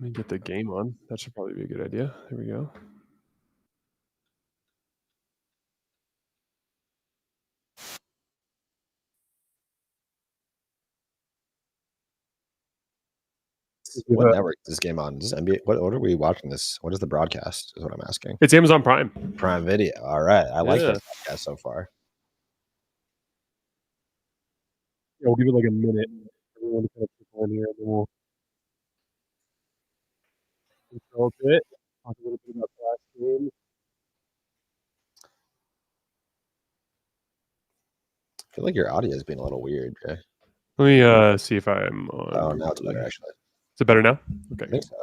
Let me get the game on. That should probably be a good idea. There we go. What network is this game on? Is this NBA? What are we watching this? What is the broadcast? Is what I'm asking. It's Amazon Prime. Prime Video. All right. I like this podcast so far. Yeah, we'll give it like a minute. Everyone to kind of click on here, and then we'll control it. Talk a little bit about the last game. I feel like your audio is being a little weird, Jay. Let me see if I'm on. Oh, now it's better, actually. Is it better now? Okay. I think so.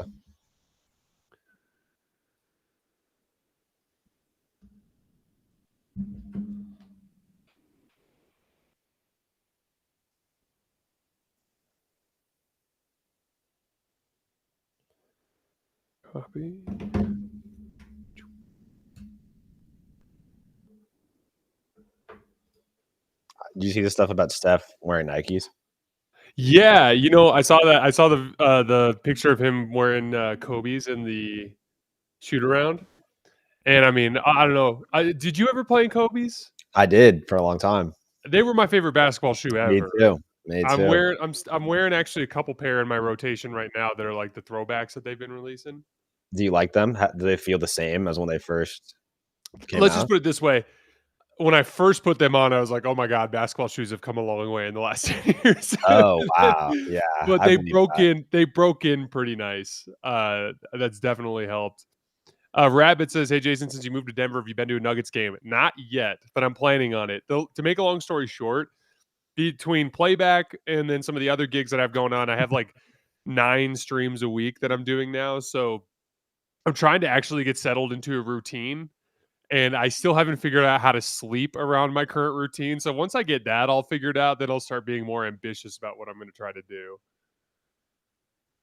Copy. Did you see the stuff about Steph wearing Nikes? Yeah, I saw that. I saw the picture of him wearing Kobe's in the shoot around. And I mean, I don't know. Did you ever play in Kobe's? I did for a long time. They were my favorite basketball shoe ever. Me too. I'm wearing actually a couple pair in my rotation right now that are like the throwbacks that they've been releasing. Do you like them? Do they feel the same as when they first came Let's out? just put it this way. When I first put them on, I was like, "Oh my god, basketball shoes have come a long way in the last 10 years." Oh wow, yeah. But they broke in pretty nice. That's definitely helped. Rabbit says, "Hey Jason, since you moved to Denver, have you been to a Nuggets game?" Not yet, but I'm planning on it. To make a long story short, between playback and then some of the other gigs that I have going on, I have like 9 streams a week that I'm doing now. So I'm trying to actually get settled into a routine. And I still haven't figured out how to sleep around my current routine. So once I get that all figured out, then I'll start being more ambitious about what I'm going to try to do.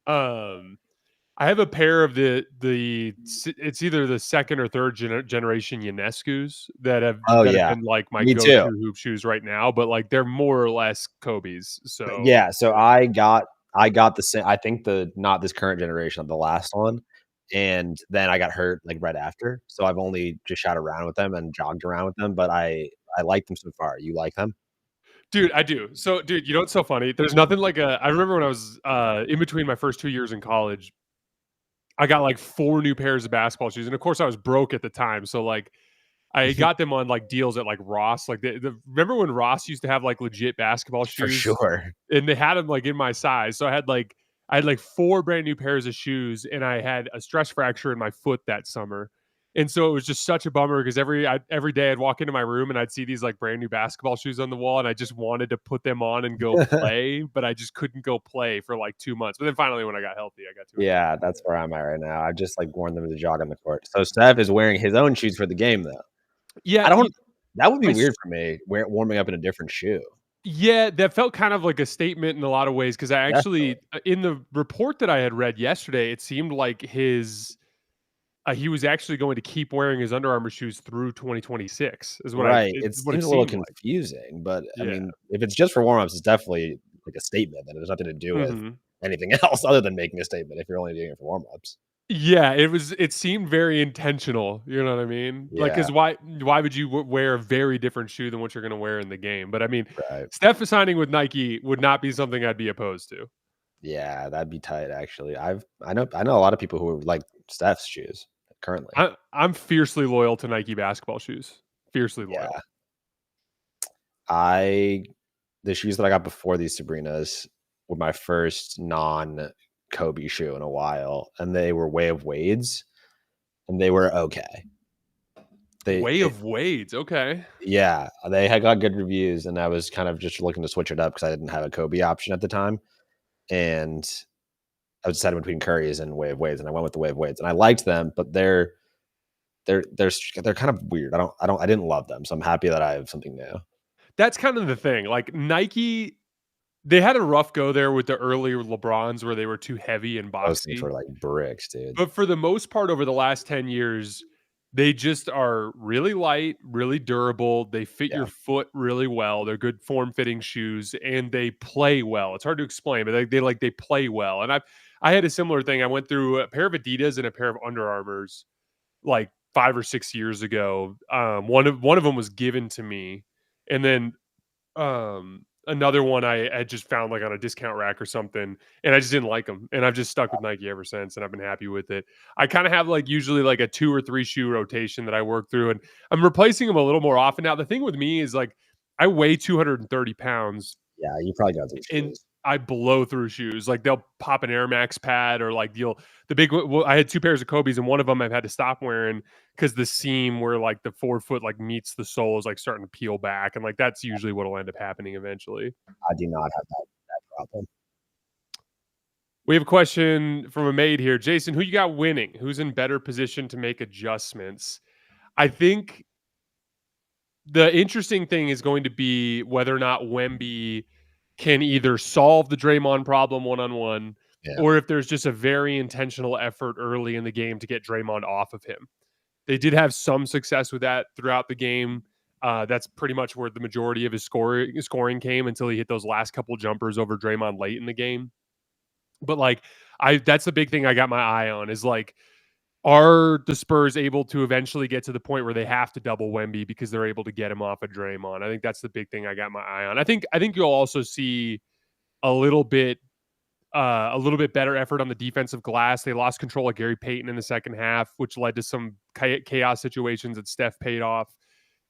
I have a pair of it's either the second or third generation Ionescu's that have been like my go-to hoop shoes right now, but like they're more or less Kobe's. So yeah, so I got the same. I think not this current generation, the last one. And then I got hurt like right after. So I've only just shot around with them and jogged around with them, but I like them so far. You like them? Dude, I do. So, dude, what's so funny? There's nothing like I remember when I was in between my first 2 years in college, I got like 4 new pairs of basketball shoes. And of course I was broke at the time. So like I got them on like deals at like Ross. Like remember when Ross used to have like legit basketball shoes? For sure. And they had them like in my size. So I had like 4 brand new pairs of shoes, and I had a stress fracture in my foot that summer. And so it was just such a bummer because every day I'd walk into my room and I'd see these like brand new basketball shoes on the wall, and I just wanted to put them on and go play, but I just couldn't go play for like 2 months. But then finally, when I got healthy, I got to. Yeah, that's where I'm at right now. I've just like worn them to jog on the court. So Steph is wearing his own shoes for the game, though. Yeah, that would be weird for me, warming up in a different shoe. Yeah, that felt kind of like a statement in a lot of ways because I actually, in the report that I had read yesterday, it seemed like he was actually going to keep wearing his Under Armour shoes through 2026. Is what it seems a little confusing, but I mean, if it's just for warm-ups, it's definitely like a statement that it has nothing to do with anything else other than making a statement if you're only doing it for warm-ups. Yeah, it seemed very intentional. You know what I mean? Yeah. Like, because why would you wear a very different shoe than what you're going to wear in the game? But I mean, Steph signing with Nike would not be something I'd be opposed to. Yeah, that'd be tight. Actually, I know a lot of people who like Steph's shoes currently. I'm fiercely loyal to Nike basketball shoes. Fiercely loyal. Yeah. The shoes that I got before these Sabrinas were my first Kobe shoe in a while, and they were Way of Wade's, and they were okay. Way of Wade's, okay. Yeah, they had got good reviews, and I was kind of just looking to switch it up because I didn't have a Kobe option at the time, and I was deciding between Curry's and Way of Wade's, and I went with the Way of Wade's, and I liked them, but they're kind of weird. I didn't love them, so I'm happy that I have something new. That's kind of the thing. Like Nike, they had a rough go there with the earlier LeBrons where they were too heavy and boxy. Those things were like bricks, dude. But for the most part, over the last 10 years, they just are really light, really durable. They fit your foot really well. They're good form-fitting shoes, and they play well. It's hard to explain, but they play well. And I had a similar thing. I went through a pair of Adidas and a pair of Under Armours like 5 or 6 years ago. One of them was given to me, and then another one I had just found like on a discount rack or something, and I just didn't like them, and I've just stuck with Nike ever since, and I've been happy with it. I kind of have like usually like a 2 or 3 shoe rotation that I work through, and I'm replacing them a little more often now. The thing with me is like I weigh 230 pounds, Yeah, you probably got these and shoes. I blow through shoes. Like they'll pop an Air Max pad, or like the big. Well, I had 2 pairs of Kobe's, and one of them I've had to stop wearing because the seam where like the forefoot like meets the sole is like starting to peel back, and like that's usually what'll end up happening eventually. I do not have that problem. We have a question from a maid here. Jason, who you got winning? Who's in better position to make adjustments? I think the interesting thing is going to be whether or not Wemby can either solve the Draymond problem one-on-one, Yeah. or if there's just a very intentional effort early in the game to get Draymond off of him. They did have some success with that throughout the game. That's pretty much where the majority of his scoring came until he hit those last couple jumpers over Draymond late in the game. But like, that's the big thing I got my eye on is like, are the Spurs able to eventually get to the point where they have to double Wemby because they're able to get him off of Draymond? I think that's the big thing I got my eye on. I think you'll also see a little bit better effort on the defensive glass. They lost control of Gary Payton in the second half, which led to some chaos situations that Steph paid off.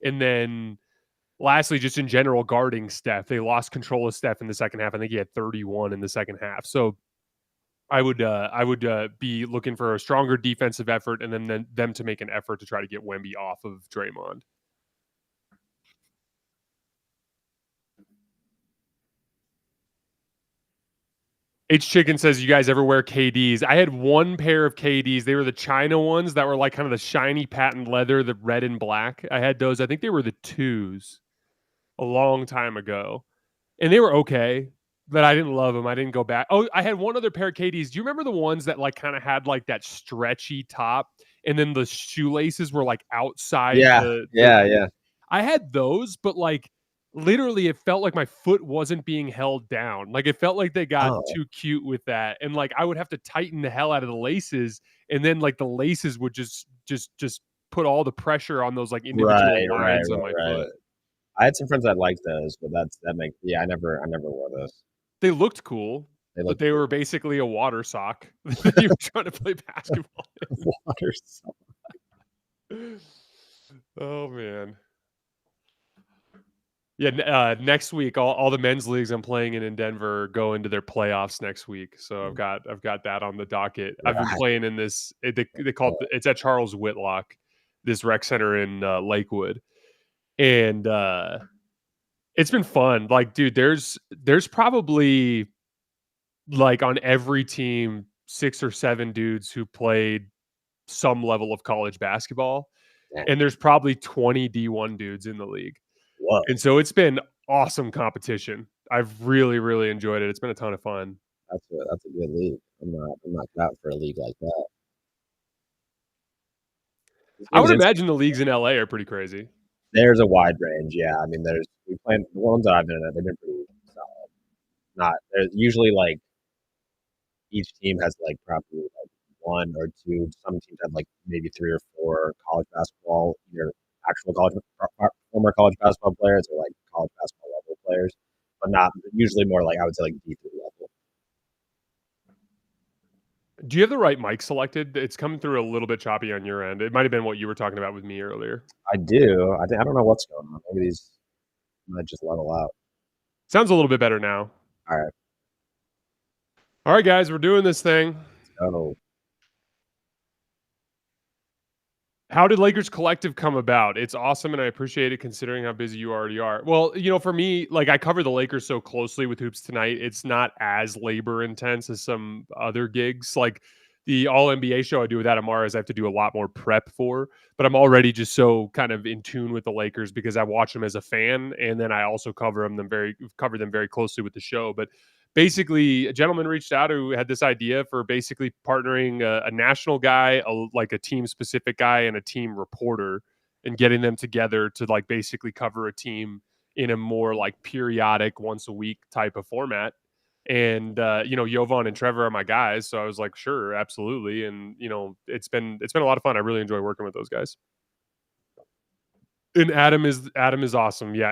And then lastly, just in general, guarding Steph, they lost control of Steph in the second half. I think he had 31 in the second half. So I would be looking for a stronger defensive effort, and then them to make an effort to try to get Wemby off of Draymond. H Chicken says, "You guys ever wear KDs?" I had one pair of KDs. They were the China ones that were like kind of the shiny patent leather, the red and black. I had those. I think they were the 2s a long time ago, and they were okay. But I didn't love them. I didn't go back. Oh, I had one other pair of KDs. Do you remember the ones that like kind of had like that stretchy top, and then the shoelaces were like outside Yeah, the yeah. I had those, but like literally it felt like my foot wasn't being held down. Like it felt like they got Oh, too cute with that. And like I would have to tighten the hell out of the laces, and then like the laces would just put all the pressure on those like individual lines on my right. foot. I had some friends that liked those, but that makes yeah. I never wore those. They looked cool, They but look they were basically a water sock that you were trying to play basketball water. in. Oh man. Yeah, next week, all the men's leagues I'm playing in Denver go into their playoffs next week. So I've got that on the docket. I've been Right. playing in this. They call it's at Charles Whitlock, this rec center in Lakewood, and it's been fun. Like, dude, there's probably like on every team 6 or 7 dudes who played some level of college basketball, Yeah. and there's probably 20 D1 dudes in the league. Whoa, And so it's been awesome competition. I've really, really enjoyed it. It's been a ton of fun. that's a good league. I'm not out for a league like that. This I game's would insane. imagine the leagues in LA are pretty crazy. There's a wide range. Yeah, I mean, we play the ones that I've been in. They've been pretty solid. Not there's usually like each team has like probably like 1 or 2. Some teams have like maybe 3 or 4 college basketball, either actual former college basketball players or like college basketball level players, but not usually more like I would say like D3 level. Do you have the right mic selected? It's coming through a little bit choppy on your end. It might have been what you were talking about with me earlier. I do. I don't know what's going on. Maybe these might just level out. Sounds a little bit better now. All right. All right, guys, we're doing this thing. So How did Lakers Collective come about? It's awesome, and I appreciate it considering how busy you already are. Well, for me, like I cover the Lakers so closely with Hoops Tonight, it's not as labor intense as some other gigs. Like the All NBA show I do with Adam Mars, I have to do a lot more prep for, but I'm already just so kind of in tune with the Lakers because I watch them as a fan, and then I also cover them very closely with the show. But basically, a gentleman reached out who had this idea for basically partnering a national guy, like a team specific guy, and a team reporter, and getting them together to like basically cover a team in a more like periodic once a week type of format. And Jovan and Trevor are my guys, so I was like, sure, absolutely. And it's been a lot of fun. I really enjoy working with those guys. And Adam is awesome. Yeah,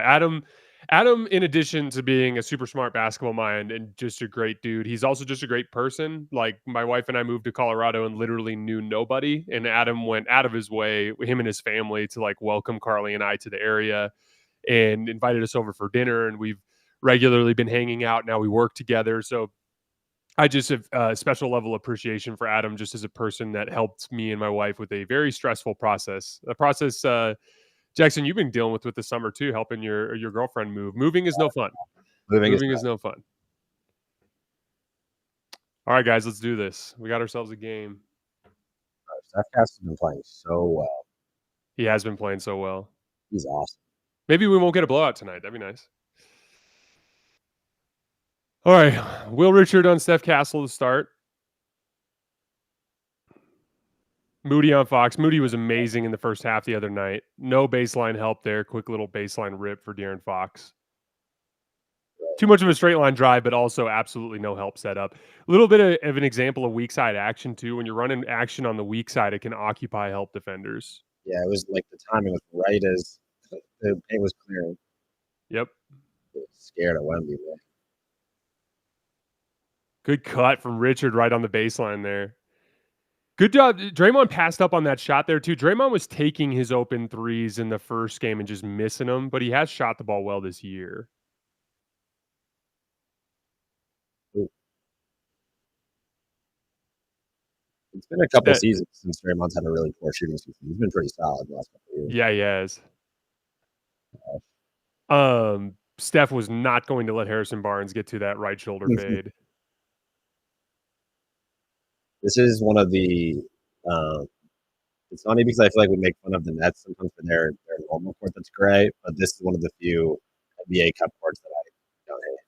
Adam, in addition to being a super smart basketball mind and just a great dude, he's also just a great person. Like, my wife and I moved to Colorado and literally knew nobody, and Adam went out of his way, him and his family, to like welcome Carly and I to the area and invited us over for dinner, and we've regularly been hanging out. Now we work together, so I just have a special level of appreciation for Adam, just as a person that helped me and my wife with a very stressful process. A process, Jackson, you've been dealing with this summer too, helping your girlfriend move. Moving is no fun. Moving is Moving is no fun. All right, guys, let's do this. We got ourselves a game. Steph Curry's been playing so well. He has been playing so well. He's awesome. Maybe we won't get a blowout tonight. That'd be nice. All right, Will Richard on Steph Castle to start. Moody on Fox. Moody was amazing in the first half the other night. No baseline help there. Quick little baseline rip for De'Aaron Fox. Too much of a straight line drive, but also absolutely no help set up. A little bit of an example of weak side action too. When you're running action on the weak side, it can occupy help defenders. Yeah, it was like the timing was right as the paint was clearing. Yep. Scared of Wemby, man. Good cut from Richard right on the baseline there. Good job. Draymond passed up on that shot there too. Draymond was taking his open threes in the first game and just missing them, but he has shot the ball well this year. Ooh. It's been a couple seasons since Draymond's had a really poor shooting season. He's been pretty solid the last couple of years. Yeah, he has. Steph was not going to let Harrison Barnes get to that right shoulder fade. This is one of the it's funny because I feel like we make fun of the Nets sometimes for their normal court that's gray, but this is one of the few NBA Cup courts that I don't hate.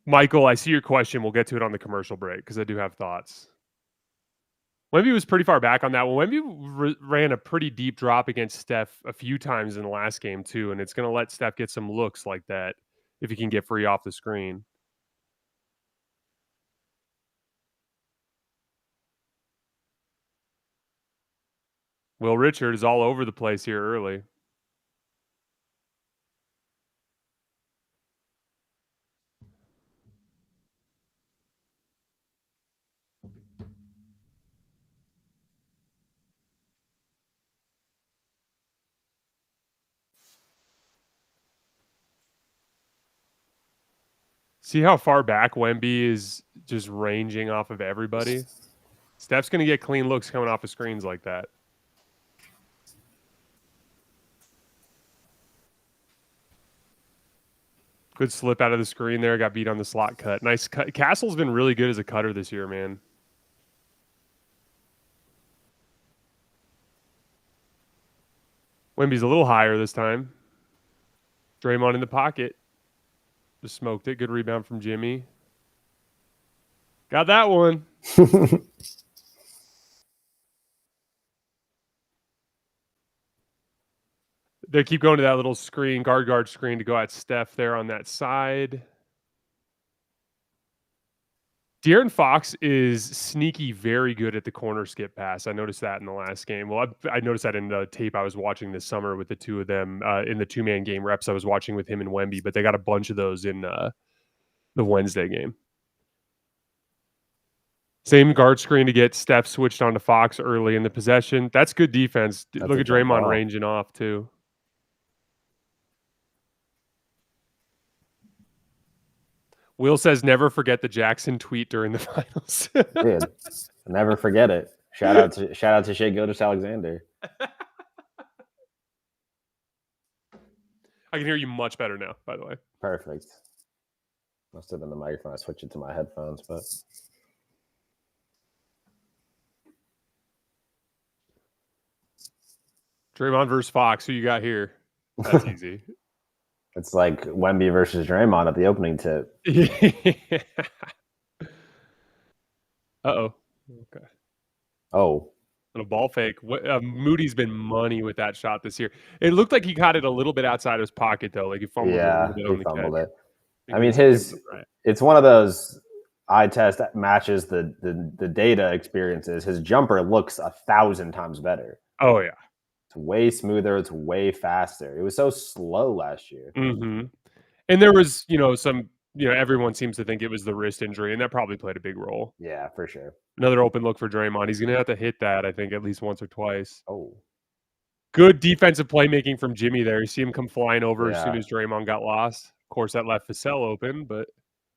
Michael, I see your question. We'll get to it on the commercial break because I do have thoughts. Wemby was pretty far back on that one. Wemby ran a pretty deep drop against Steph a few times in the last game too, and it's going to let Steph get some looks like that if he can get free off the screen. Will Richard is all over the place here early. See how far back Wemby is just ranging off of everybody? Steph's going to get clean looks coming off of screens like that. Good slip out of the screen there. Got beat on the slot cut. Nice cut. Castle's been really good as a cutter this year, man. Wemby's a little higher this time. Draymond in the pocket. Just smoked it. Good rebound from Jimmy. Got that one. They keep going to that little screen, guard screen to go at Steph there on that side. De'Aaron Fox is sneaky very good at the corner skip pass. I noticed that in the last game. Well, I noticed that in the tape I was watching this summer with the two of them in the two-man game reps I was watching with him and Wemby, but they got a bunch of those in the Wednesday game. Same guard screen to get Steph switched onto Fox early in the possession. That's good defense. Look at Draymond ranging off too. Will says never forget the Jackson tweet during the finals. Dude, never forget it. Shout out to Shea Gilgeous-Alexander. I can hear you much better now, by the way. Perfect. Must have been the microphone. I switched it to my headphones, but Draymond versus Fox. Who you got here? That's easy. It's like Wemby versus Draymond at the opening tip. Uh-oh. Okay. Oh. And a ball fake. Moody's been money with that shot this year. It looked like he caught it a little bit outside his pocket, though. Like he fumbled it a little bit he on the fumbled catch. it. I mean, it's one of those eye test that matches the data experiences. His jumper looks 1,000 times better. Oh, yeah. It's way smoother. It's way faster. It was so slow last year. Mm-hmm. And there was, some, everyone seems to think it was the wrist injury, and that probably played a big role. Yeah, for sure. Another open look for Draymond. He's going to have to hit that, I think, at least once or twice. Oh. Good defensive playmaking from Jimmy there. You see him come flying over as soon Yeah. as Draymond got lost. Of course, that left Vassell open, but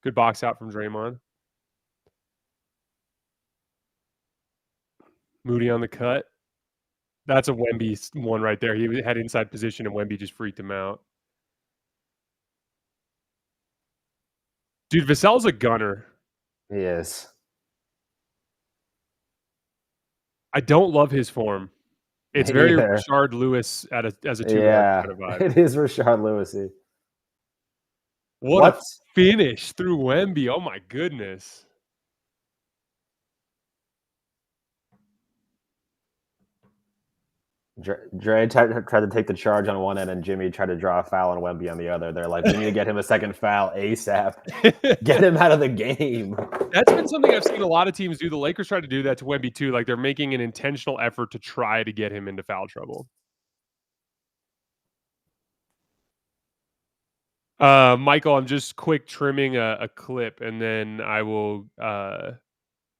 good box out from Draymond. Moody on the cut. That's a Wemby one right there. He had inside position, and Wemby just freaked him out. Dude, Vassell's a gunner. He is. I don't love his form. It's very Rashard Lewis as a two-guard kind of vibe. It is Rashard Lewisy. What a finish through Wemby. Oh, my goodness. Dre tried to take the charge on one end, and Jimmy tried to draw a foul on Wemby on the other. They're like, we need to get him a second foul ASAP. Get him out of the game. That's been something I've seen a lot of teams do. The Lakers try to do that to Wemby too. Like they're making an intentional effort to try to get him into foul trouble. Michael, I'm just quick trimming a clip, and then I will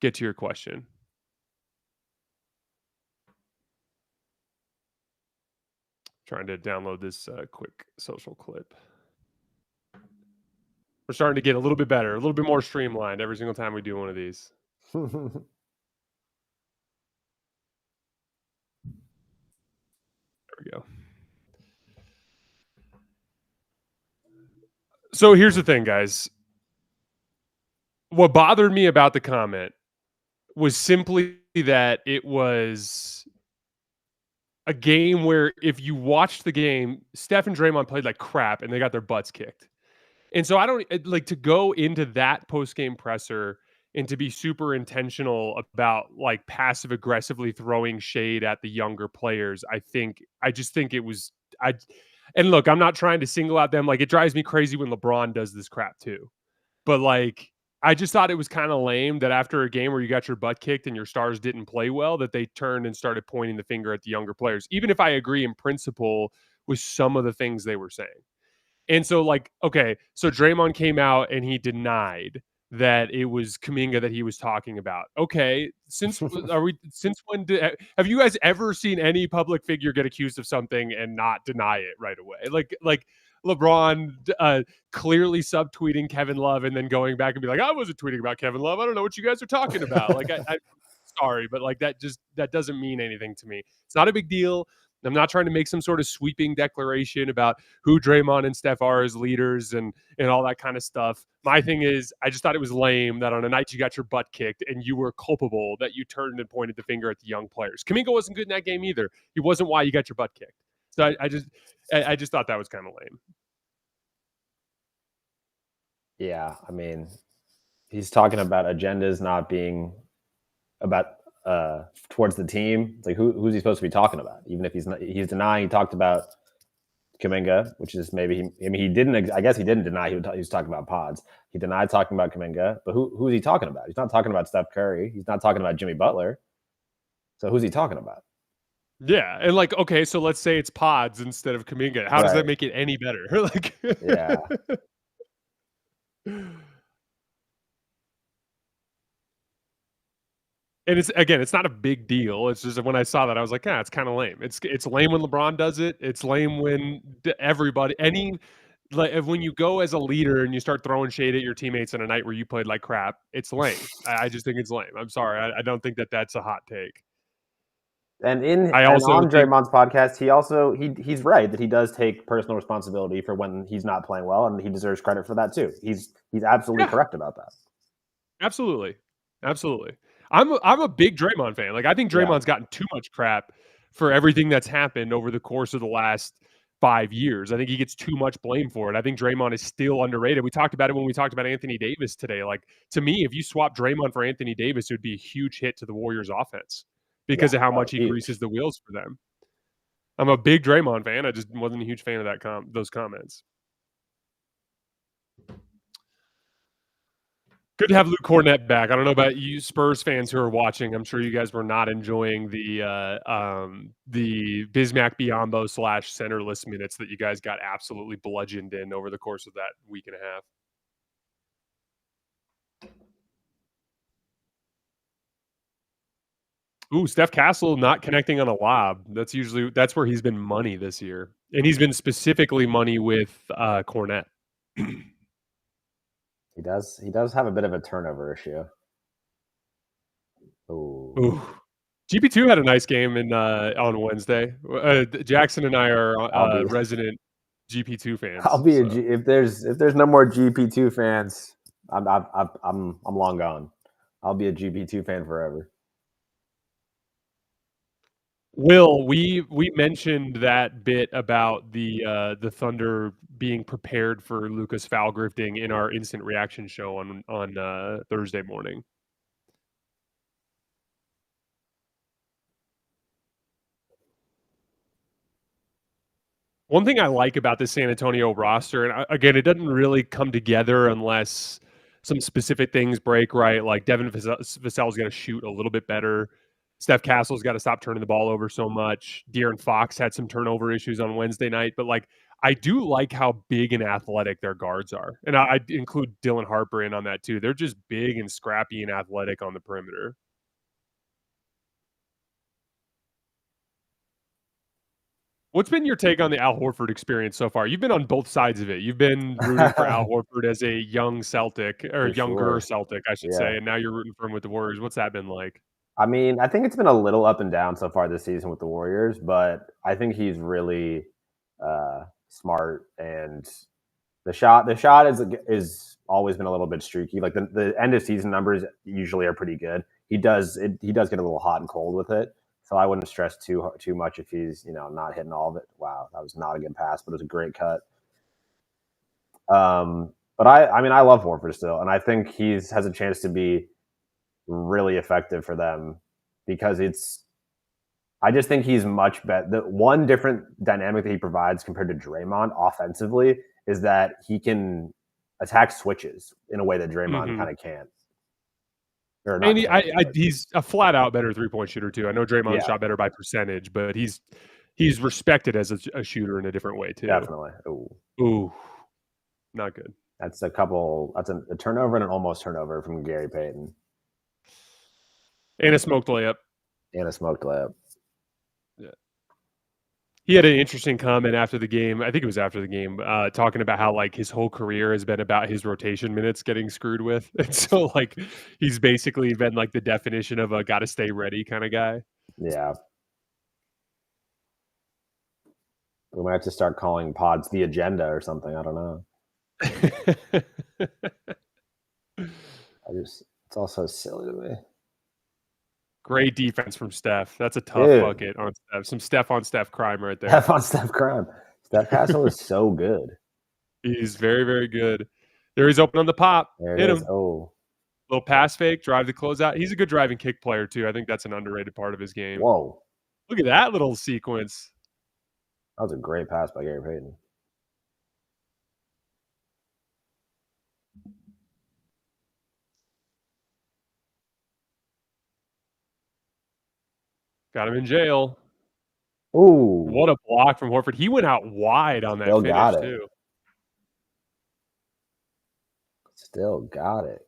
get to your question. Trying to download this quick social clip. We're starting to get a little bit better, a little bit more streamlined every single time we do one of these. There we go. So here's the thing, guys. What bothered me about the comment was simply that it was a game where if you watched the game, Steph and Draymond played like crap and they got their butts kicked. And so I don't like to go into that post-game presser and to be super intentional about like passive aggressively throwing shade at the younger players. I just think it was and look, I'm not trying to single out them. Like it drives me crazy when LeBron does this crap too. But like I just thought it was kind of lame that after a game where you got your butt kicked and your stars didn't play well, that they turned and started pointing the finger at the younger players, even if I agree in principle with some of the things they were saying. And so, like, okay, so Draymond came out and he denied that it was Kuminga that he was talking about. Okay, since when have you guys ever seen any public figure get accused of something and not deny it right away? Like LeBron clearly subtweeting Kevin Love and then going back and be like, I wasn't tweeting about Kevin Love. I don't know what you guys are talking about. Like, I'm sorry, but like that doesn't mean anything to me. It's not a big deal. I'm not trying to make some sort of sweeping declaration about who Draymond and Steph are as leaders and all that kind of stuff. My thing is, I just thought it was lame that on a night you got your butt kicked and you were culpable that you turned and pointed the finger at the young players. Kuminga wasn't good in that game either. He wasn't why you got your butt kicked. So I just thought that was kind of lame. Yeah, I mean, he's talking about agendas not being about towards the team. It's like who's he supposed to be talking about? Even if he's denying he talked about Kuminga, which is maybe he didn't. I guess he didn't deny he was talking about pods. He denied talking about Kuminga, but who's he talking about? He's not talking about Steph Curry. He's not talking about Jimmy Butler. So who's he talking about? Yeah, and like okay, so let's say it's pods instead of Kuminga. How does that make it any better? Like, yeah. And it's not a big deal. It's just when I saw that, I was like, it's kind of lame. It's lame when LeBron does it. It's lame when everybody, when you go as a leader and you start throwing shade at your teammates on a night where you played like crap, it's lame. I just think it's lame. I'm sorry. I don't think that's a hot take. And on Draymond's podcast, he's right that he does take personal responsibility for when he's not playing well, and he deserves credit for that too. He's absolutely correct about that. Absolutely. I'm a big Draymond fan. Like I think Draymond's gotten too much crap for everything that's happened over the course of the last 5 years. I think he gets too much blame for it. I think Draymond is still underrated. We talked about it when we talked about Anthony Davis today. Like, to me, if you swap Draymond for Anthony Davis, it would be a huge hit to the Warriors offense Yeah, because of how oh, much he huge. greases the wheels for them. I'm a big Draymond fan. I just wasn't a huge fan of those comments. Good to have Luke Cornett back. I don't know about you Spurs fans who are watching. I'm sure you guys were not enjoying the Bismack Biyombo / centerless minutes that you guys got absolutely bludgeoned in over the course of that week and a half. Ooh, Steph Castle not connecting on a lob. That's where he's been money this year. And he's been specifically money with Cornett. He does have a bit of a turnover issue. Ooh. GP2 had a nice game on Wednesday. Jackson and I are resident GP2 fans. I'll be if there's no more GP2 fans, I'm long gone. I'll be a GP2 fan forever. Will, we mentioned that bit about the Thunder being prepared for Lucas foul grifting in our instant reaction show on Thursday morning. One thing I like about this San Antonio roster, and again, it doesn't really come together unless some specific things break right. Like Devin Vassell's got to shoot a little bit better. Steph Castle's got to stop turning the ball over so much. De'Aaron Fox had some turnover issues on Wednesday night, but like I do like how big and athletic their guards are, and I include Dylan Harper in on that too. They're just big and scrappy and athletic on the perimeter. What's been your take on the Al Horford experience so far? You've been on both sides of it. You've been rooting for Al Horford as a young Celtic, or younger Celtic, I should say, and now you're rooting for him with the Warriors. What's that been like? I mean, I think it's been a little up and down so far this season with the Warriors, but I think he's really smart, and the shot is always been a little bit streaky. Like the end of season numbers usually are pretty good. He does get a little hot and cold with it. So I wouldn't stress too much if he's not hitting all of it. Wow, that was not a good pass, but it was a great cut. But I mean I love Horford still, and I think has a chance to be really effective for them because I just think he's much better. The one different dynamic that he provides compared to Draymond offensively is that he can attack switches in a way that Draymond kind of can't. And he's a flat out better 3-point shooter too. I know Draymond shot better by percentage, but he's respected as a shooter in a different way too. Definitely. Ooh, not good. That's a turnover and an almost turnover from Gary Payton. And a smoked layup. Yeah. He had an interesting comment after the game. I think it was after the game, talking about how like his whole career has been about his rotation minutes getting screwed with, and so like he's basically been like the definition of a got to stay ready kind of guy. Yeah. We might have to start calling pods the agenda or something. I don't know. It's all so silly to me. Great defense from Steph. That's a tough bucket on Steph. Some Steph on Steph crime right there. Steph on Steph crime. Steph Castle is so good. He's very, very good. There he's open on the pop. Hit him. Oh. Little pass fake, drive the closeout. He's a good driving kick player too. I think that's an underrated part of his game. Whoa. Look at that little sequence. That was a great pass by Gary Payton. Got him in jail. Ooh. What a block from Horford. He went out wide on that finish too. Still got it.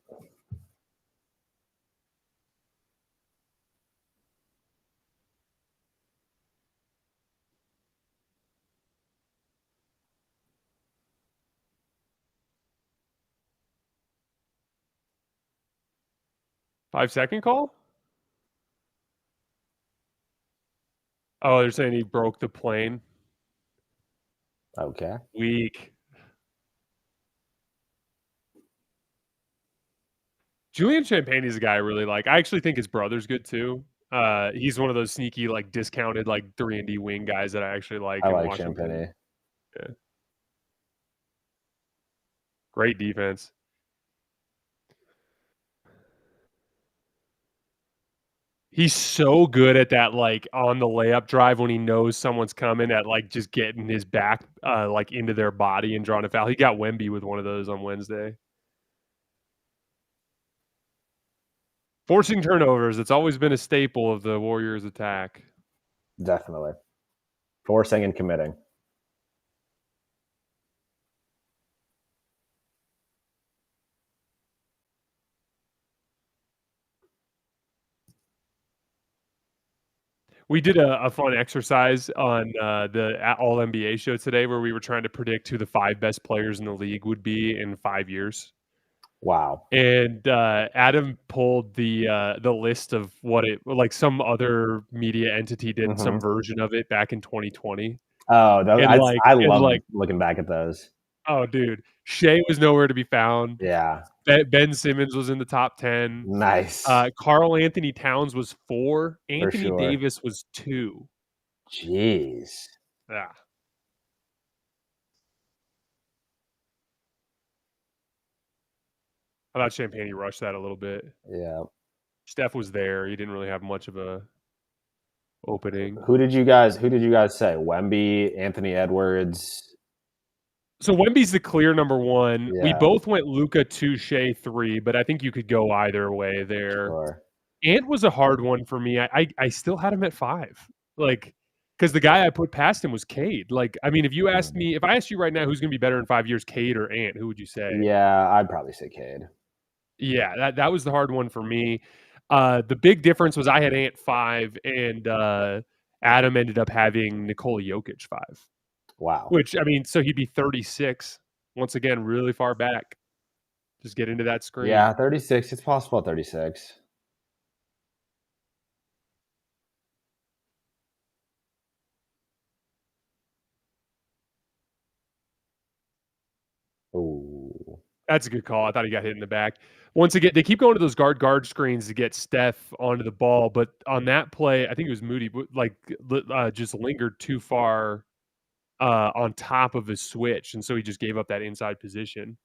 Five-second call? Oh, they're saying he broke the plane. Okay. Weak. Julian Champagnie is a guy I really like. I actually think his brother's good too. He's one of those sneaky, like discounted, like 3-and-D wing guys that I actually like I in like Washington. Champagne. Yeah. Great defense. He's so good at that, like, on the layup drive when he knows someone's coming at, like, just getting his back, like, into their body and drawing a foul. He got Wemby with one of those on Wednesday. Forcing turnovers, it's always been a staple of the Warriors' attack. Definitely. Forcing and committing. We did a fun exercise on the All NBA show today where we were trying to predict who the 5 best players in the league would be in 5 years. Wow. And Adam pulled the list of what it like some other media entity did some version of it back in 2020. Oh, I love Like looking back at those. oh dude, Shea was nowhere to be found. Yeah. Ben Simmons was in the top 10. Nice. Karl Anthony Towns was 4. For Anthony sure. Davis was 2. Jeez. Yeah. I thought Champagne rushed that a little bit. Yeah. Steph was there. He didn't really have much of a opening. Who did you guys say? Wemby, Anthony Edwards. So Wemby's the clear number 1. We Yeah. both went Luka 2, Shea 3, but I think you could go either way there. Sure. Ant was a hard one for me. I still had him at 5. Like, because the guy I put past him was Cade. Like, I mean, if I asked you right now who's going to be better in 5 years, Cade or Ant, who would you say? Yeah, I'd probably say Cade. Yeah, that was the hard one for me. The big difference was I had Ant 5, and Adam ended up having Nikola Jokic 5. Wow. Which, I mean, so he'd be 36. Once again, really far back. Just get into that screen. Yeah, 36. It's possible at 36. Ooh. That's a good call. I thought he got hit in the back. Once again, they keep going to those guard screens to get Steph onto the ball, but on that play, I think it was Moody, like just lingered too far on top of his switch, and so he just gave up that inside position.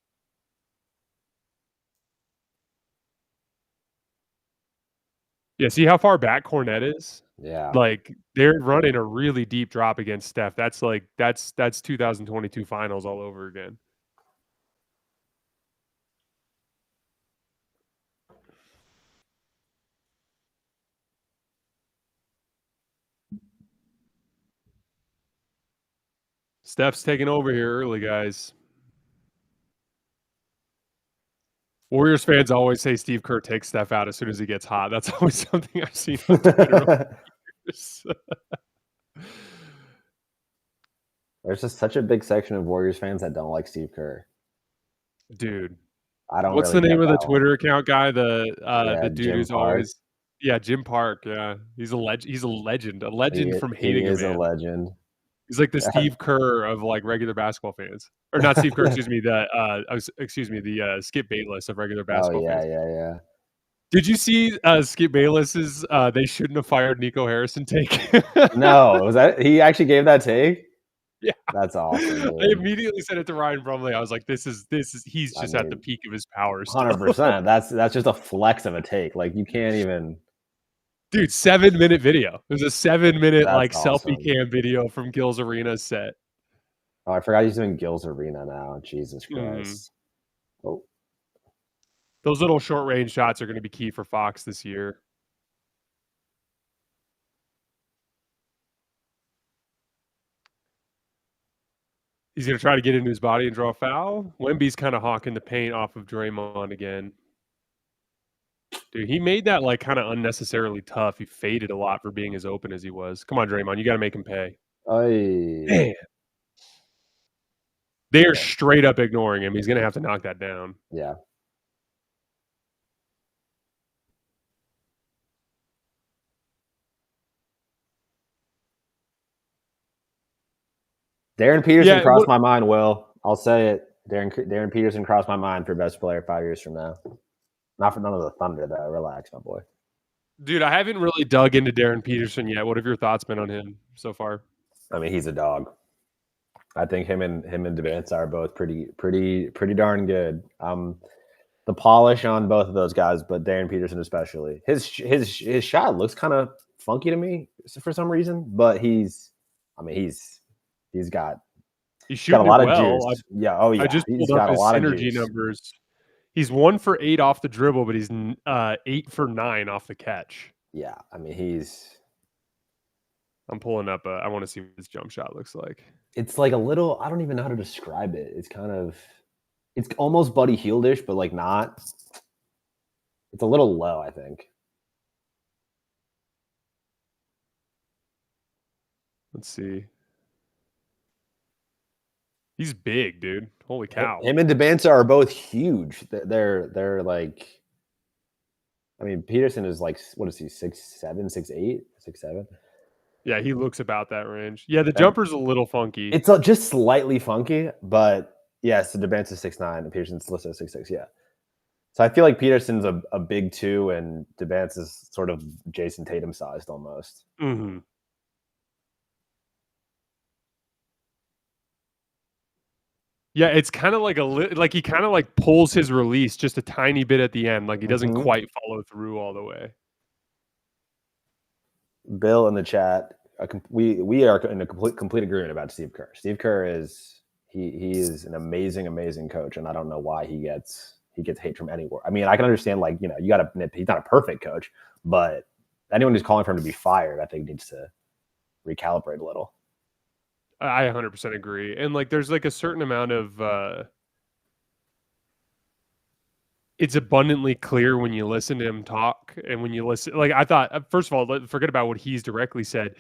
Yeah, see how far back Cornette is? Yeah. Like they're running a really deep drop against Steph. That's 2022 finals all over again. Steph's taking over here early, guys. Warriors fans always say Steve Kerr takes Steph out as soon as he gets hot. That's always something I've seen on Twitter. There's just such a big section of Warriors fans that don't like Steve Kerr. Dude. I don't What's really the name of the that Twitter account guy? The dude Jim who's Park. always Jim Park. Yeah, he's a legend. A legend from hating He is a man. A legend. He's like the Steve Kerr of like regular basketball fans, or not Steve Kerr. Excuse me. The Skip Bayless of regular basketball fans. Yeah. Did you see Skip Bayless's they shouldn't have fired Nico Harrison take? No, was that he actually gave that take? Yeah, that's awesome. Dude. I immediately sent it to Ryan Brumley. I was like, "This is he's just at the peak of his powers." 100%. That's just a flex of a take. Like you can't even. Dude, 7-minute video. It was a 7-minute awesome. selfie cam video from Gil's Arena's set. Oh, I forgot he's doing Gil's Arena now. Jesus Christ. Oh. Those little short range shots are going to be key for Fox this year. He's going to try to get into his body and draw a foul. Wemby's kind of hawking the paint off of Draymond again. Dude, he made that kind of unnecessarily tough. He faded a lot for being as open as he was. Come on, Draymond. You got to make him pay. Man. They are straight up ignoring him. He's going to have to knock that down. Yeah. Darren Peterson crossed my mind, Will. I'll say it. Darren Peterson crossed my mind for best player 5 years from now. Not for none of the Thunder, though. Relax, my boy. Dude, I haven't really dug into Darren Peterson yet. What have your thoughts been on him so far? I mean, he's a dog. I think him and Devance are both pretty darn good. The polish on both of those guys, but Darren Peterson especially. His shot looks kind of funky to me for some reason, but he's got He's got a shooting it lot of well. juice. Yeah, oh I yeah, just he's pulled up got a his lot of synergy juice. numbers. He's 1 for 8 off the dribble, but he's 8 for 9 off the catch. Yeah, I mean I'm pulling up. I want to see what his jump shot looks like. it's like a little. I don't even know how to describe it. It's almost Buddy Hieldish, but like not. It's a little low, I think. Let's see. He's big, dude. Holy cow. Him and Debanza are both huge. They're like. I mean, Peterson is like, what is he, 6'7", 6'8", 6'7"? Yeah, he looks about that range. Yeah, the jumper's a little funky. It's just slightly funky, but yes, the Debanza is 6'9", and Peterson's listed as 6'6", yeah. So I feel like Peterson's a big 2, and Debanza is sort of Jason Tatum sized almost. Mm-hmm. Yeah, it's kind of like he kind of like pulls his release just a tiny bit at the end. Like he doesn't quite follow through all the way. Bill in the chat, we are in a complete agreement about Steve Kerr. Steve Kerr is he is an amazing coach, and I don't know why he gets hate from anywhere. I mean, I can understand, like, you know, he's not a perfect coach, but anyone who's calling for him to be fired, I think needs to recalibrate a little. I 100% agree. And like there's like a certain amount of it's abundantly clear when you listen to him talk, and when you listen, like I thought, first of all, forget about what he's directly said.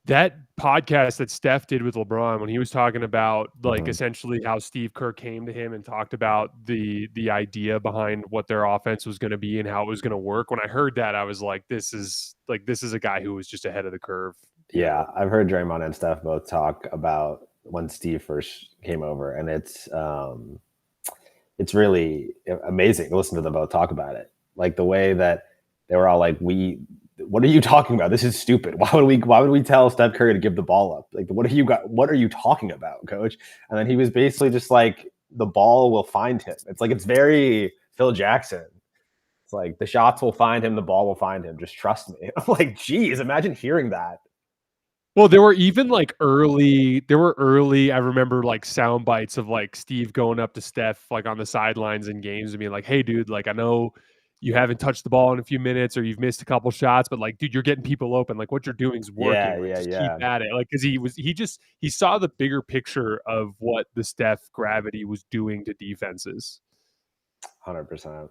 That podcast that Steph did with LeBron, when he was talking about like essentially how Steve Kerr came to him and talked about the idea behind what their offense was going to be and how it was going to work. When I heard that, I was like, this is a guy who was just ahead of the curve. Yeah, I've heard Draymond and Steph both talk about when Steve first came over, and it's really amazing to listen to them both talk about it. Like the way that they were all like, what are you talking about? This is stupid. Why would we tell Steph Curry to give the ball up? Like, what are you talking about, coach? And then he was basically just like, the ball will find him. It's like, it's very Phil Jackson. It's like, the shots will find him, the ball will find him. Just trust me. I'm like, geez, imagine hearing that. Well, there were early, I remember like sound bites of like Steve going up to Steph like on the sidelines in games and being like, hey dude, like I know you haven't touched the ball in a few minutes or you've missed a couple shots, but like, dude, you're getting people open. Like what you're doing is working. Yeah. Keep at it. Like, cause he saw the bigger picture of what the Steph gravity was doing to defenses. 100%.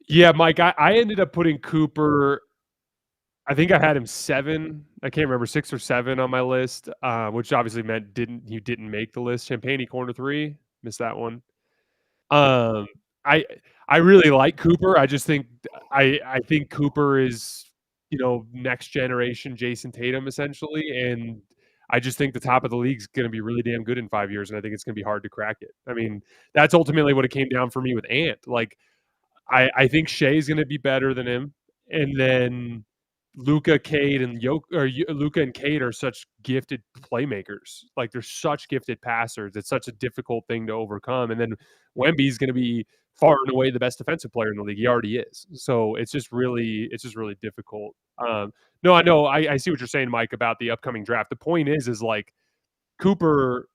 Yeah, Mike, I ended up putting Cooper. I think I had him 7. I can't remember, 6 or 7 on my list, which obviously meant he didn't make the list. Champagne corner 3, missed that one. I really like Cooper. I just think I think Cooper is, you know, next generation Jason Tatum essentially, and I just think the top of the league is going to be really damn good in 5 years, and I think it's going to be hard to crack it. I mean, that's ultimately what it came down for me with Ant. Like, I think Shea is going to be better than him, and then Luka, Cade, and Luka and Cade are such gifted playmakers. Like they're such gifted passers. It's such a difficult thing to overcome. And then Wemby is going to be far and away the best defensive player in the league. He already is. So it's just really difficult. No, I know. I see what you're saying, Mike, about the upcoming draft. The point is like Cooper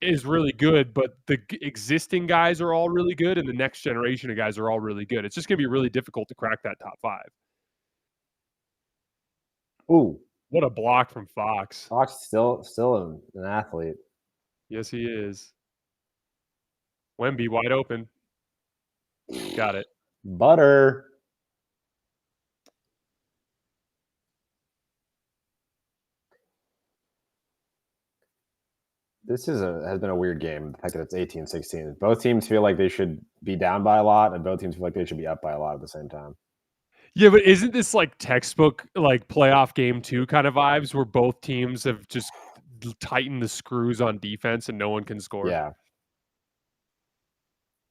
is really good, but the existing guys are all really good, and the next generation of guys are all really good. It's just going to be really difficult to crack that top 5. Ooh, what a block from Fox. Fox still an athlete. Yes, he is. Wemby wide open. Got it. Butter. This has been a weird game. The fact that it's 18-16. Both teams feel like they should be down by a lot, and both teams feel like they should be up by a lot at the same time. Yeah, but isn't this like textbook like playoff game 2 kind of vibes where both teams have just tighten the screws on defense and no one can score. Yeah.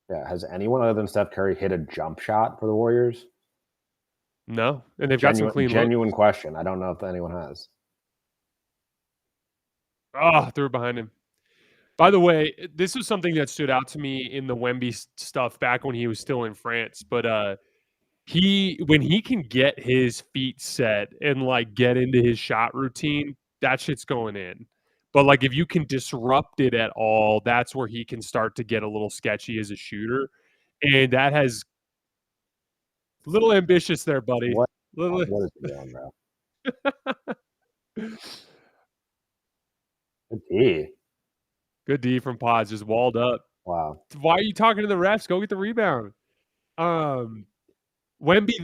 Yeah. Has anyone other than Steph Curry hit a jump shot for the Warriors? No, and they've got some clean Genuine looks. question. I don't know if anyone has. Oh, threw it behind him. By the way, this was something that stood out to me in the Wemby stuff back when he was still in France. But when he can get his feet set and like get into his shot routine, that shit's going in. But like if you can disrupt it at all, that's where he can start to get a little sketchy as a shooter. And that has a little ambitious there, buddy. What Little... is he doing, bro? Good D. Good D from Pods, just walled up. Wow. Why are you talking to the refs? Go get the rebound. Wemby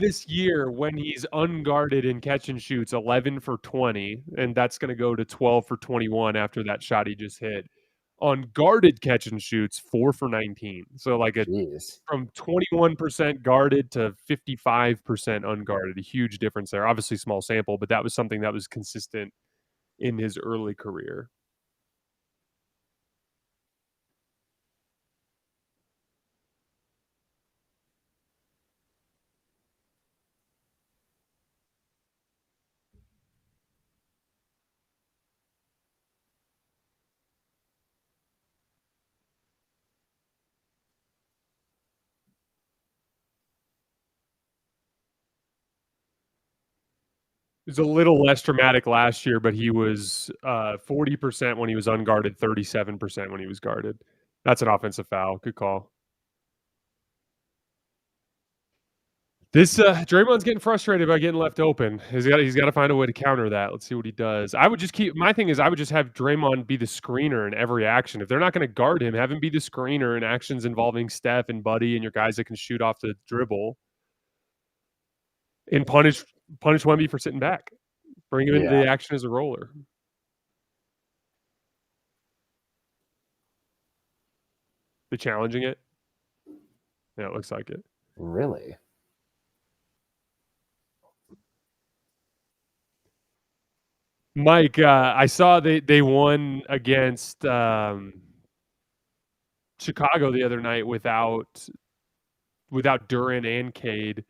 this year, when he's unguarded and catch and shoots, 11 for 20, and that's going to go to 12 for 21 after that shot he just hit. On guarded catch and shoots, 4 for 19. So like from 21% guarded to 55% unguarded, a huge difference there. Obviously small sample, but that was something that was consistent in his early career. It was a little less dramatic last year, but he was 40% when he was unguarded, 37% when he was guarded. That's an offensive foul. Good call. This Draymond's getting frustrated by getting left open. He's got to find a way to counter that. Let's see what he does. I would just my thing is I would just have Draymond be the screener in every action. If they're not going to guard him, have him be the screener in actions involving Steph and Buddy and your guys that can shoot off the dribble. And punish Wemby for sitting back. Bring him into the action as a roller. They challenging it? Yeah, it looks like it. Really? Mike, I saw they won against Chicago the other night without Duran and Cade.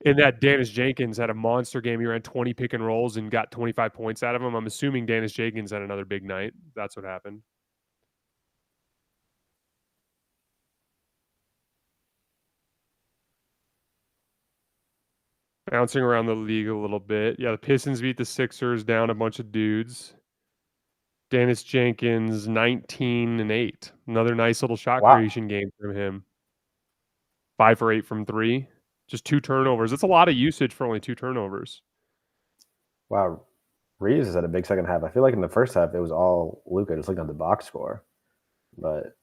And that Dennis Jenkins had a monster game. He ran 20 pick and rolls and got 25 points out of him. I'm assuming Dennis Jenkins had another big night. That's what happened. Bouncing around the league a little bit. Yeah, the Pistons beat the Sixers, down a bunch of dudes. Dennis Jenkins, 19 and 8. Another nice little shot creation game from him. 5 for 8 from 3. Just 2 turnovers. That's a lot of usage for only 2 turnovers. Wow. Reeves has had a big second half. I feel like in the first half, it was all Luka just looking at the box score. But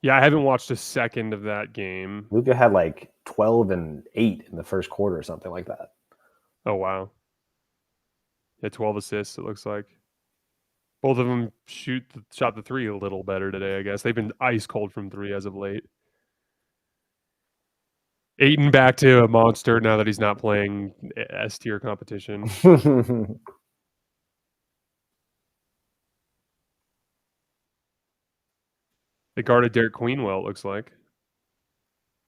yeah, I haven't watched a second of that game. Luka had like 12 and 8 in the first quarter or something like that. Oh, wow. Yeah, 12 assists, it looks like. Both of them shot the 3 a little better today, I guess. They've been ice cold from 3 as of late. Ayton back to a monster now that he's not playing S-tier competition. They guarded Derek Queen well, it looks like.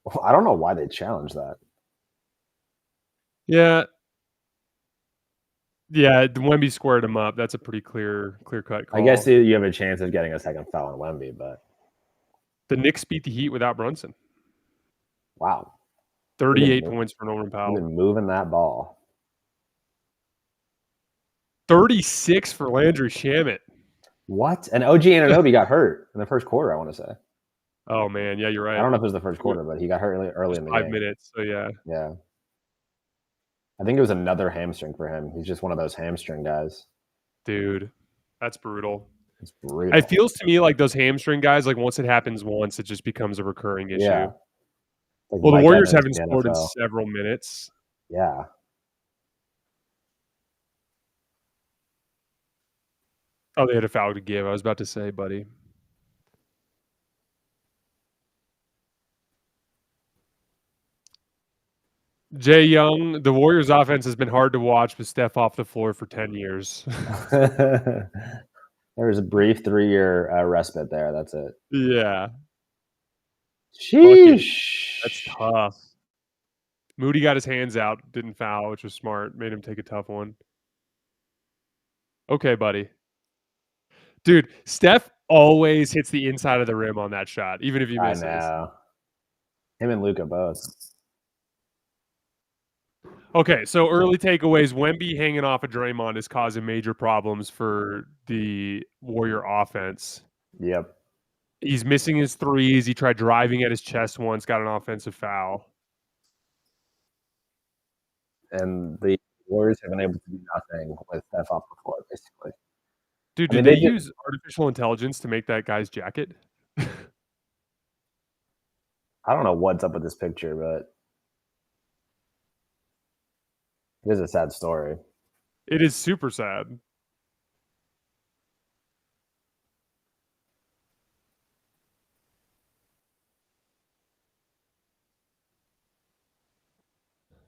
Well, I don't know why they challenged that. Yeah. Yeah, Wemby squared him up. That's a pretty clear-cut call. I guess you have a chance of getting a second foul on Wemby, but... The Knicks beat the Heat without Brunson. Wow. 38 points for Norman Powell. Been moving that ball. 36 for Landry Shamet. What? And OG Anunoby got hurt in the first quarter, I want to say. Oh, man. Yeah, you're right. I don't know if it was the first quarter, but he got hurt early in the game. 5 minutes, so yeah. Yeah. I think it was another hamstring for him. He's just one of those hamstring guys. Dude, that's brutal. It's brutal. It feels to me like those hamstring guys, like once it happens once, it just becomes a recurring issue. Yeah. Like well, Mike the Warriors Evans haven't scored in several minutes. Yeah. Oh, they had a foul to give. I was about to say, buddy. Jay Young, the Warriors offense has been hard to watch with Steph off the floor for 10 years. There was a brief 3-year respite there. That's it. Yeah. Fucking, that's Sheesh. tough. Moody got his hands out, didn't foul, which was smart. Made him take a tough one. Okay, buddy. Dude, Steph always hits the inside of the rim on that shot, even if he I misses. know. Him and Luka both. Okay, so early takeaways. Wemby hanging off of Draymond is causing major problems for the Warrior offense. Yep. He's missing his threes. He tried driving at his chest once, got an offensive foul. And the Warriors have been able to do nothing with Steph off the floor, basically. Dude, I mean, did they they did. use artificial intelligence to make that guy's jacket? I don't know what's up with this picture, but it is a sad story. It is super sad.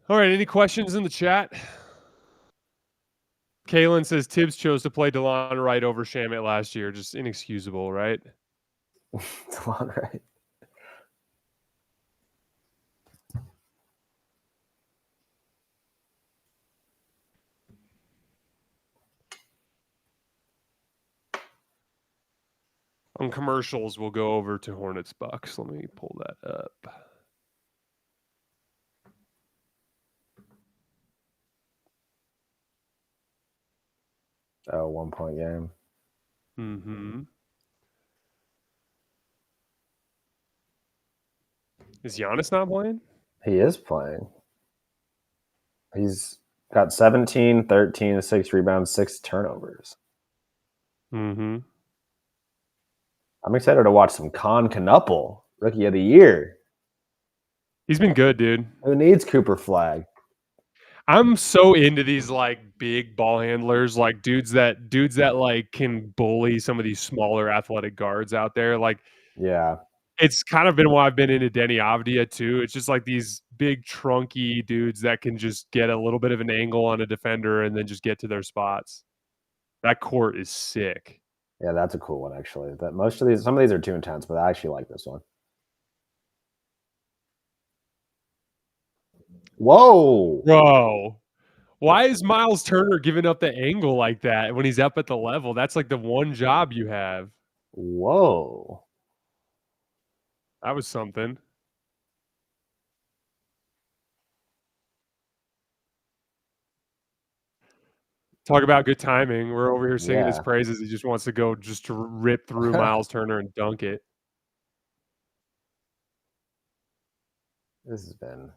All right, any questions in the chat? Kalen says Tibbs chose to play DeLon Wright over Shamet last year. Just inexcusable, right? DeLon Wright. On commercials, we'll go over to Hornets Bucks. Let me pull that up. Oh, 1-point game. Mm-hmm. Is Giannis not playing? He is playing. He's got 17, 13, 6 rebounds, 6 turnovers. Mm-hmm. I'm excited to watch some Con Knuppel, Rookie of the Year. He's been good, dude. Who needs Cooper Flag? I'm so into these like big ball handlers, like dudes that like can bully some of these smaller athletic guards out there. Like, Yeah. it's kind of been why I've been into Denny Avdia too. It's just like these big trunky dudes that can just get a little bit of an angle on a defender and then just get to their spots. That court is sick. Yeah, that's a cool one, actually. Some of these are too intense, but I actually like this one. Whoa. Bro, why is Miles Turner giving up the angle like that when he's up at the level? That's like the one job you have. Whoa. That was something. Talk about good timing. We're over here singing his praises. He just wants to go just to rip through Miles Turner and dunk it. This has been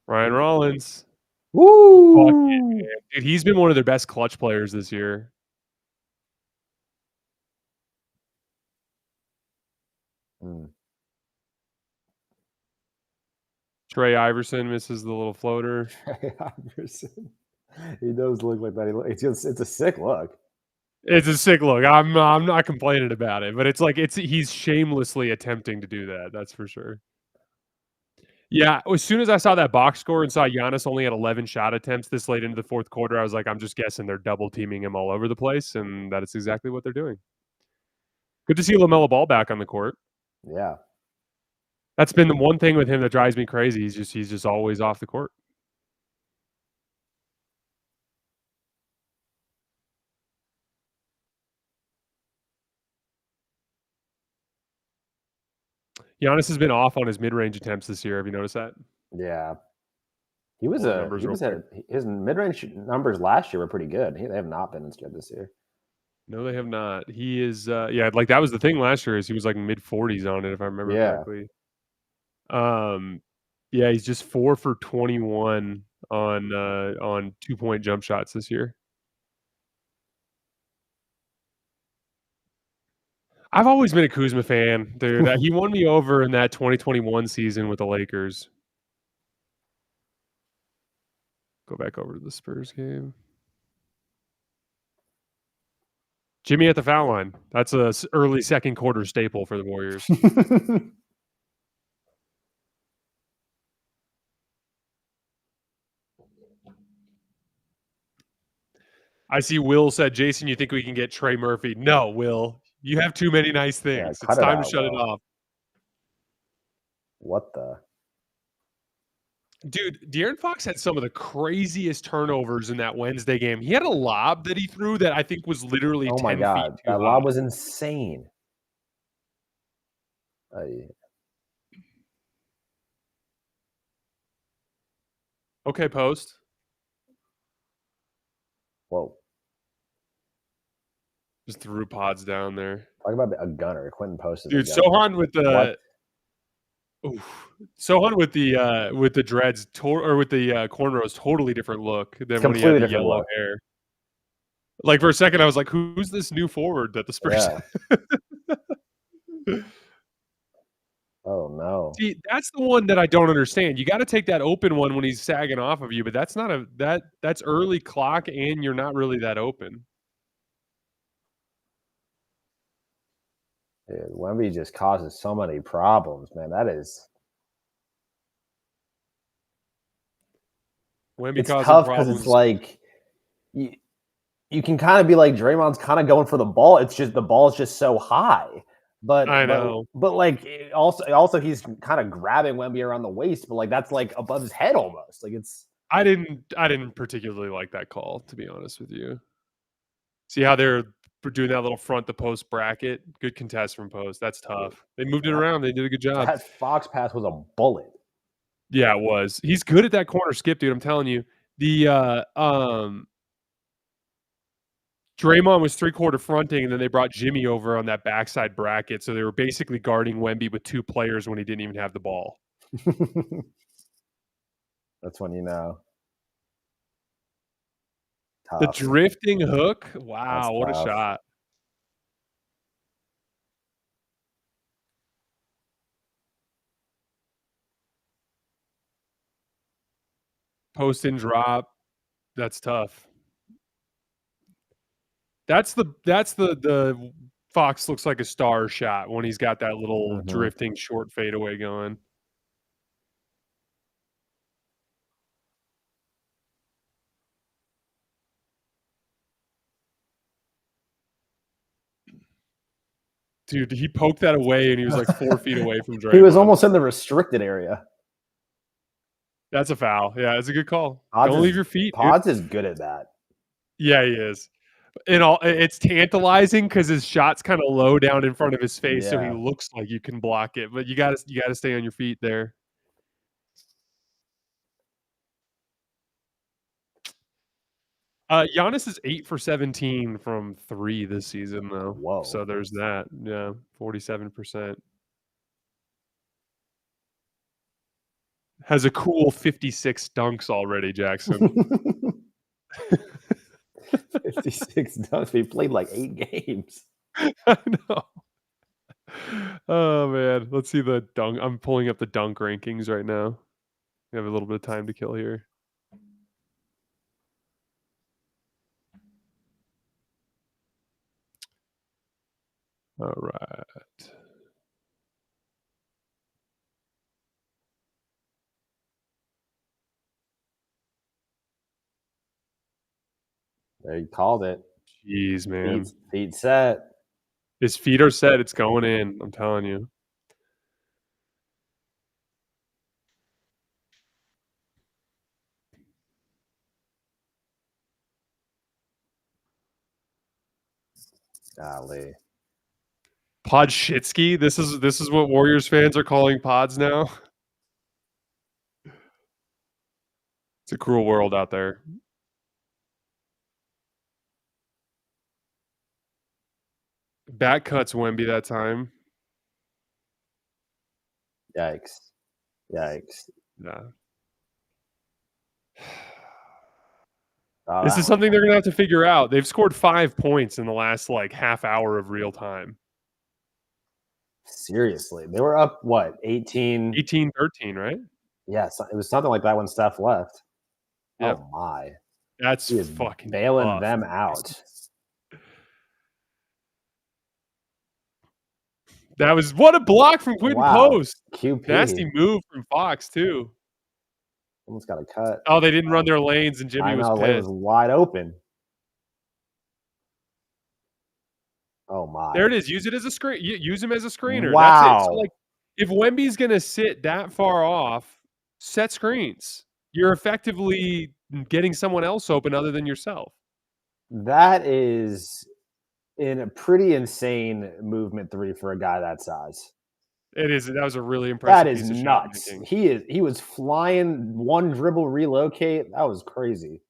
Ryan Rollins. Woo! Fuck it, man. Dude, he's been one of their best clutch players this year. Trey Iverson misses the little floater. Trey Iverson. He does look like that. It's a sick look. It's a sick look. I'm not complaining about it, but it's like he's shamelessly attempting to do that. That's for sure. Yeah, as soon as I saw that box score and saw Giannis only had 11 shot attempts this late into the fourth quarter, I was like, I'm just guessing they're double teaming him all over the place, and that is exactly what they're doing. Good to see LaMelo Ball back on the court. Yeah. That's been the one thing with him that drives me crazy. He's just always off the court. Giannis has been off on his mid-range attempts this year. Have you noticed that? Yeah. His mid-range numbers last year were pretty good. They have not been as good this year. No, they have not. He is like that was the thing last year is he was like mid-40s on it if I remember correctly. Yeah, he's just 4 for 21 on 2-point jump shots this year. I've always been a Kuzma fan, dude. He won me over in that 2021 season with the Lakers. Go back over to the Spurs game. Jimmy at the foul line. That's a early second quarter staple for the Warriors. I see Will said, Jason, you think we can get Trey Murphy? No, Will. You have too many nice things. cut It's it time to out, shut it Will. off. What the? Dude, De'Aaron Fox had some of the craziest turnovers in that Wednesday game. He had a lob that he threw that I think was literally Oh my 10 feet God. too That high. lob was insane. Okay, post. Whoa. Just threw pods down there. Talk about a gunner. Quentin Post is Dude, a gunner. Sohan with the Sohan with the dreads or with the cornrows, totally different look than when he had the yellow hair. Like for a second, I was like, "Who's this new forward that the Spurs?" Yeah. Oh no! See, that's the one that I don't understand. You got to take that open one when he's sagging off of you, but that's not that's early clock, and you're not really that open. Dude, Wemby just causes so many problems, man. That is. Wemby It's causing tough because problems. it's like you can kind of be like Draymond's kind of going for the ball. It's just the ball is just so high. But I know. but like also he's kind of grabbing Wemby around the waist, but like that's like above his head almost. Like it's. I didn't particularly like that call, to be honest with you. See how they're doing that little front the post bracket? Good contest from post. That's tough. They moved it around. They did a good job. That Fox pass was a bullet. Yeah, it was. He's good at that corner skip, dude. I'm telling you. The Draymond was 3/4 fronting, and then they brought Jimmy over on that backside bracket. So they were basically guarding Wemby with two players when he didn't even have the ball. That's when you know. Tough. The drifting hook. Wow, what a shot. Post and drop. That's tough. That's the Fox looks like a star shot when he's got that little drifting short fadeaway going. Dude, he poked that away and he was like 4 feet away from Draymond. He was almost in the restricted area. That's a foul. Yeah, it's a good call. Don't leave your feet. Pods is good at that. Yeah, he is. It's tantalizing because his shot's kind of low down in front of his face, so he looks like you can block it. But you gotta stay on your feet there. Giannis is 8 for 17 from 3 this season, though. Whoa! So there's that. Yeah, 47%. Has a cool 56 dunks already, Jackson. 56 dunks. He played like 8 games. I know. Oh man, let's see the dunk. I'm pulling up the dunk rankings right now. We have a little bit of time to kill here. All right. There, you called it. Jeez, man. Feet set. His feet are set. It's going in. I'm telling you. Golly. Podshitsky. This is what Warriors fans are calling pods now. It's a cruel world out there. Back cuts Wemby that time. Yikes. Yeah. This is something they're going to have to figure out. They've scored 5 points in the last half hour of real time. Seriously. They were up, what, 18-13, right? Yeah, it was something like that when Steph left. Yep. Oh, my. That's fucking bailing tough. them out. That was what a block from Quentin Post. QP. Nasty move from Fox, too. Almost got a cut. Oh, they didn't run their lanes, and Jimmy was pissed. It was wide open. Oh my! There it is. Use it as a screen. Use him as a screener. That's it. So, Wow. like, if Wemby's going to sit that far off, set screens. You're effectively getting someone else open other than yourself. That is in a pretty insane movement 3 for a guy that size. It is. That was a really That impressive is piece of shot nuts. making. He was flying, one dribble relocate. That was crazy.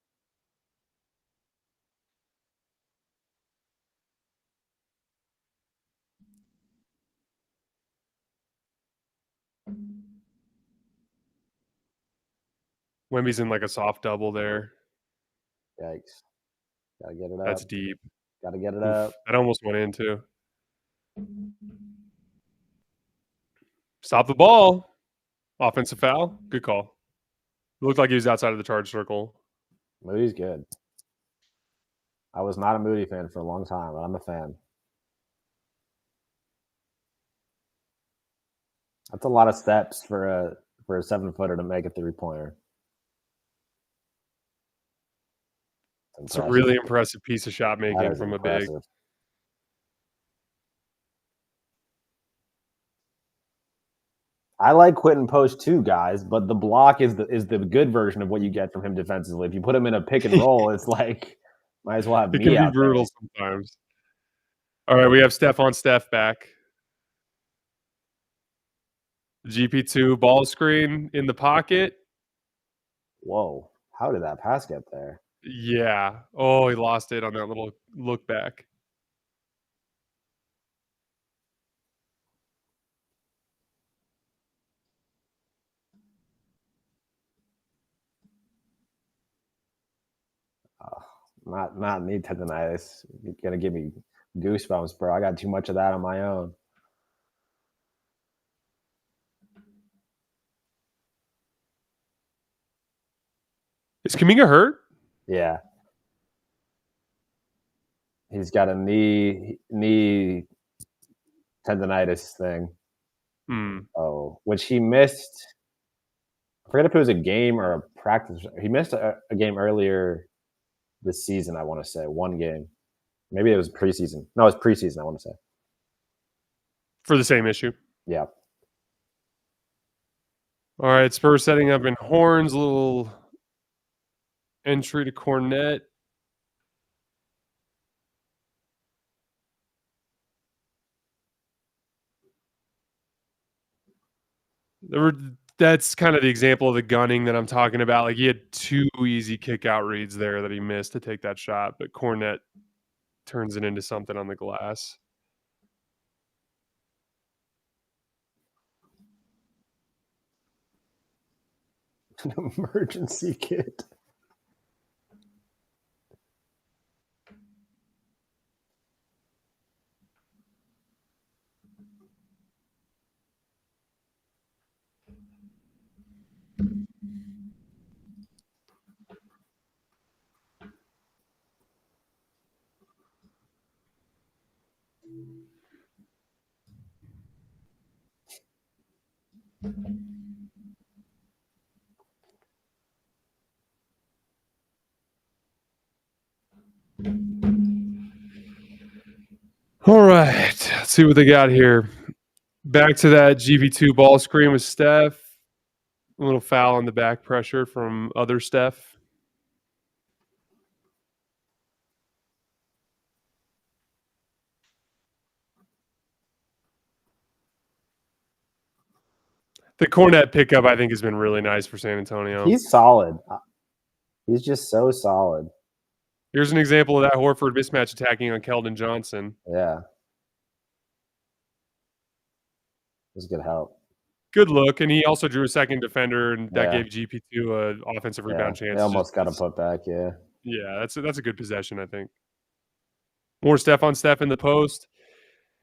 Wemby's in like a soft double there. Yikes. Gotta get it up. That's deep. Gotta get it Oof, up. that almost went in too. Stop the ball. Offensive foul. Good call. It looked like he was outside of the charge circle. Moody's good. I was not a Moody fan for a long time, but I'm a fan. That's a lot of steps for a 7-footer to make a 3-pointer. It's a really impressive piece of shot making from impressive. a big. I like Quentin Post too, guys, but the block is the good version of what you get from him defensively. If you put him in a pick and roll, it's like might as well have It me can be out brutal there. sometimes. All right, we have Steph on Steph back. GP2 ball screen in the pocket. Whoa. How did that pass get there? Yeah. Oh, he lost it on that little look back. Not knee tendonitis. You're gonna give me goosebumps, bro. I got too much of that on my own. Is Kuminga hurt? Yeah. He's got a knee tendonitis thing. Oh, which he missed. I forget if it was a game or a practice. He missed a game earlier this season, I want to say. One game. Maybe it was preseason. No, it was preseason, I want to say. For the same issue. Yeah. All right, Spurs setting up in horns, a little entry to Cornet. That's kind of the example of the gunning that I'm talking about. Like, he had 2 easy kick out reads there that he missed to take that shot, but Cornet turns it into something on the glass. An emergency kit. All right, let's see what they got here. Back to that GV2 ball screen with Steph. A little foul on the back pressure from other Steph. The Cornet pickup, I think, has been really nice for San Antonio. He's solid. He's just so solid. Here's an example of that Horford mismatch attacking on Keldon Johnson. Yeah. It was good help. Good look, and he also drew a second defender, and that gave GP2 an offensive rebound chance. They almost got a putback, yeah. Yeah, that's a good possession, I think. More Steph on Steph in the post.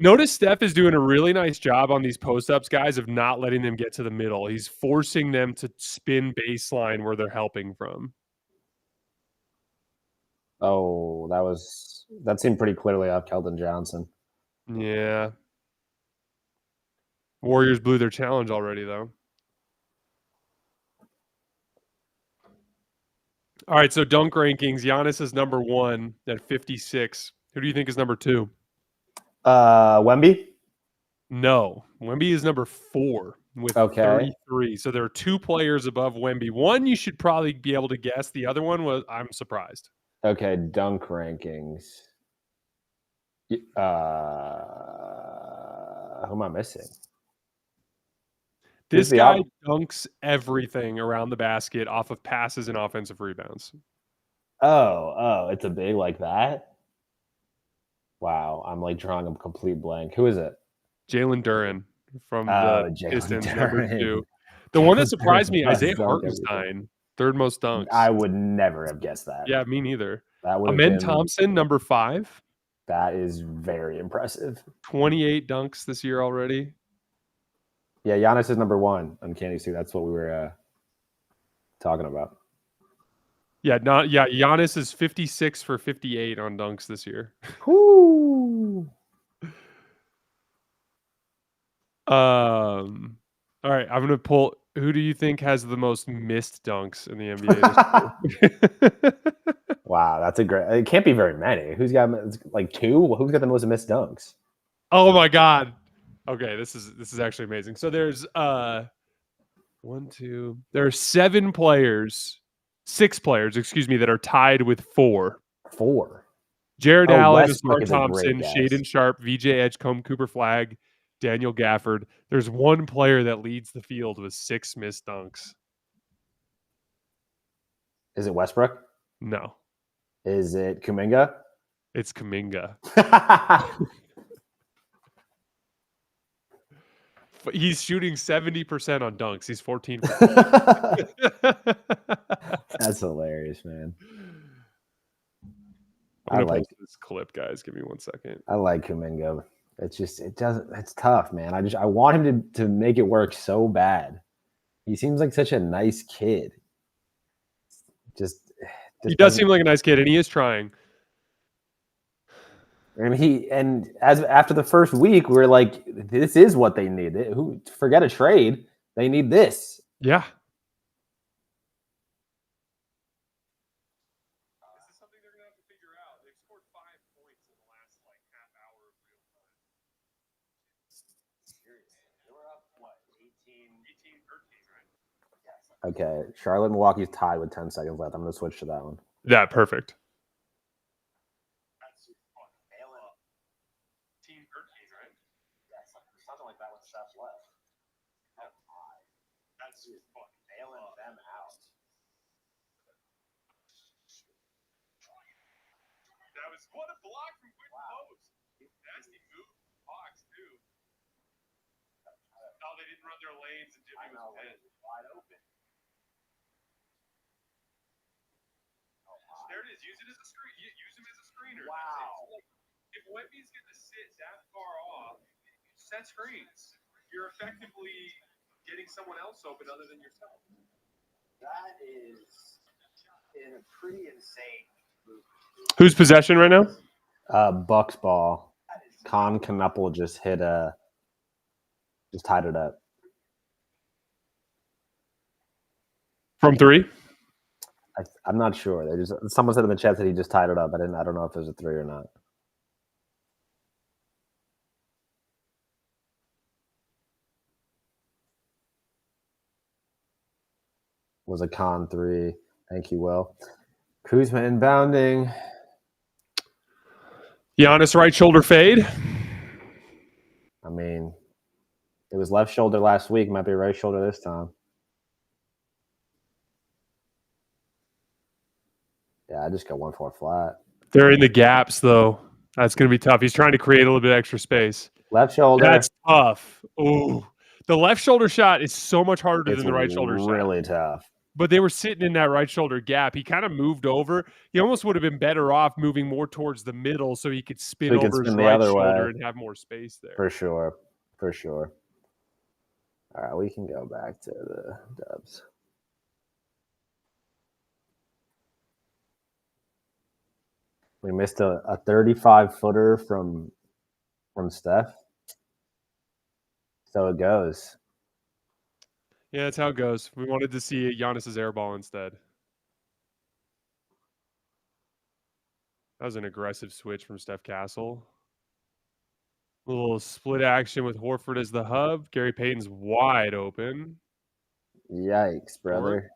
Notice Steph is doing a really nice job on these post-ups, guys, of not letting them get to the middle. He's forcing them to spin baseline where they're helping from. Oh, that seemed pretty clearly off Keldon Johnson. Yeah. Warriors blew their challenge already, though. All right, so dunk rankings. Giannis is number 1 at 56. Who do you think is number 2? Wemby. No, Wemby is number 4 with Okay. 33. So there are 2 players above Wemby. One you should probably be able to guess. The other one was I'm surprised. Okay, dunk rankings. Who am I missing? This guy dunks everything around the basket off of passes and offensive rebounds. Oh, it's a big like that? Wow, I'm like drawing a complete blank. Who is it? Jalen Duren from the Jalen Pistons, number 2. Duren. The one that Jalen surprised Duren me, does Isaiah dunk everything. Hartenstein, 3rd most dunks. I would never have guessed that. Yeah, me neither. That would have Amen been Thompson, number 5. That is very impressive. 28 dunks this year already. Yeah, Giannis is number 1 on Candy Suit. That's what we were talking about. Yeah, Giannis is 56 for 58 on dunks this year. Whoo. All right, I'm gonna pull. Who do you think has the most missed dunks in the NBA this year? Wow, that's a great. It can't be very many. Who's got like 2? Who's got the most missed dunks? Oh my god. Okay, this is actually amazing. So there's 1, 2. There are 7 players, 6 players, excuse me, that are tied with 4. 4. Jared Allen, Westbrook Asar is a great Thompson, guess. Shaedon Sharp, VJ Edgecombe, Cooper Flagg, Daniel Gafford. There's one player that leads the field with 6 missed dunks. Is it Westbrook? No. Is it Kuminga? It's Kuminga. He's shooting 70% on dunks. He's 14. That's hilarious, man. I'm gonna post this clip, guys. Give me 1 second. I like Kuminga. It's tough, man. I want him to make it work so bad. He seems like such a nice kid. He does seem like a nice kid, and he is trying. And after the first week, we're like, this is what they need. Forget a trade. They need this. Yeah. This is something they're gonna have to figure out. They've scored 5 points in the last half hour of real time. Seriously, they were up 18, 13, right? Yes. Okay, Charlotte, Milwaukee's tied with 10 seconds left. I'm gonna switch to that one. Yeah, perfect. Something like that when Steph's left. That's just fucking bailing them out. That was what a block from quick post. Nasty move, Hawks too. Oh, they didn't run their lanes and Jimmy was wide open. There it is. Use it as a screen. Use him as a screener. Wow. If Wemby's going to sit that far off, set screens. You're effectively getting someone else open other than yourself. That is a pretty insane move. Who's possession right now? Bucks ball. Con Knuppel just tied it up. From 3? I'm not sure. Someone said in the chat that he just tied it up. I don't know if it was a 3 or not. Was a Con 3. Thank you, Will. Kuzma inbounding. Giannis right shoulder fade. I mean, it was left shoulder last week. Might be right shoulder this time. Yeah, I just got 1-4 flat. They're in the gaps, though. That's going to be tough. He's trying to create a little bit extra space. Left shoulder. That's tough. Ooh. The left shoulder shot is so much harder than the right shoulder shot. Really tough. But they were sitting in that right shoulder gap. He kind of moved over. He almost would have been better off moving more towards the middle so he could spin over his right shoulder and have more space there. For sure. All right, we can go back to the Dubs. We missed a 35-footer from Steph. So it goes. Yeah, that's how it goes. We wanted to see Giannis's air ball instead. That was an aggressive switch from Steph Castle. A little split action with Horford as the hub. Gary Payton's wide open. Yikes, brother.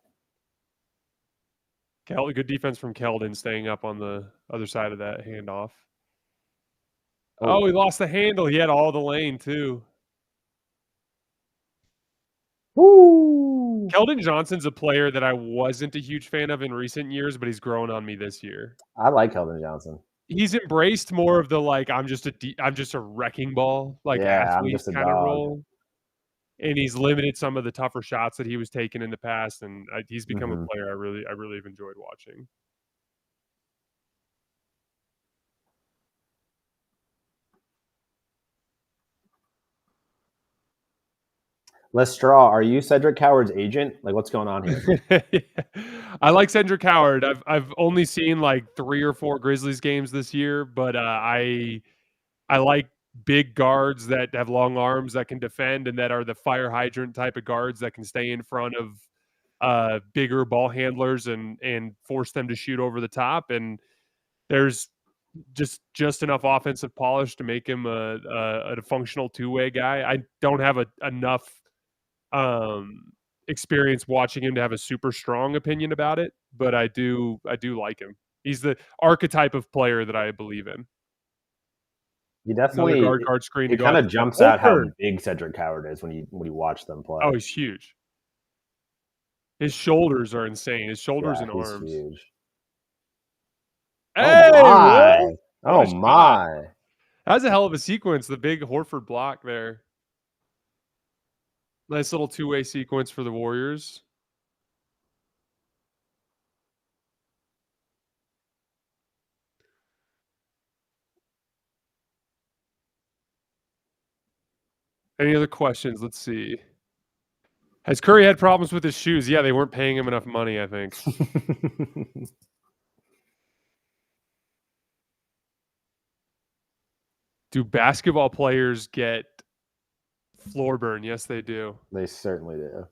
Good defense from Keldon, staying up on the other side of that handoff. Oh. Oh, he lost the handle. He had all the lane, too. Woo! Keldon Johnson's a player that I wasn't a huge fan of in recent years, but he's grown on me this year. I like Keldon Johnson. He's embraced more of the, like, I'm just a wrecking ball, like, Yeah, I'm athlete just a kind of dog. role. And he's limited some of the tougher shots that he was taking in the past, and he's become a player I really have enjoyed watching. Lestraw, are you Cedric Howard's agent? Like, what's going on here? I like Cedric Howard. I've only seen like 3 or 4 Grizzlies games this year, but I like big guards that have long arms that can defend and that are the fire hydrant type of guards that can stay in front of bigger ball handlers and force them to shoot over the top. And there's just enough offensive polish to make him a functional two-way guy. I don't have enough experience watching him to have a super strong opinion about it, but I do like him. He's the archetype of player that I believe in. You definitely guard screen. It kind of jumps out how big Cedric Howard is when you watch them play. Oh, he's huge. His shoulders are insane. His shoulders and arms. Huge. Hey, oh my! That was a hell of a sequence. The big Horford block there. Nice little two-way sequence for the Warriors. Any other questions? Let's see. Has Curry had problems with his shoes? Yeah, they weren't paying him enough money, I think. Do basketball players get floor burn? Yes, they do. They certainly do.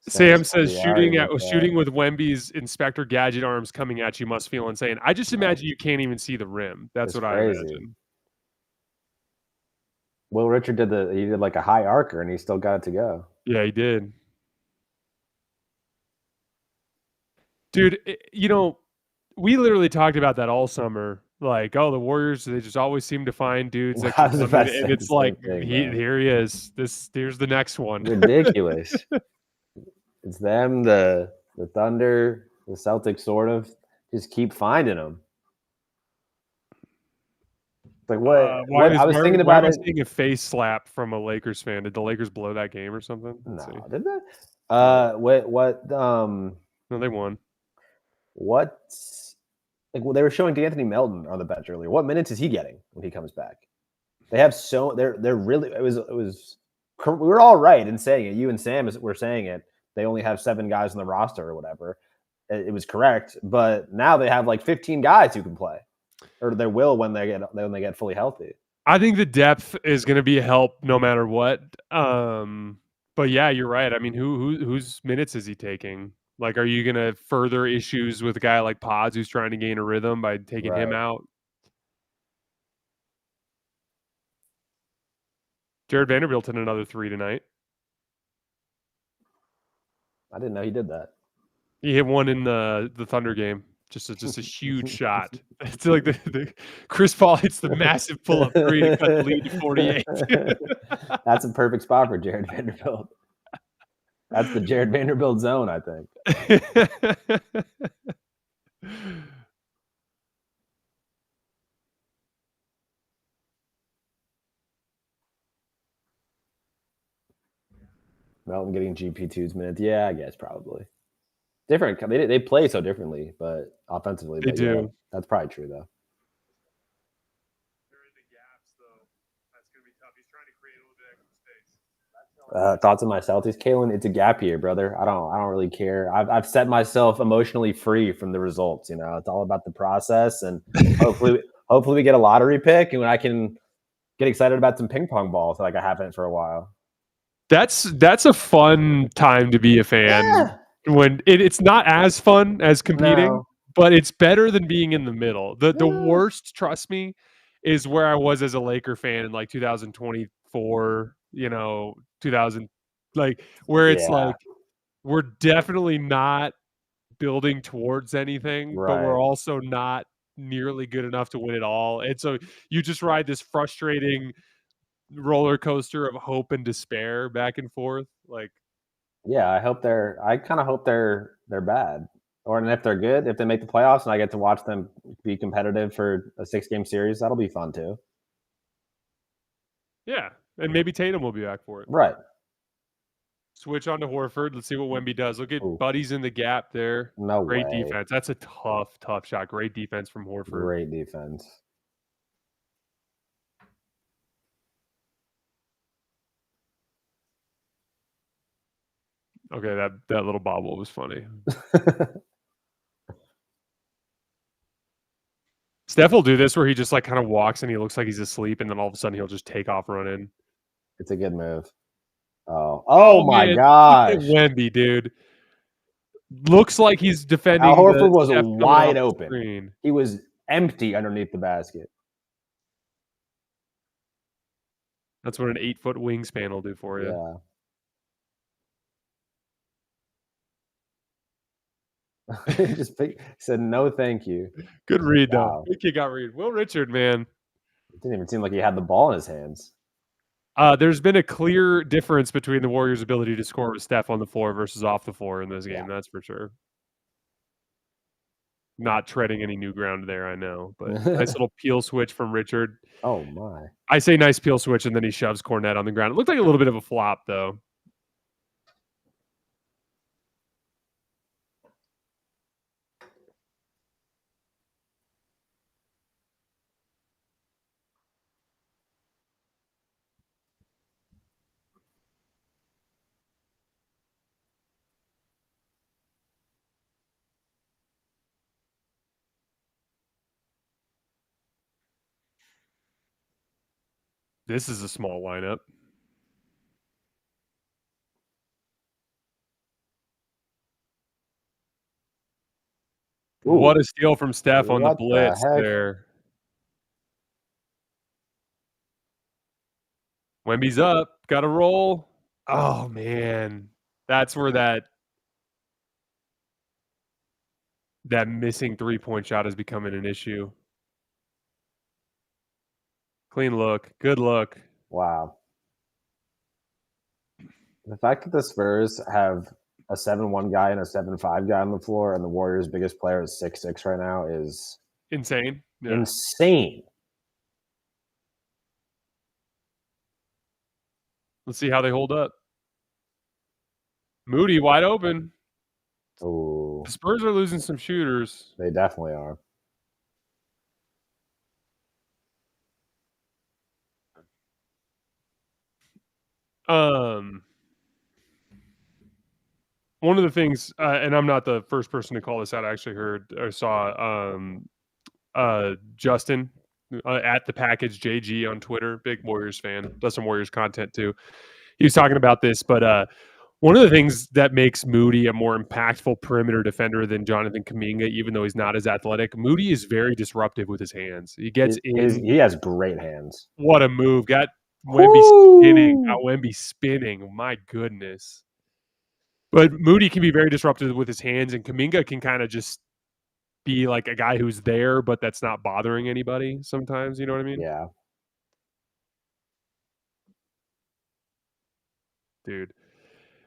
Sam says shooting with Wemby's Inspector Gadget arms coming at you must feel insane. I just imagine you can't even see the rim. That's what I imagine. Will Richard did like a high arcer and he still got it to go. Yeah, he did. Dude, we literally talked about that all summer. Like, oh, the Warriors, they just always seem to find dudes that can come in, and it's like, here he is. Here's the next one. Ridiculous. It's them, the Thunder, the Celtics, sort of just keep finding them. Like what? I was thinking about it. Seeing a face slap from a Lakers fan. Did the Lakers blow that game or something? No, did they? What? No, they won. What? Like, well, they were showing D'Anthony Melton on the bench earlier. What minutes is he getting when he comes back? They have they're really. It was. We were all right in saying it. You and Sam were saying it. They only have 7 guys on the roster or whatever. It was correct, but now they have like 15 guys who can play, or they will when they get fully healthy. I think the depth is going to be a help no matter what. But yeah, you're right. I mean, whose minutes is he taking? Like, are you going to further issues with a guy like Pods who's trying to gain a rhythm by taking him out? Jared Vanderbilt hit another 3 tonight. I didn't know he did that. He hit one in the Thunder game. Just a huge shot. It's like the Chris Paul hits the massive pull-up 3 to cut the lead to 48. That's a perfect spot for Jared Vanderbilt. That's the Jared Vanderbilt zone, I think. Melton getting GP2's minutes. Yeah, I guess probably. Different. They play so differently, but offensively they do. Yeah, that's probably true, though. They're in the gaps, though. That's going to be tough. He's trying to create a little bit extra space. Thoughts on my Celtics, Kalen? It's a gap year, brother. I don't really care. I've set myself emotionally free from the results. It's all about the process, and hopefully we get a lottery pick, and when I can get excited about some ping pong balls like I haven't for a while. That's a fun time to be a fan. Yeah. When it's not as fun as competing, but it's better than being in the middle. The worst, trust me, is where I was as a Laker fan in like 2024, 2000, like where it's Yeah, like we're definitely not building towards anything, but we're right. also not nearly good enough to win it all. And so you just ride this frustrating roller coaster of hope and despair back and forth. Like, Yeah, I kinda hope they're bad. Or and if they're good, if they make the playoffs and I get to watch them be competitive for a 6-game series, that'll be fun too. yeah. And maybe Tatum will be back for it. Right. Switch on to Horford. Let's see what Wemby does. Look at Ooh, Buddy's in the gap there. no Great way. defense. That's a tough, tough shot. Great defense from Horford. Great defense. Okay, that little bobble was funny. Steph will do this where he just like kind of walks and he looks like he's asleep, and then all of a sudden he'll just take off running. It's a good move. Oh Oh my man, look at gosh. Wemby, dude. Looks like he's Al defending the Horford was Steph coming off wide the open. screen. He was empty underneath the basket. That's what an 8-foot wingspan will do for you. Yeah. He just said, "No, thank you." Good read though. Wow. Good kick out read. Will Richard, man. It didn't even seem like he had the ball in his hands. There's been a clear difference between the Warriors' ability to score with Steph on the floor versus off the floor in this game. Yeah. That's for sure. Not treading any new ground there, I know, but nice little peel switch from Richard. Oh my. I say nice peel switch, and then he shoves Cornette on the ground. It looked like a little bit of a flop, though. This is a small lineup. Ooh, What a steal from Steph on the what the blitz heck? there. Wemby's up. Got to roll. Oh, man. That's where that missing three-point shot is becoming an issue. Clean look. Good look. Wow. The fact that the Spurs have a 7-1 guy and a 7-5 guy on the floor, and the Warriors' biggest player is 6'6" right now is Insane. Yeah. insane. Let's see how they hold up. Moody wide open. Ooh, The Spurs are losing some shooters. they definitely are. One of the things, and I'm not the first person to call this out. I actually heard or saw Justin at the package JG on Twitter, big Warriors fan, does some Warriors content too. He was talking about this, but one of the things that makes Moody a more impactful perimeter defender than Jonathan Kuminga, even though he's not as athletic, Moody is very disruptive with his hands. He gets in. He has great hands. What a move! Got Wemby spinning. My goodness. But Moody can be very disruptive with his hands, and Kuminga can kind of just be like a guy who's there, but that's not bothering anybody sometimes. You know what I mean? Yeah. Dude.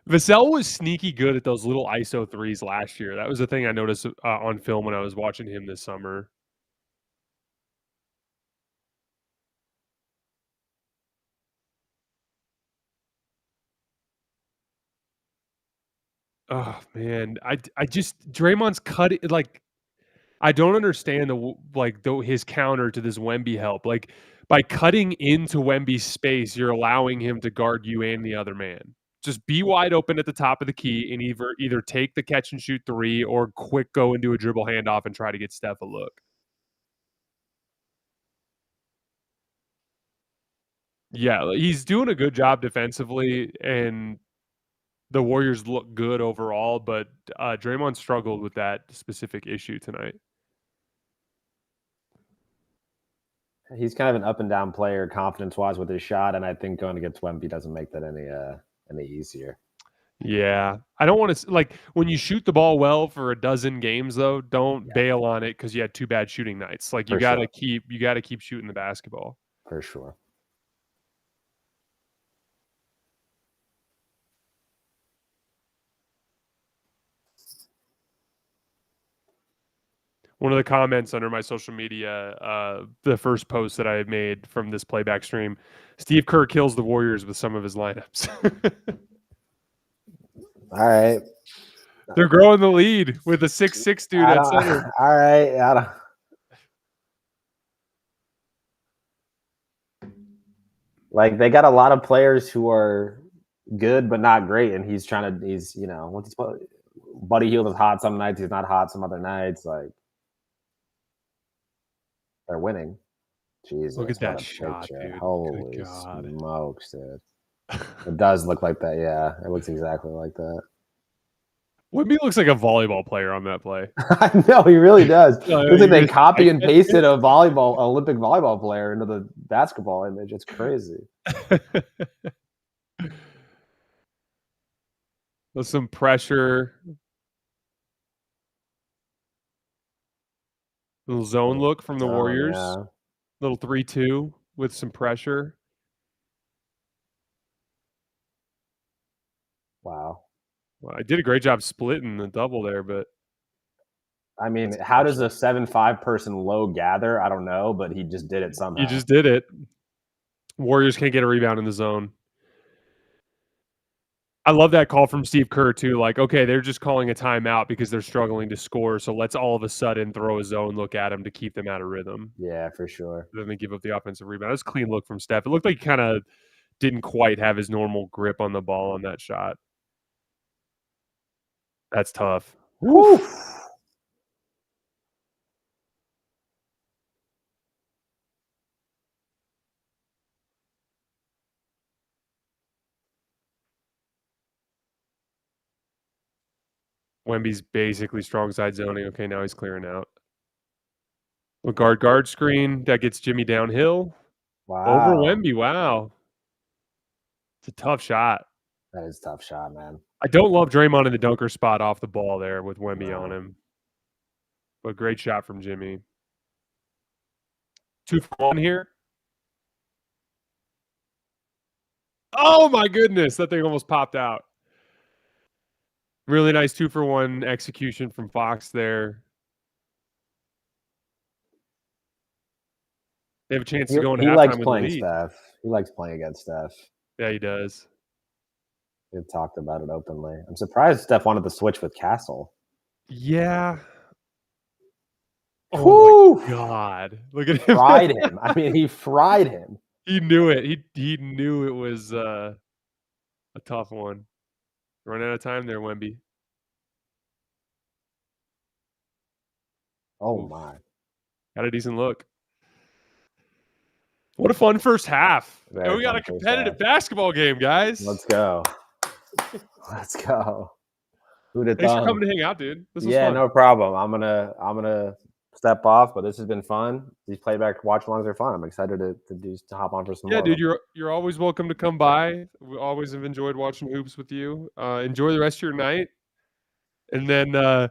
Vassell was sneaky good at those little ISO threes last year. That was the thing I noticed on film when I was watching him this summer. Oh man, I just Draymond's cut it like I don't understand his counter to this Wemby help. Like by cutting into Wemby's space, you're allowing him to guard you and the other man. Just be wide open at the top of the key and either take the catch and shoot three or quick go into a dribble handoff and try to get Steph a look. Yeah, he's doing a good job defensively, and the Warriors look good overall, but Draymond struggled with that specific issue tonight. He's kind of an up and down player, confidence wise with his shot, and I think going against Wemby doesn't make that any easier. Yeah. I don't want to like when you shoot the ball well for a dozen games though, don't bail on it because you had 2 bad shooting nights. Like you For gotta sure. keep shooting the basketball. For sure. One of the comments under my social media, the first post that I made from this playback stream, Steve Kerr kills the Warriors with some of his lineups. All right. They're growing the lead with a 6'6" dude I at don't, center. all right. I don't. Like they got a lot of players who are good but not great, and he's what's his Buddy Hield is hot some nights, he's not hot some other nights. Like they're winning. Jesus, Look at what that a shot, picture! dude. Good Holy God. smokes, dude! It does look like that. Yeah, it looks exactly like that. Wemby looks like a volleyball player on that play. I know he really does. Looks like they copy and like pasted a Olympic volleyball player into the basketball image. It's crazy. With some pressure. Little zone look from the Warriors. Yeah. Little 3-2 with some pressure. Wow. Well, I did a great job splitting the double there, but I mean, how does a 7'5" person low gather? I don't know, but he just did it somehow. he just did it. Warriors can't get a rebound in the zone. I love that call from Steve Kerr too. Like, okay, they're just calling a timeout because they're struggling to score. So let's all of a sudden throw a zone look at them to keep them out of rhythm. Yeah, for sure. Then they give up the offensive rebound. That's a clean look from Steph. It looked like he kind of didn't quite have his normal grip on the ball on that shot. That's tough. Woo. Wemby's basically strong side zoning. Okay, now he's clearing out. A guard screen that gets Jimmy downhill. Wow. Over Wemby. Wow. It's a tough shot. That is a tough shot, man. I don't love Draymond in the dunker spot off the ball there with Wemby on him. But great shot from Jimmy. 2 for 1 here. Oh my goodness, that thing almost popped out. Really nice 2 for 1 execution from Fox there. They have a chance to go into halftime likes with playing the lead. Steph. He likes playing against Steph. Yeah, he does. We've talked about it openly. I'm surprised Steph wanted to switch with Castle. Yeah. Oh my God. Look at him. Fried him. I mean, he fried him. He knew it. He knew it was a tough one. Run out of time there, Wemby. Oh my. Got a decent look. What a fun first half. Very we got a competitive basketball game, guys. Let's go. Let's go. Thanks for coming to hang out, dude. This was fun. No problem. I'm gonna step off, but this has been fun. These playback watch alongs are fun. I'm excited to hop on for some more. Yeah, dude, you're always welcome to come by. We always have enjoyed watching hoops with you. Enjoy the rest of your night. And then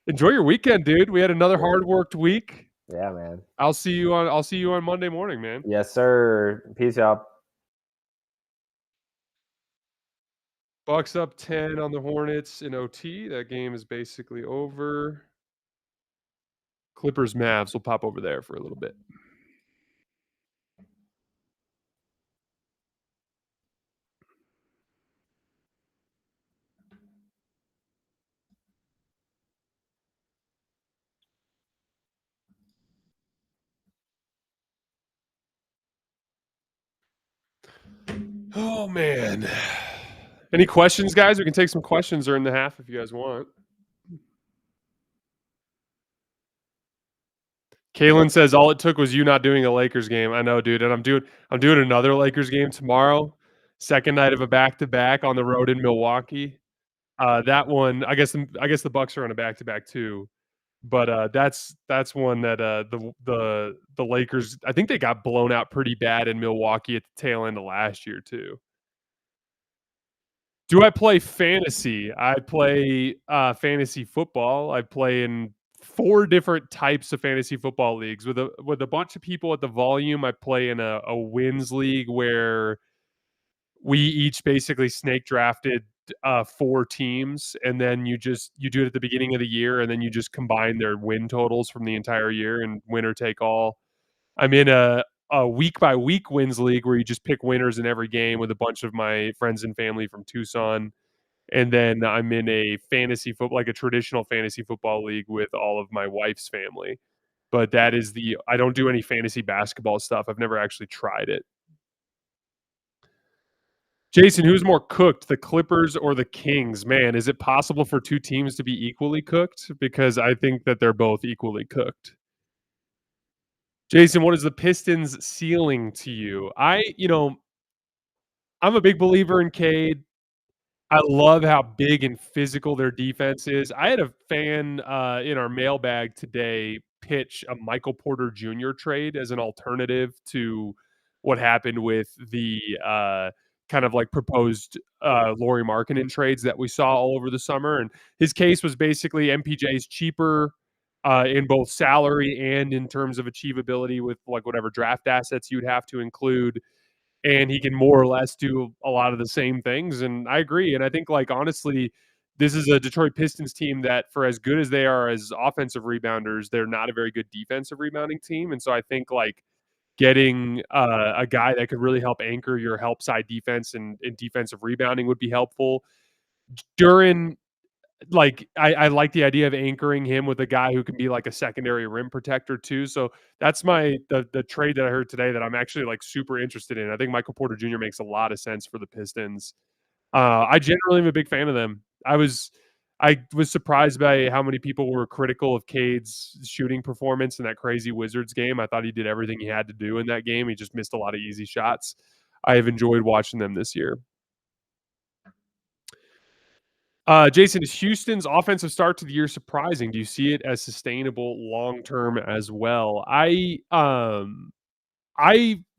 enjoy your weekend, dude. We had another hard worked week. Yeah, man. I'll see you on Monday morning, man. Yes, sir. Peace out. Bucks up 10 on the Hornets in OT. That game is basically over. Clippers Mavs will pop over there for a little bit. Oh man. Any questions, guys? We can take some questions during the half if you guys want. Kalen says all it took was you not doing a Lakers game. I know, dude, and I'm doing another Lakers game tomorrow. Second night of a back-to-back on the road in Milwaukee. That one, I guess the Bucks are on a back-to-back too. But, that's one that, the Lakers I think they got blown out pretty bad in Milwaukee at the tail end of last year too. Do I play fantasy? I play, fantasy football. I play in 4 different types of fantasy football leagues. With a bunch of people at the volume, I play in a wins league where we each basically snake drafted 4 teams, and then you do it at the beginning of the year, and then you just combine their win totals from the entire year and winner take all. I'm in a week by week wins league where you just pick winners in every game with a bunch of my friends and family from Tucson. And then I'm in a fantasy football, like a traditional fantasy football league with all of my wife's family. But that is I don't do any fantasy basketball stuff. I've never actually tried it. Jason, who's more cooked, the Clippers or the Kings? Man, is it possible for 2 teams to be equally cooked? Because I think that they're both equally cooked. Jason, what is the Pistons' ceiling to you? I'm a big believer in Cade. I love how big and physical their defense is. I had a fan, in our mailbag today pitch a Michael Porter Jr. trade as an alternative to what happened with the, kind of like proposed, Lauri Markkanen trades that we saw all over the summer, and his case was basically MPJ's cheaper, in both salary and in terms of achievability with, like, whatever draft assets you'd have to include, and he can more or less do a lot of the same things. And I agree. And I think, like, honestly, this is a Detroit Pistons team that, for as good as they are as offensive rebounders, they're not a very good defensive rebounding team. And so I think, like, getting a guy that could really help anchor your help side defense and defensive rebounding would be helpful. During I like the idea of anchoring him with a guy who can be like a secondary rim protector too. So that's the trade that I heard today that I'm actually like super interested in. I think Michael Porter Jr. makes a lot of sense for the Pistons. I generally am a big fan of them. I was surprised by how many people were critical of Cade's shooting performance in that crazy Wizards game. I thought he did everything he had to do in that game. He just missed a lot of easy shots. I have enjoyed watching them this year. Jason, is Houston's offensive start to the year surprising? Do you see it as sustainable long term as well?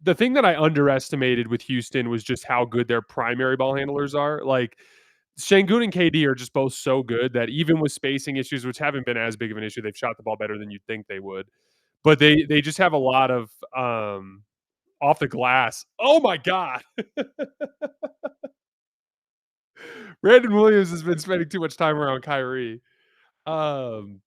The thing that I underestimated with Houston was just how good their primary ball handlers are. Like Şengün and KD are just both so good that even with spacing issues, which haven't been as big of an issue, they've shot the ball better than you'd think they would. But they just have a lot of off the glass. Oh my god. Brandon Williams has been spending too much time around Kyrie. Um,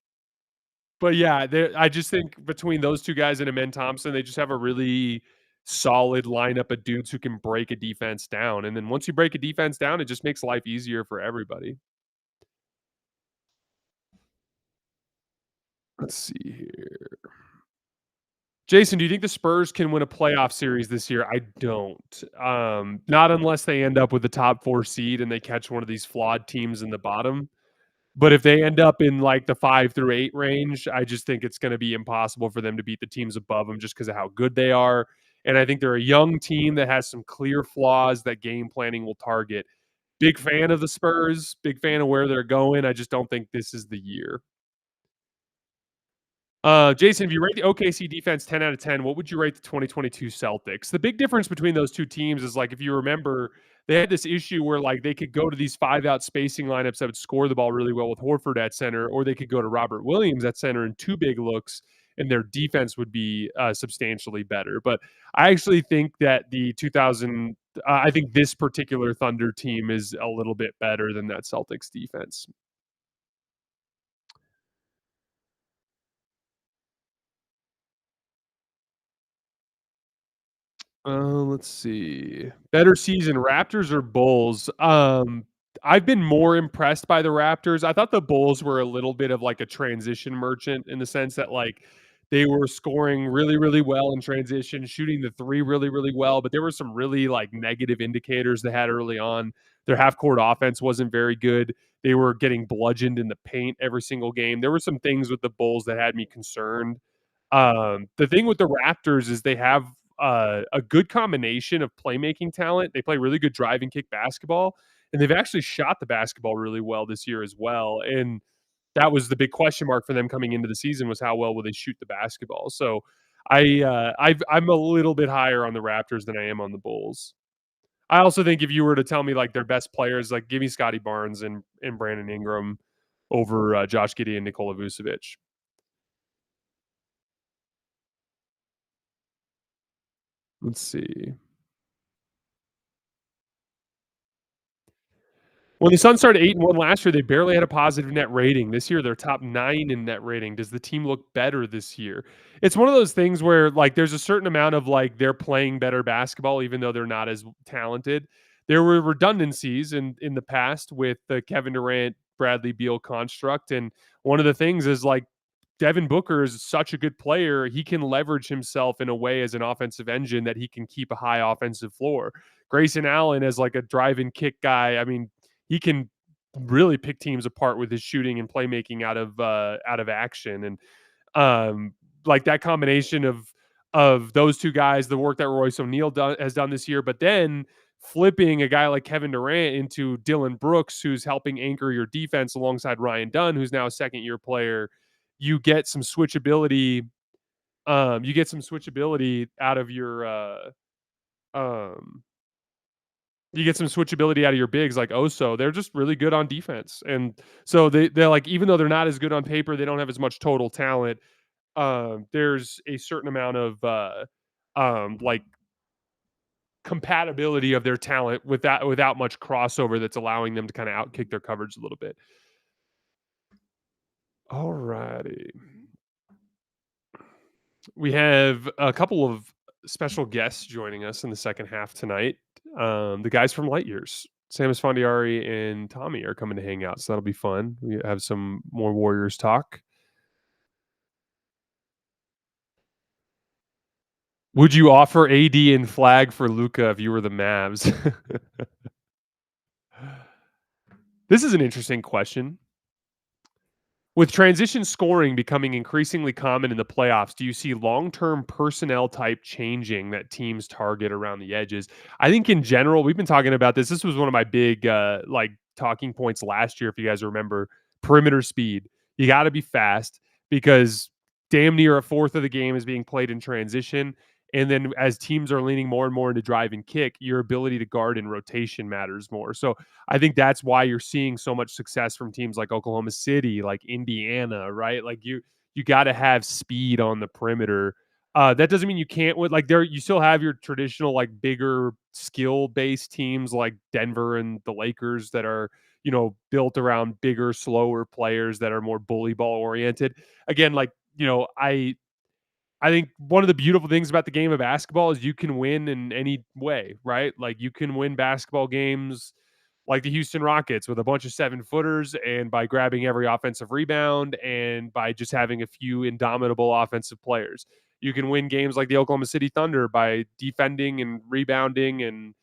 but yeah, I just think between those 2 guys and Amen Thompson, they just have a really solid lineup of dudes who can break a defense down. And then once you break a defense down, it just makes life easier for everybody. Let's see here. Jason, do you think the Spurs can win a playoff series this year? I don't. Not unless they end up with the top 4 seed and they catch one of these flawed teams in the bottom. But if they end up in like the 5 through 8 range, I just think it's going to be impossible for them to beat the teams above them just because of how good they are. And I think they're a young team that has some clear flaws that game planning will target. Big fan of the Spurs, big fan of where they're going. I just don't think this is the year. Jason, if you rate the OKC defense 10 out of 10, what would you rate the 2022 Celtics? The big difference between those 2 teams is, like, if you remember, they had this issue where, like, they could go to these 5-out spacing lineups that would score the ball really well with Horford at center, or they could go to Robert Williams at center and 2 big looks, and their defense would be substantially better. But I actually think that I think this particular Thunder team is a little bit better than that Celtics defense. Let's see. Better season, Raptors or Bulls? I've been more impressed by the Raptors. I thought the Bulls were a little bit of like a transition merchant in the sense that like they were scoring really, really well in transition, shooting the 3 really, really well, but there were some really like negative indicators they had early on. Their half court offense wasn't very good. They were getting bludgeoned in the paint every single game. There were some things with the Bulls that had me concerned. The thing with the Raptors is they have a good combination of playmaking talent. They play really good drive and kick basketball, and they've actually shot the basketball really well this year as well. And That was the big question mark for them coming into the season was how well will they shoot the basketball. So I'm a little bit higher on the Raptors than I am on the Bulls. I also think if you were to tell me like their best players, like give me Scotty Barnes and Brandon Ingram over Josh Giddey and Nikola Vucevic. Let's see. When the Suns started 8-1 last year, they barely had a positive net rating. This year, they're top 9 in net rating. Does the team look better this year? It's one of those things where, like, there's a certain amount of, like, they're playing better basketball even though they're not as talented. There were redundancies in the past with the Kevin Durant, Bradley Beal construct, and one of the things is, like, Devin Booker is such a good player, he can leverage himself in a way as an offensive engine that he can keep a high offensive floor. Grayson Allen as, like, a drive and kick guy, I mean, he can really pick teams apart with his shooting and playmaking out of action. And like that combination of those two guys, the work that Royce O'Neal has done this year, but then flipping a guy like Kevin Durant into Dylan Brooks, who's helping anchor your defense alongside Ryan Dunn, who's now a second year player, you get some switchability. You get some switchability out of your um you get some switchability out of your bigs like Oso. They're just really good on defense. And so they're like, even though they're not as good on paper, they don't have as much total talent. There's a certain amount of like compatibility of their talent without much crossover that's allowing them to kind of outkick their coverage a little bit. All righty. We have a couple of special guests joining us in the second half tonight. The guys from Light Years, Sam Esfandiari and Tommy are coming to hang out, so that'll be fun. We have some more Warriors talk. Would you offer AD and flag for Luka if you were the Mavs? This is an interesting question. With transition scoring becoming increasingly common in the playoffs, do you see long-term personnel type changing that teams target around the edges? I think in general, we've been talking about this. This was one of my big like talking points last year, if you guys remember, perimeter speed. You got to be fast because damn near a fourth of the game is being played in transition. And then as teams are leaning more and more into drive and kick, your ability to guard in rotation matters more. So I think that's why you're seeing so much success from teams like Oklahoma City, like Indiana, right? Like you got to have speed on the perimeter. That doesn't mean you can't win. Like there, you still have your traditional like bigger skill based teams like Denver and the Lakers that are built around bigger, slower players that are more bully ball oriented. Again, like I think one of the beautiful things about the game of basketball is you can win in any way, right? Like you can win basketball games like the Houston Rockets with a bunch of 7-footers and by grabbing every offensive rebound and by just having a few indomitable offensive players. You can win games like the Oklahoma City Thunder by defending and rebounding and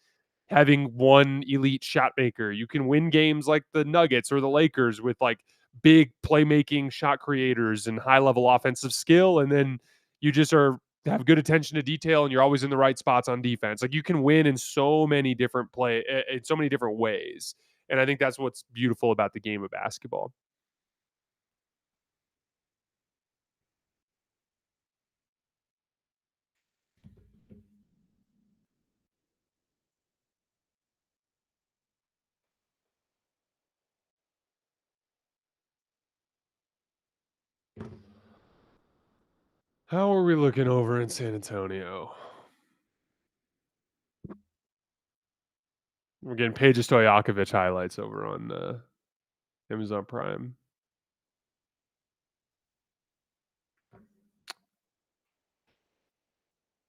having one elite shot maker. You can win games like the Nuggets or the Lakers with like big playmaking shot creators and high level offensive skill. And then you just have good attention to detail and you're always in the right spots on defense. Like you can win in so many different in so many different ways. And I think that's what's beautiful about the game of basketball. How are we looking over in San Antonio? We're getting Peja Stojakovic highlights over on Amazon Prime.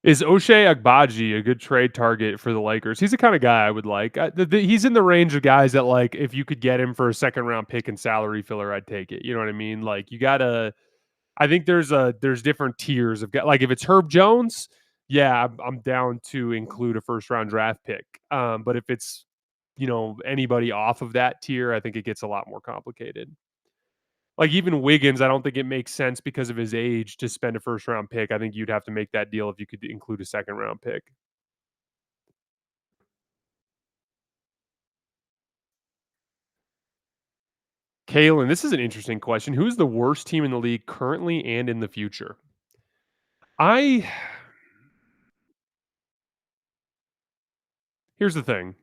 Is O'Shea Agbaji a good trade target for the Lakers? He's the kind of guy I would like. He's in the range of guys that, like, if you could get him for a second round pick and salary filler, I'd take it. You know what I mean? Like, you gotta. I think there's different tiers of guys. Like, if it's Herb Jones, yeah, I'm down to include a first round draft pick. But if it's anybody off of that tier, I think it gets a lot more complicated. Like even Wiggins, I don't think it makes sense because of his age to spend a first round pick. I think you'd have to make that deal if you could include a second round pick. Kalen, this is an interesting question. Who's the worst team in the league currently and in the future? I Here's the thing.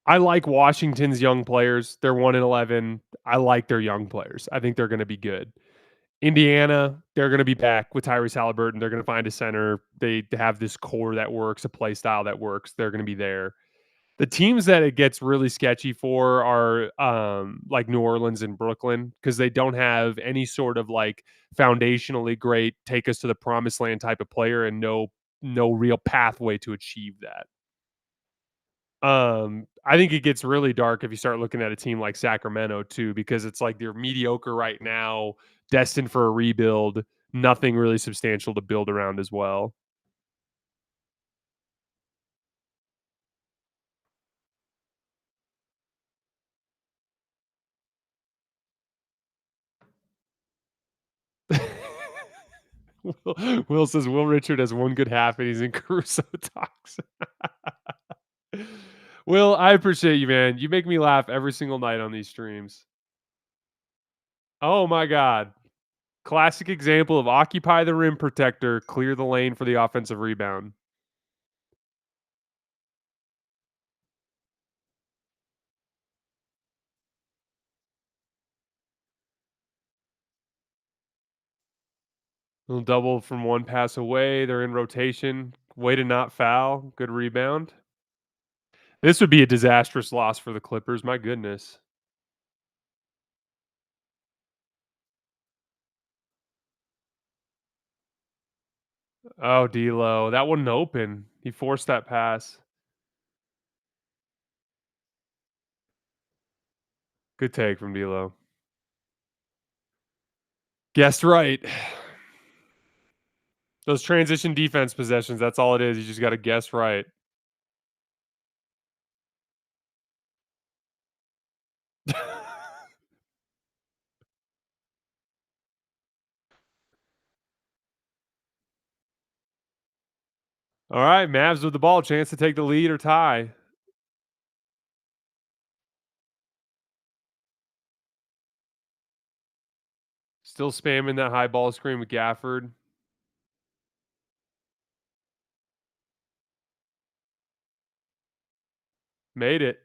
I like Washington's young players. They're 1 and 11. I like their young players. I think they're going to be good. Indiana, they're going to be back with Tyrese Halliburton. They're going to find a center. They have this core that works, a play style that works. They're going to be there. The teams that it gets really sketchy for are like New Orleans and Brooklyn because they don't have any sort of like foundationally great take us to the promised land type of player and no real pathway to achieve that. I think it gets really dark if you start looking at a team like Sacramento too, because it's like they're mediocre right now, destined for a rebuild, nothing really substantial to build around as well. Will says Will Richard has one good half and he's in Caruso talks. Will, I appreciate you, man. You make me laugh every single night on these streams. Oh my God. Classic example of occupy the rim protector, clear the lane for the offensive rebound. Little double from one pass away. They're in rotation. Way to not foul. Good rebound. This would be a disastrous loss for the Clippers. My goodness. Oh, D'Lo. That wasn't open. He forced that pass. Good take from D'Lo. Guessed right. Those transition defense possessions, that's all it is. You just got to guess right. All right, Mavs with the ball. Chance to take the lead or tie. Still spamming that high ball screen with Gafford. Made it.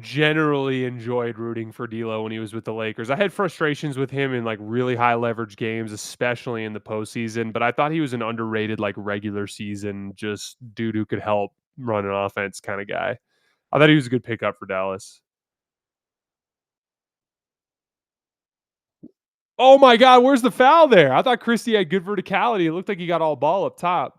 Generally enjoyed rooting for D'Lo when he was with the Lakers. I had frustrations with him in like really high leverage games, especially in the postseason. But I thought he was an underrated like regular season, just dude who could help run an offense kind of guy. I thought he was a good pickup for Dallas. Oh my God, where's the foul there? I thought Christie had good verticality. It looked like he got all ball up top.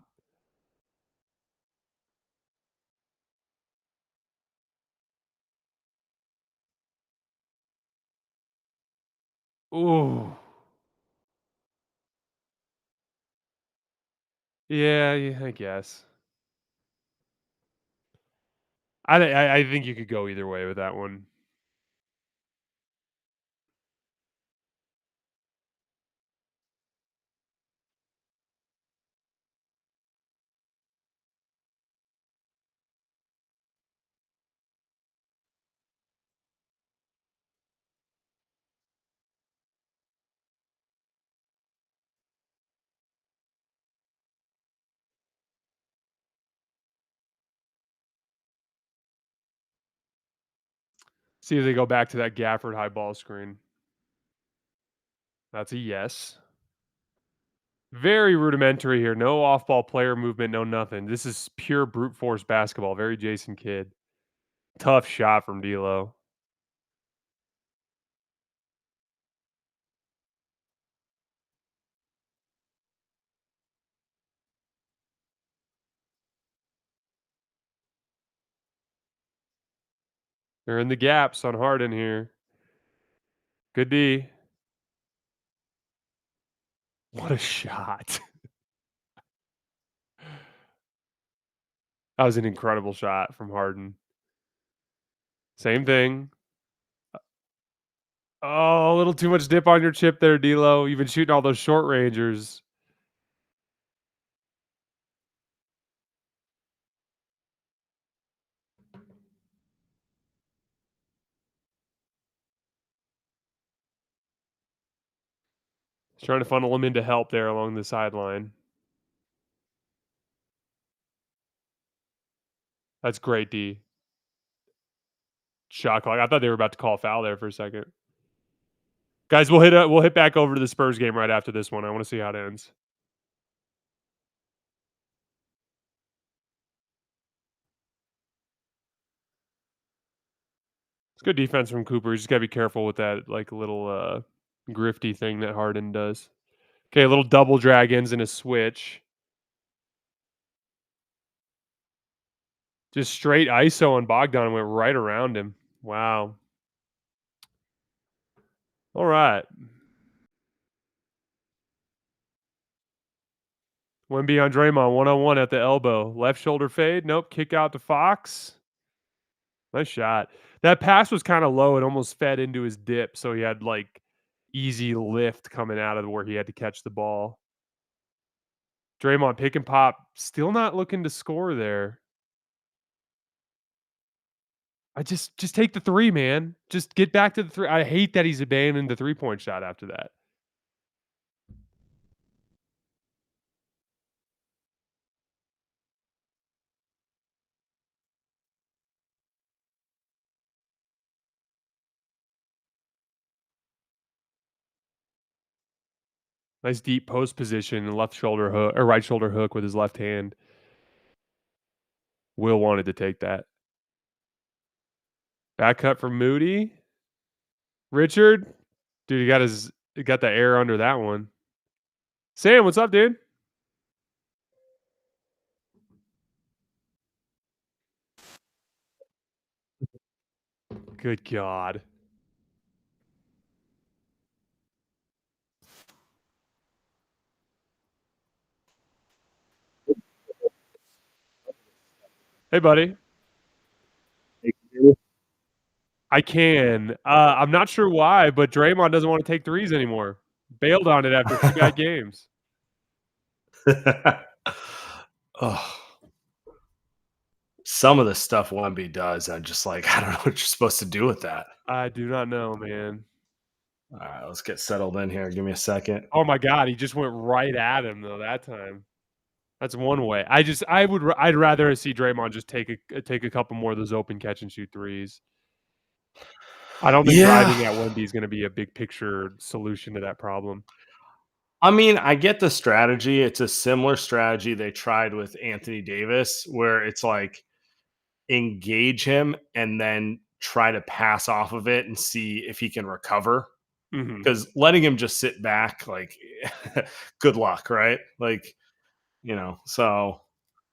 Ooh. Yeah, I guess. I think you could go either way with that one. See if they go back to that Gafford high ball screen. That's a yes. Very rudimentary here. No off ball player movement, no nothing. This is pure brute force basketball. Very Jason Kidd. Tough shot from D'Lo. They're in the gaps on Harden here. Good D. What a shot. That was an incredible shot from Harden. Same thing. Oh, a little too much dip on your chip there, D'Lo. You've been shooting all those short rangers. Trying to funnel him into help there along the sideline. That's great D. Shot clock. I thought they were about to call a foul there for a second. Guys, we'll hit back over to the Spurs game right after this one. I want to see how it ends. It's good defense from Cooper. You just gotta be careful with that like little grifty thing that Harden does. Okay, a little double dragons and a switch. Just straight ISO on Bogdan went right around him. Wow. All right. Wemby on Draymond, 1-on-1 at the elbow. Left shoulder fade. Nope. Kick out to Fox. Nice shot. That pass was kind of low. It almost fed into his dip, so he had like easy lift coming out of where he had to catch the ball. Draymond pick and pop. Still not looking to score there. I just take the three, man. Just get back to the three. I hate that he's abandoned the 3-point shot after that. Nice deep post position, left shoulder hook or right shoulder hook with his left hand. Will wanted to take that. Back cut from Moody. Richard. Dude, he got the air under that one. Sam, what's up, dude? Good God. Hey, buddy. I can. I'm not sure why, but Draymond doesn't want to take threes anymore. Bailed on it after 2 bad games. Oh. Some of the stuff Wemby does, I'm just like, I don't know what you're supposed to do with that. I do not know, man. All right, let's get settled in here. Give me a second. Oh my God, he just went right at him though that time. That's one way. I'd rather see Draymond just take a couple more of those open catch and shoot threes. I don't think driving at Wemby is going to be a big picture solution to that problem. I mean, I get the strategy. It's a similar strategy they tried with Anthony Davis, where it's like engage him and then try to pass off of it and see if he can recover. Mhm. Because letting him just sit back, like, good luck, right? Like, so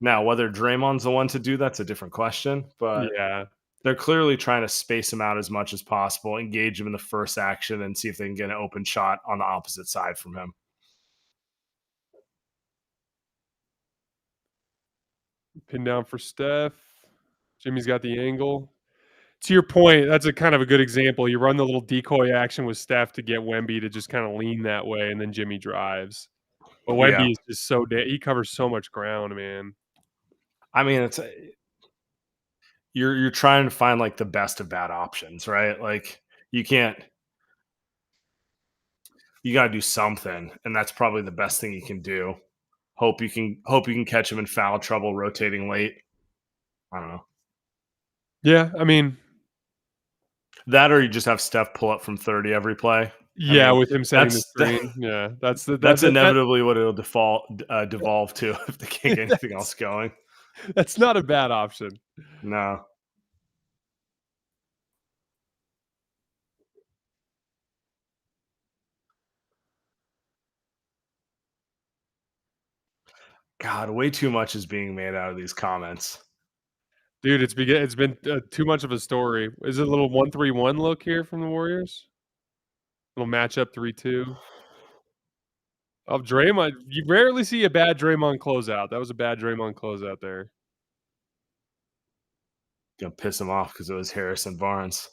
now whether Draymond's the one to do that's a different question, but Yeah. they're clearly trying to space him out as much as possible, engage him in the first action, and see if they can get an open shot on the opposite side from him. Pin down for Steph. Jimmy's got the angle. To your point, that's a kind of a good example. You run the little decoy action with Steph to get Wemby to just kind of lean that way, and then Jimmy drives. But Yeah. Wemby is just he covers so much ground, man. I mean, it's you're trying to find like the best of bad options, right? Like you can't you got to do something, and that's probably the best thing you can do. Hope you can catch him in foul trouble rotating late. I don't know. Yeah, I mean, That or you just have Steph pull up from 30 every play. yeah, I mean, with him setting the screen. Yeah, that's inevitably what it'll devolve to if they can't get anything else going. That's not a bad option. No. God, way too much is being made out of these comments. Dude, it's been too much of a story. Is it a little 1-3-1 look here from the Warriors? Little matchup 3-2. Of Draymond, you rarely see a bad Draymond closeout. That was a bad Draymond closeout there. Gonna piss him off because it was Harrison Barnes.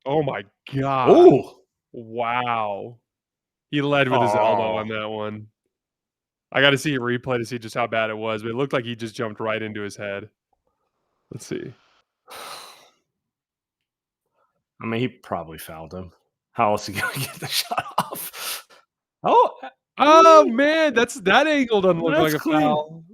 Oh my God. Oh, Wow. He led with his elbow on that one. I got to see a replay to see just how bad it was, but it looked like he just jumped right into his head. Let's see. I mean, he probably fouled him. How else is he going to get the shot off? Oh, man, that angle doesn't look like a clean. foul.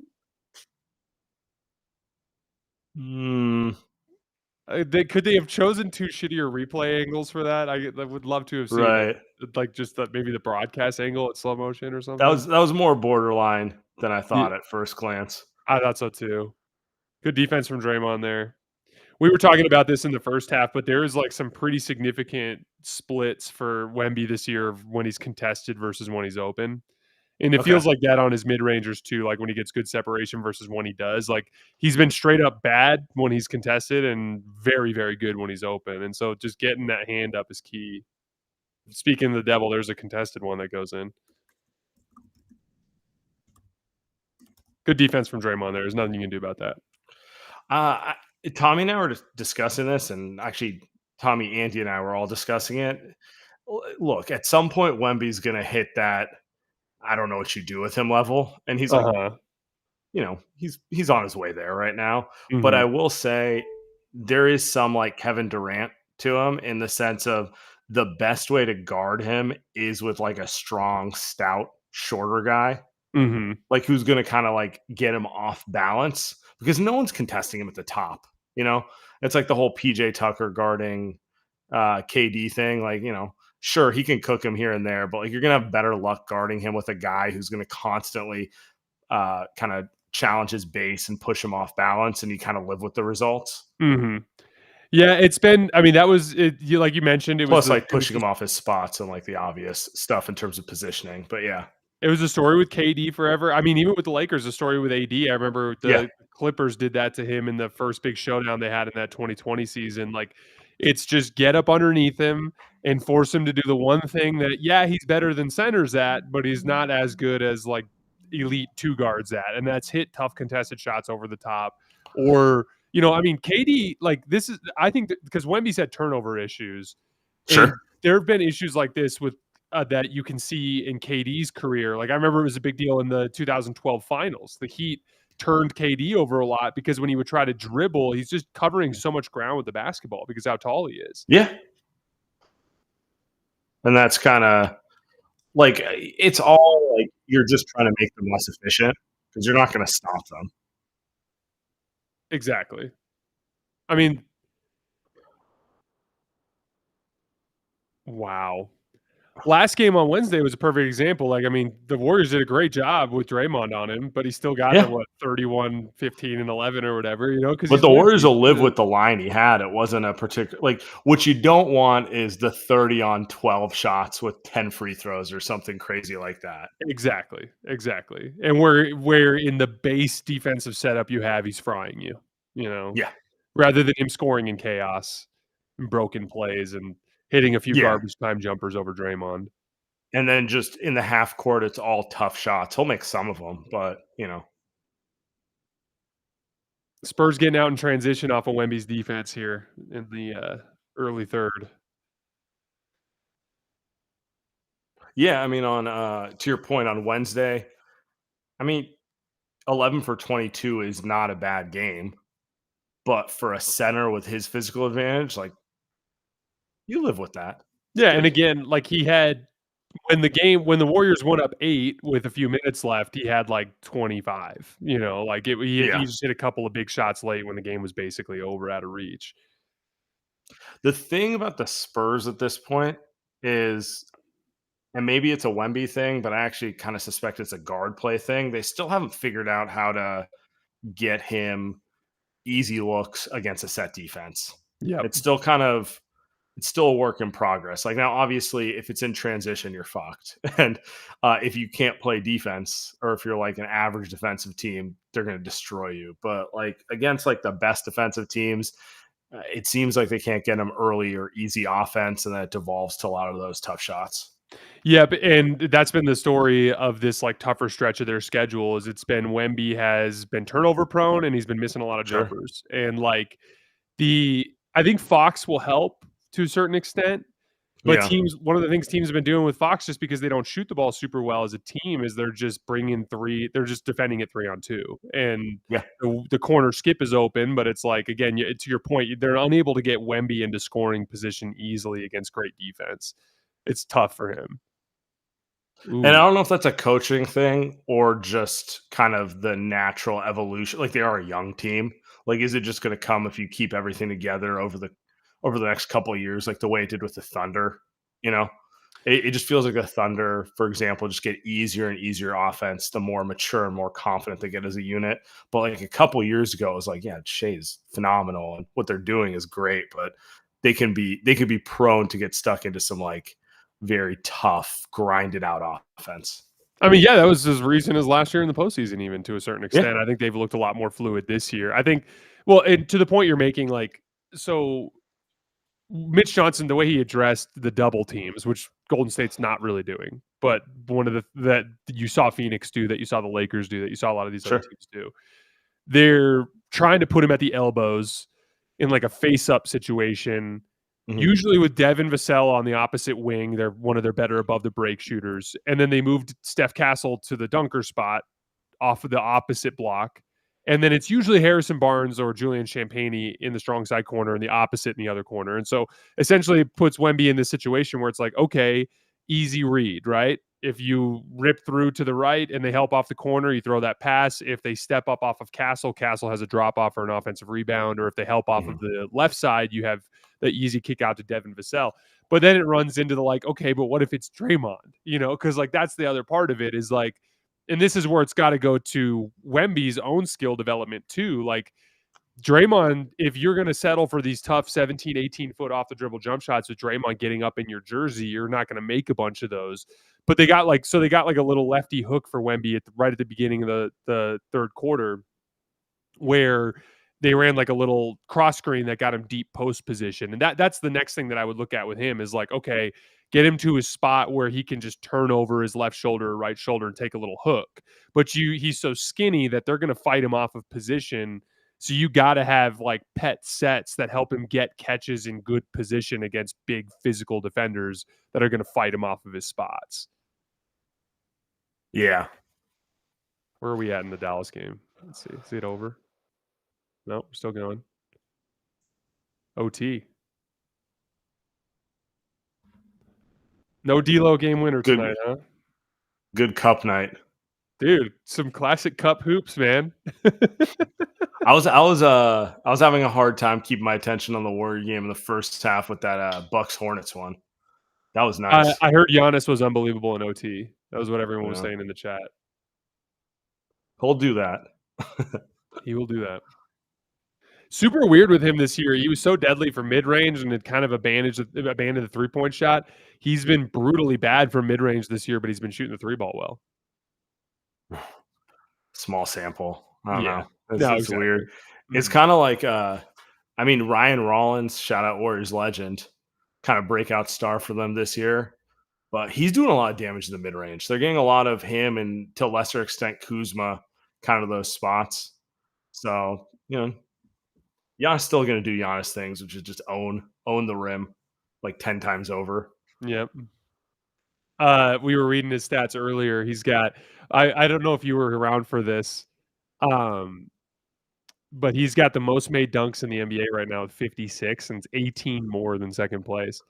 Could they have chosen two shittier replay angles for that? I would love to have seen it. Like just maybe the broadcast angle at slow motion or something. That was more borderline than I thought at first glance. I thought so too. Good defense from Draymond there. We were talking about this in the first half, but there is like some pretty significant splits for Wemby this year when he's contested versus when he's open. And it feels like that on his mid-rangers too, like when he gets good separation versus when he does. Like he's been straight up bad when he's contested and very, very good when he's open. And so just getting that hand up is key. Speaking of the devil, there's a contested one that goes in. Good defense from Draymond there. There's nothing you can do about that. Tommy and I were discussing this, and actually Tommy, Andy, and I were all discussing it. Look, at some point, Wemby's going to hit that I don't know what you do with him level. And he's like, he's on his way there right now. Mm-hmm. But I will say there is some like Kevin Durant to him in the sense of the best way to guard him is with like a strong, stout, shorter guy. Mm-hmm. Like who's going to kind of like get him off balance because no one's contesting him at the top. It's like the whole PJ Tucker guarding KD thing. Like, sure, he can cook him here and there, but like you're going to have better luck guarding him with a guy who's going to constantly kind of challenge his base and push him off balance, and you kind of live with the results. Mm-hmm. Yeah, it's been. I mean, that was it. Like you mentioned, it plus was like pushing him off his spots and like the obvious stuff in terms of positioning. But yeah, it was a story with KD forever. I mean, even with the Lakers, a story with AD. I remember the Clippers did that to him in the first big showdown they had in that 2020 season. Like, it's just get up underneath him and force him to do the one thing that, he's better than centers at, but he's not as good as like elite two guards at, and that's hit tough contested shots over the top. Or, I mean, KD, like this is, I think because Wemby's had turnover issues. Sure. There have been issues like this with that you can see in KD's career. Like I remember it was a big deal in the 2012 finals. The Heat turned KD over a lot because when he would try to dribble, he's just covering so much ground with the basketball because how tall he is. Yeah. And that's kind of like, it's all like you're just trying to make them less efficient because you're not going to stop them. Exactly. I mean, wow. Last game on Wednesday was a perfect example. Like, I mean, the Warriors did a great job with Draymond on him, but he still got them, 31, 15, and 11 or whatever, But the Warriors will live with the line he had. It wasn't a particular – like, what you don't want is the 30 on 12 shots with 10 free throws or something crazy like that. Exactly. And where in the base defensive setup you have, he's frying you, Yeah. Rather than him scoring in chaos and broken plays and – hitting a few garbage time jumpers over Draymond. And then just in the half court, it's all tough shots. He'll make some of them, but, Spurs getting out in transition off of Wemby's defense here in the early third. Yeah, I mean, on to your point, on Wednesday, I mean, 11 for 22 is not a bad game. But for a center with his physical advantage, like, you live with that. Yeah, and again, like he had when the Warriors went up 8 with a few minutes left, he had like 25. He just hit a couple of big shots late when the game was basically over, out of reach. The thing about the Spurs at this point is, and maybe it's a Wemby thing, but I actually kind of suspect it's a guard play thing. They still haven't figured out how to get him easy looks against a set defense. Yeah, it's still a work in progress. Like now, obviously, if it's in transition, you're fucked. And if you can't play defense, or if you're like an average defensive team, they're going to destroy you. But like against like the best defensive teams, it seems like they can't get them early or easy offense, and that devolves to a lot of those tough shots. Yeah, and that's been the story of this like tougher stretch of their schedule. Is it's been Wemby has been turnover prone and he's been missing a lot of jumpers. And like I think Fox will help to a certain extent, But one of the things teams have been doing with Fox, just because they don't shoot the ball super well as a team, is they're just bringing they're just defending it 3-on-2. And the corner skip is open, but it's like, again, to your point, they're unable to get Wemby into scoring position easily against great defense. It's tough for him. Ooh. And I don't know if that's a coaching thing or just kind of the natural evolution. Like, they are a young team. Like, is it just going to come if you keep everything together over the next couple of years, like the way it did with the Thunder? You know, it just feels like the Thunder, for example, just get easier and easier offense the more mature and more confident they get as a unit. But like a couple of years ago, it was like, yeah, Shea's phenomenal and what they're doing is great, but they can be prone to get stuck into some like very tough, grinded out offense. I mean, yeah, that was as recent as last year in the postseason, even to a certain extent. I think they've looked a lot more fluid this year. I think, well, and to the point you're making, like, so Mitch Johnson, the way he addressed the double teams, which Golden State's not really doing, but one of that you saw Phoenix do, that you saw the Lakers do, that you saw a lot of these other teams do. They're trying to put him at the elbows in like a face-up situation. Usually with Devin Vassell on the opposite wing, they're one of their better above the break shooters. And then they moved Steph Castle to the dunker spot off of the opposite block. And then it's usually Harrison Barnes or Julian Champagnie in the strong side corner and the opposite in the other corner. And so essentially it puts Wemby in this situation where it's like, okay, easy read, right? If you rip through to the right and they help off the corner, you throw that pass. If they step up off of Castle has a drop off or an offensive rebound. Or if they help off of the left side, you have the easy kick out to Devin Vassell. But then it runs into the like, okay, but what if it's Draymond? You know, because like that's the other part of it is like, and this is where it's got to go to Wemby's own skill development too. Like Draymond, if you're going to settle for these tough 17, 18-foot off the dribble jump shots with Draymond getting up in your jersey, you're not going to make a bunch of those. But they got like a little lefty hook for Wemby right at the beginning of the third quarter, where they ran like a little cross screen that got him deep post position. And that's the next thing that I would look at with him is like, okay, get him to his spot where he can just turn over his left shoulder or right shoulder and take a little hook. But he's so skinny that they're going to fight him off of position. So you got to have like pet sets that help him get catches in good position against big physical defenders that are going to fight him off of his spots. Yeah. Where are we at in the Dallas game? Let's see. Is it over? No, we're still going. OT. No D'Lo game winner tonight, huh? Good cup night. Dude, some classic cup hoops, man. I was having a hard time keeping my attention on the Warrior game in the first half with that Bucks Hornets one. That was nice. I heard Giannis was unbelievable in OT. That was what everyone was saying in the chat. He'll do that. He will do that. Super weird with him this year. He was so deadly for mid-range and had kind of abandoned the three-point shot. He's been brutally bad for mid-range this year, but he's been shooting the three ball well. Small sample. I don't know. It's exactly. Weird. It's kind of like, Ryan Rollins, shout out Warriors legend, kind of breakout star for them this year. But he's doing a lot of damage in the mid-range. They're getting a lot of him and, to a lesser extent, Kuzma, kind of those spots. So, Giannis still going to do Giannis things, which is just own the rim like 10 times over. Yep. We were reading his stats earlier. He's got, I don't know if you were around for this, but he's got the most made dunks in the NBA right now with 56, and it's 18 more than second place.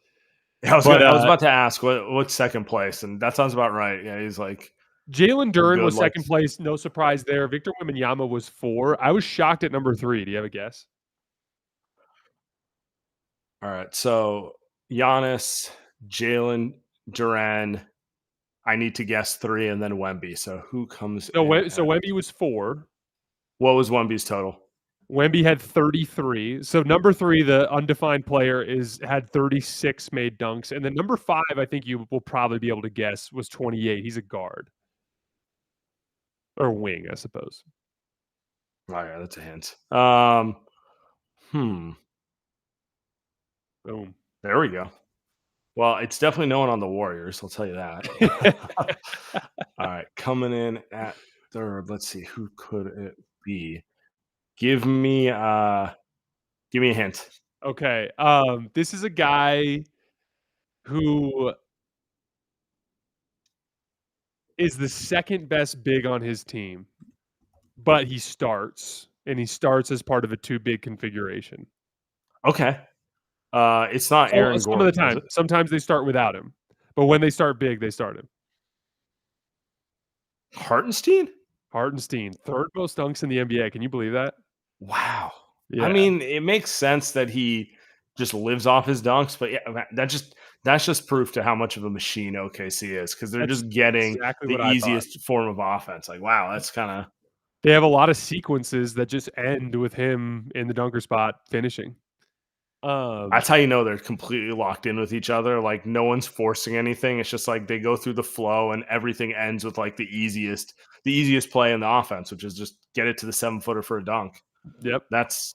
I was about to ask what's second place, and that sounds about right. Yeah, he's like Jalen Duren was second place. No surprise there. Victor Wembanyama was 4. I was shocked at number 3. Do you have a guess? All right, so Giannis, Jalen Duren. I need to guess 3, and then Wemby. So who comes? So Wemby was 4. What was Wemby's total? Wemby had 33. So number 3, the undefined player, had 36 made dunks, and then number 5, I think you will probably be able to guess, was 28. He's a guard or wing, I suppose. Oh yeah, that's a hint. Boom. There we go. Well, it's definitely no one on the Warriors. I'll tell you that. All right, coming in at third. Let's see, who could it be? Give me a hint. Okay. This is a guy who is the second best big on his team, but he starts, and he starts as part of a 2-big configuration. Okay. It's not Aaron Some of the Gordon, is time. it? Sometimes they start without him, but when they start big, they start him. Hartenstein? Hartenstein, 3rd most dunks in the NBA. Can you believe that? Wow. Yeah. I mean, it makes sense that he just lives off his dunks, but yeah, that's just proof to how much of a machine OKC is, because they're That's just getting exactly the what I thought. easiest form of offense. Like, wow, that's kind of They have a lot of sequences that just end with him in the dunker spot finishing. that's how you know they're completely locked in with each other. Like, no one's forcing anything. It's just like they go through the flow and everything ends with like the easiest play in the offense, which is just get it to the 7-footer for a dunk. Yep. That's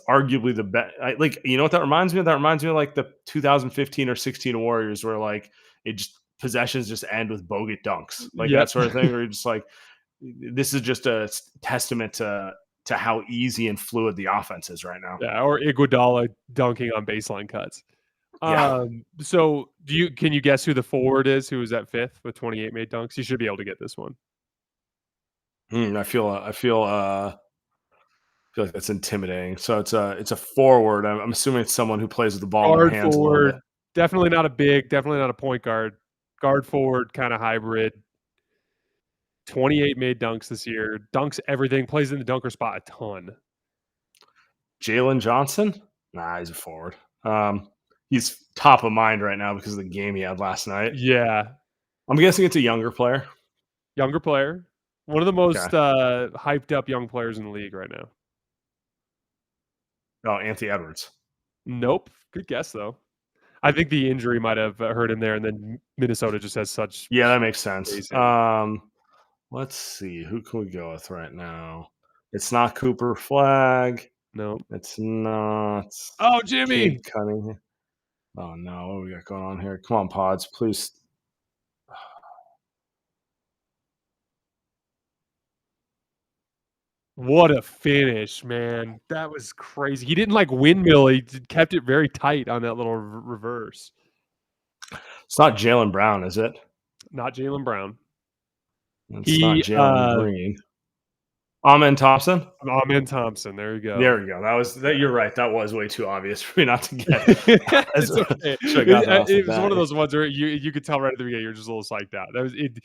arguably the best. Like, you know what that reminds me of? That reminds me of like the 2015 or 16 Warriors, where like it just possessions just end with bogut dunks, like Yep. that sort of thing. Where you're just like, this is just a testament to how easy and fluid the offense is right now. Yeah, or Iguodala dunking on baseline cuts. Yeah. So can you guess who the forward is who was at 5th with 28 made dunks? You should be able to get this one. I feel like that's intimidating. So it's a forward. I'm assuming it's someone who plays with the ball in their Guard hands a little bit. forward, definitely not a big, definitely not a point guard. Guard forward, kind of hybrid. 28 made dunks this year. Dunks everything. Plays in the dunker spot a ton. Jalen Johnson? Nah, he's a forward. He's top of mind right now because of the game he had last night. Yeah, I'm guessing it's a younger player. younger player. One of the most hyped up young players in the league right now. Oh, Anthony Edwards. Nope. Good guess though. I think the injury might have hurt him there, and then Minnesota just has such. Yeah, that makes sense. Spacing. Let's see. Who can we go with right now? It's not Cooper Flag. No. It's not. Oh, Jimmy. Cade Cunningham. Oh, no. What do we got going on here? Come on, pods. Please. What a finish, man. That was crazy. He didn't like windmill. He kept it very tight on that little reverse. It's not Jaylen Brown, is it? Not Jaylen Brown. It's not Jalen Green. Amen Thompson? Amen Thompson. There you go. There we go. You're right. That was way too obvious for me not to get. It's okay. It was one of those ones where you could tell right at the beginning you're just a little psyched out. That was it.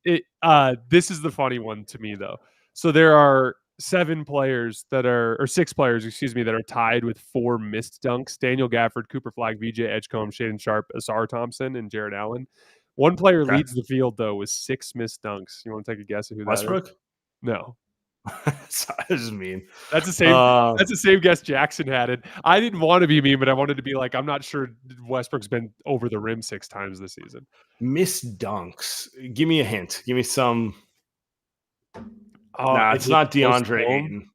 Yeah. This is the funny one to me though. So there are 6 players, that are tied with 4 missed dunks. Daniel Gafford, Cooper Flag, VJ Edgecombe, Shaden Sharp, Asar Thompson, and Jared Allen. One player leads the field though with 6 missed dunks. You want to take a guess of who Westbrook? that is? No. That's just mean. That's the same. That's the same guess Jackson had it. I didn't want to be mean, but I wanted to be like, I'm not sure Westbrook's been over the rim 6 times this season. Missed dunks. Give me a hint. Give me some. Nah, it's not DeAndre Ayton.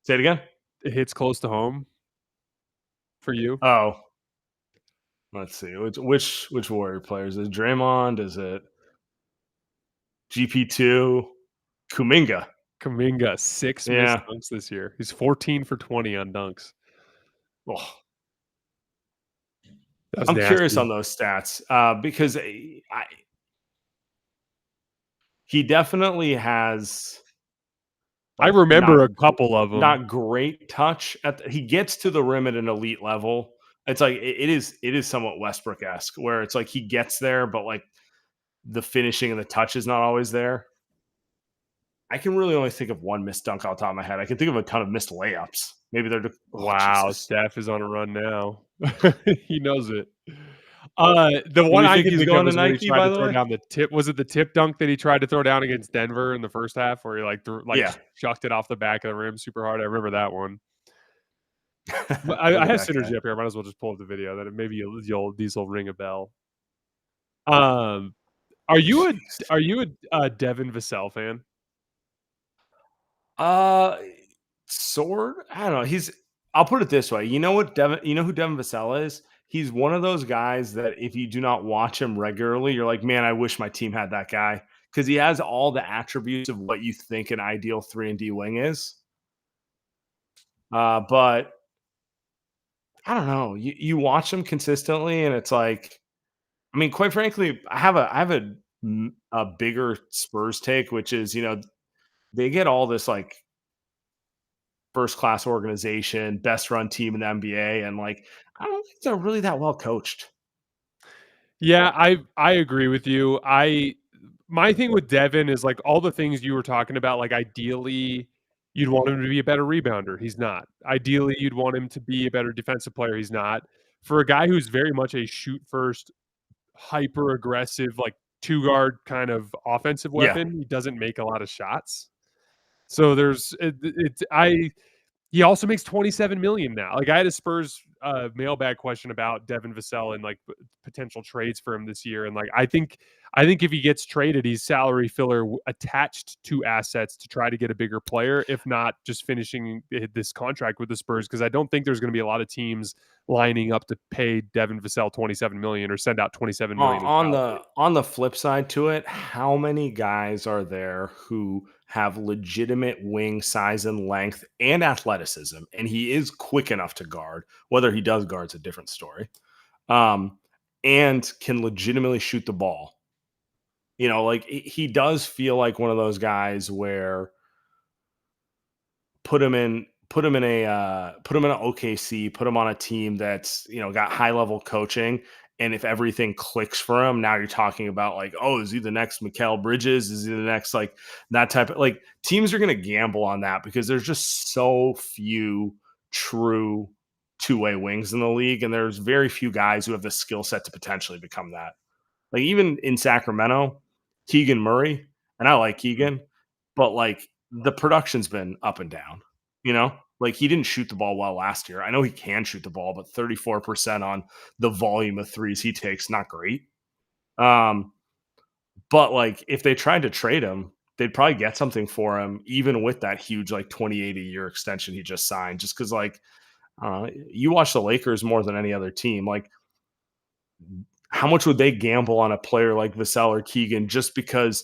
Say it again. It hits close to home for you. Oh, let's see. Which Warrior players? Is it Draymond? Is it GP2? Kuminga. 6 missed dunks this year. He's 14 for 20 on dunks. Oh, I'm curious on those stats because he definitely has. I remember a couple of them. Not great touch. He gets to the rim at an elite level. It's like it is somewhat Westbrook-esque, where it's like he gets there, but like the finishing and the touch is not always there. I can really only think of one missed dunk off the top of my head. I can think of a ton of missed layups. Maybe they're wow. Jesus. Steph is on a run now. He knows it. The one I think he's going to Nike, by the way, down the tip. Was it the tip dunk that he tried to throw down against Denver in the first half, where he chucked it off the back of the rim super hard? I remember that one. I have synergy up here. I might as well just pull up the video. That maybe these will ring a bell. Are you a Devin Vassell fan? Sword. I don't know. I'll put it this way. You know who Devin Vassell is? He's one of those guys that if you do not watch him regularly, you're like, man, I wish my team had that guy, because he has all the attributes of what you think an ideal 3-and-D wing is. But I don't know. You watch them consistently, and it's like, I mean, quite frankly, I have a bigger Spurs take, which is, they get all this like first class organization, best run team in the NBA, and like I don't think they're really that well coached. Yeah, I agree with you. My thing with Devin is like all the things you were talking about, like ideally you'd want him to be a better rebounder. He's not. Ideally, you'd want him to be a better defensive player. He's not. For a guy who's very much a shoot first, hyper aggressive, like two guard kind of offensive Yeah. weapon, he doesn't make a lot of shots. So there's it's I he also makes 27 million now. Like I had a Spurs mailbag question about Devin Vassell and like potential trades for him this year, and like I think if he gets traded, he's salary filler attached to assets to try to get a bigger player. If not, just finishing this contract with the Spurs, because I don't think there's going to be a lot of teams lining up to pay Devin Vassell 27 million or send out 27 million in On salary. the flip side to it, how many guys are there who have legitimate wing size and length and athleticism, and he is quick enough to guard. Whether he does guard's a different story. Um, and can legitimately shoot the ball. Like he does feel like one of those guys where put him in an OKC, put him on a team that's got high level coaching, and if everything clicks for him, now you're talking about like, oh, is he the next Mikal Bridges? Is he the next like that type of like teams are going to gamble on that because there's just so few true two-way wings in the league, and there's very few guys who have the skill set to potentially become that. Like even in Sacramento, Keegan Murray, and I like Keegan, but like the production's been up and down. Like he didn't shoot the ball well last year. I know he can shoot the ball, but 34% on the volume of threes he takes, not great. But like if they tried to trade him, they'd probably get something for him, even with that huge like 28 a year extension he just signed. Just because like you watch the Lakers more than any other team. Like how much would they gamble on a player like Vassell or Keegan just because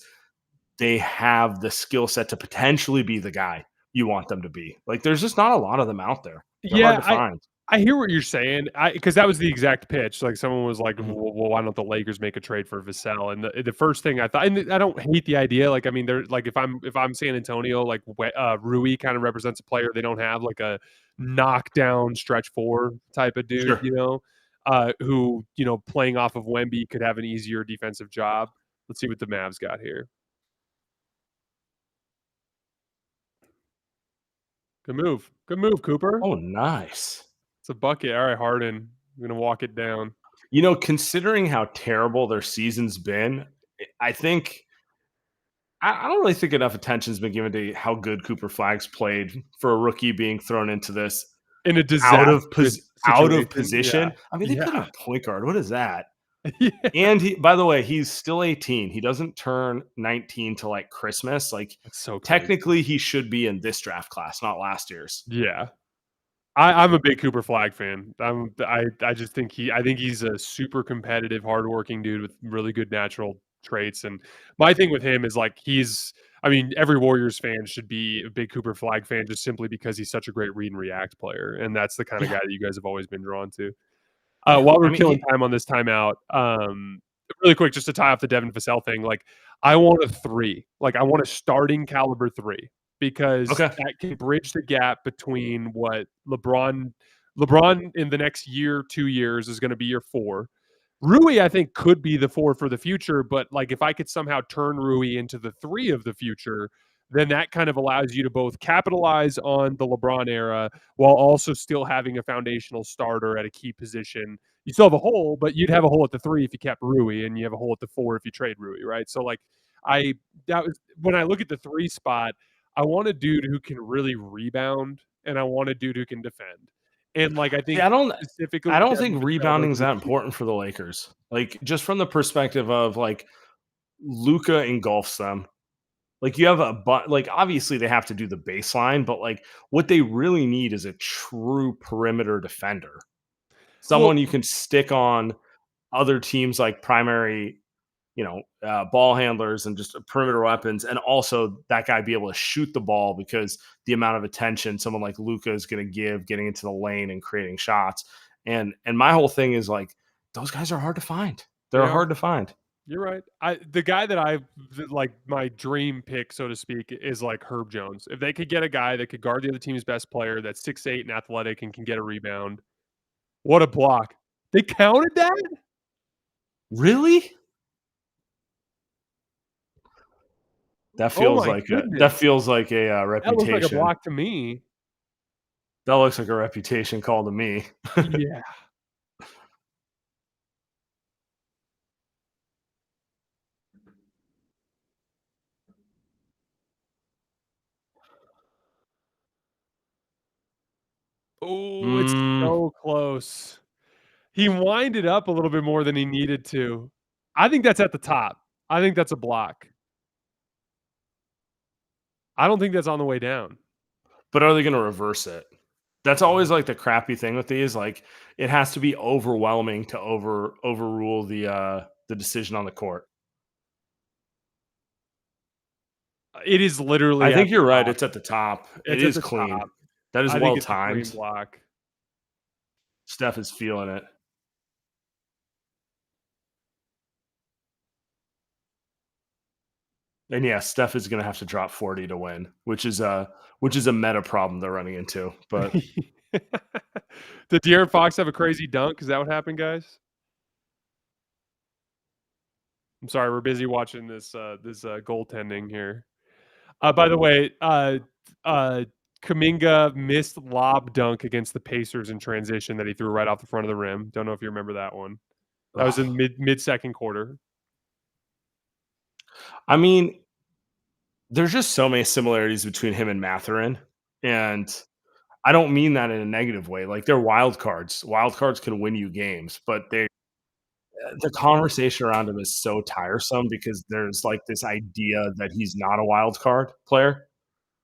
they have the skill set to potentially be the guy you want them to be? Like, there's just not a lot of them out there. They're hard Yeah, to find. I hear what you're saying. Because that was the exact pitch. Like someone was like, Mhm. well, why don't the Lakers make a trade for Vassell? And the first thing I thought, and I don't hate the idea. Like, I mean, they're like, if I'm San Antonio, like Rui kind of represents a player they don't have, like a knockdown stretch four type of dude, Sure. who playing off of Wemby could have an easier defensive job. Let's see what the Mavs got here. Good move, Cooper. Oh, nice. It's a bucket. All right, Harden. I'm gonna walk it down. Considering how terrible their season's been, I think I don't really think enough attention's been given to how good Cooper Flag's played for a rookie being thrown into this In a out disastrous of situation. position. I mean, they put him Yeah. at point guard. What is that? Yeah. And by the way, he's still 18. He doesn't turn 19 till like Christmas. Like That's so crazy. technically he should be in this draft class, not last year's. Yeah. I'm a big Cooper Flag fan. I just think he's a super competitive, hardworking dude with really good natural traits. And my thing with him is like every Warriors fan should be a big Cooper Flag fan just simply because he's such a great read and react player. And that's the kind of Yeah. guy that you guys have always been drawn to. Yeah. While we're I mean, killing time on this timeout, really quick, just to tie off the Devin Vassell thing, like I want a 3. Like I want a starting caliber 3 because okay. that can bridge the gap between what LeBron in the next year, 2 years is going to be your 4. Rui, I think, could be the 4 for the future, but like if I could somehow turn Rui into the 3 of the future, then that kind of allows you to both capitalize on the LeBron era while also still having a foundational starter at a key position. You still have a hole, but you'd have a hole at the 3 if you kept Rui, and you have a hole at the 4 if you trade Rui, right? So like that was when I look at the 3 spot, I want a dude who can really rebound, and I want a dude who can defend. And like I think Yeah, specifically, I don't Devin think Vassell rebounding is is that important for the Lakers. Like just from the perspective of like Luka engulfs them. Like you have like obviously they have to do the baseline, but like what they really need is a true perimeter defender. well, Someone you can stick on other teams like primary, ball handlers and just perimeter weapons, and also that guy be able to shoot the ball because the amount of attention someone like Luka is going to give getting into the lane and creating shots. And my whole thing is like, those guys are hard to find. They're hard to find. You're right. The guy that I like, my dream pick, so to speak, is like Herb Jones. If they could get a guy that could guard the other team's best player, that's 6'8" and athletic and can get a rebound, what a block! They counted that? Really? That feels my like goodness. that feels like a That reputation. looks like a block to me. That looks like a reputation call to me. Yeah. Oh, it's so close. He winded up a little bit more than he needed to. I think that's at the top. I think that's a block. I don't think that's on the way down. But are they going to reverse it? That's always like the crappy thing with these. Like, it has to be overwhelming to overrule the decision on the court. It is literally. I think you're right. It's at the top. It is clean. Top. That is well timed. Block. Steph is feeling it. And yeah, Steph is going to have to drop 40 to win, which is a meta problem they're running into. But did De'Aaron Fox have a crazy dunk? Is that what happened, guys? I'm sorry, we're busy watching this goaltending here. By the way, Kuminga missed lob dunk against the Pacers in transition that he threw right off the front of the rim. Don't know if you remember that one. That was in mid second quarter. I mean, there's just so many similarities between him and Mathurin, and I don't mean that in a negative way. Like, they're wild cards. Wild cards can win you games, but the conversation around him is so tiresome because there's like this idea that he's not a wild card player.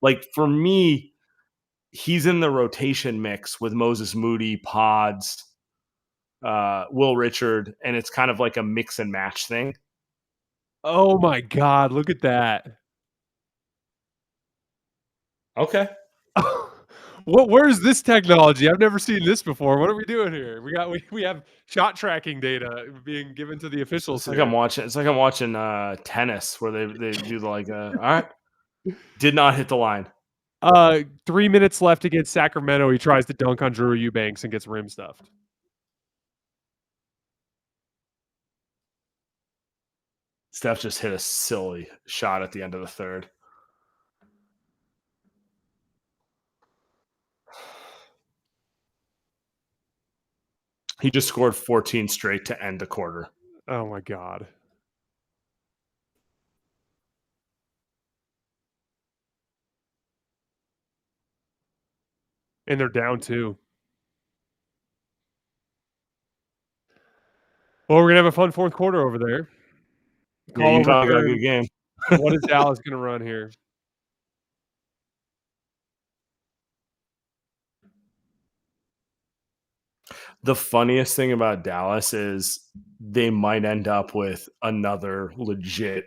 Like, for me, he's in the rotation mix with Moses Moody, Pods, Will Richard, and it's kind of like a mix and match thing. Oh my God, look at that. Okay. Where's this technology? I've never seen this before. What are we doing here? We have shot tracking data being given to the officials. It's like I'm watching tennis where they do like all right. Did not hit the line. 3 minutes left against Sacramento. He tries to dunk on Drew Eubanks and gets rim stuffed. Steph just hit a silly shot at the end of the third. He just scored 14 straight to end the quarter. Oh my God. And they're down 2. Well, we're going to have a fun fourth quarter over there. Yeah, Utah got a good game. What is Dallas going to run here? The funniest thing about Dallas is they might end up with another legit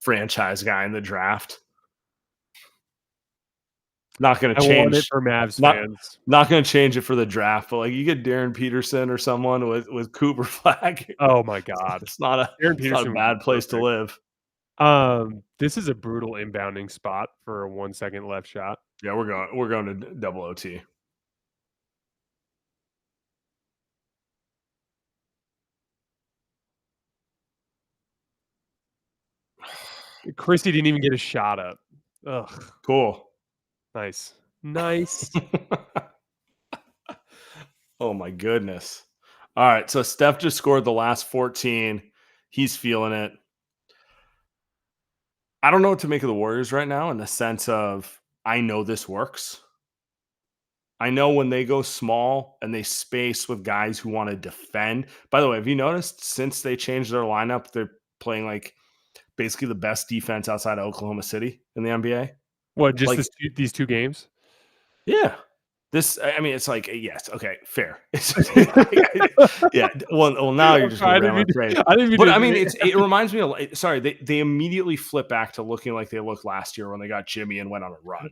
franchise guy in the draft. Not going to change. I want it for Mavs fans. Not going to change it for the draft, but like you get Darren Peterson or someone with Cooper Flag. Oh my God, it's not a bad place to live. This is a brutal inbounding spot for a 1 second left shot. Yeah, we're going to double OT. Christie didn't even get a shot up. Ugh. Cool. Nice. Oh my goodness. All right, so Steph just scored the last 14. He's feeling it. I don't know what to make of the Warriors right now in the sense of I know this works. I know when they go small and they space with guys who want to defend. By the way, have you noticed since they changed their lineup, they're playing like basically the best defense outside of Oklahoma City in the NBA? What, just like, these 2 games? Yeah. It's like, yes, okay, fair. Yeah. Well, now you're just going to trade. But I mean, it reminds me of, sorry, they immediately flip back to looking like they looked last year when they got Jimmy and went on a run.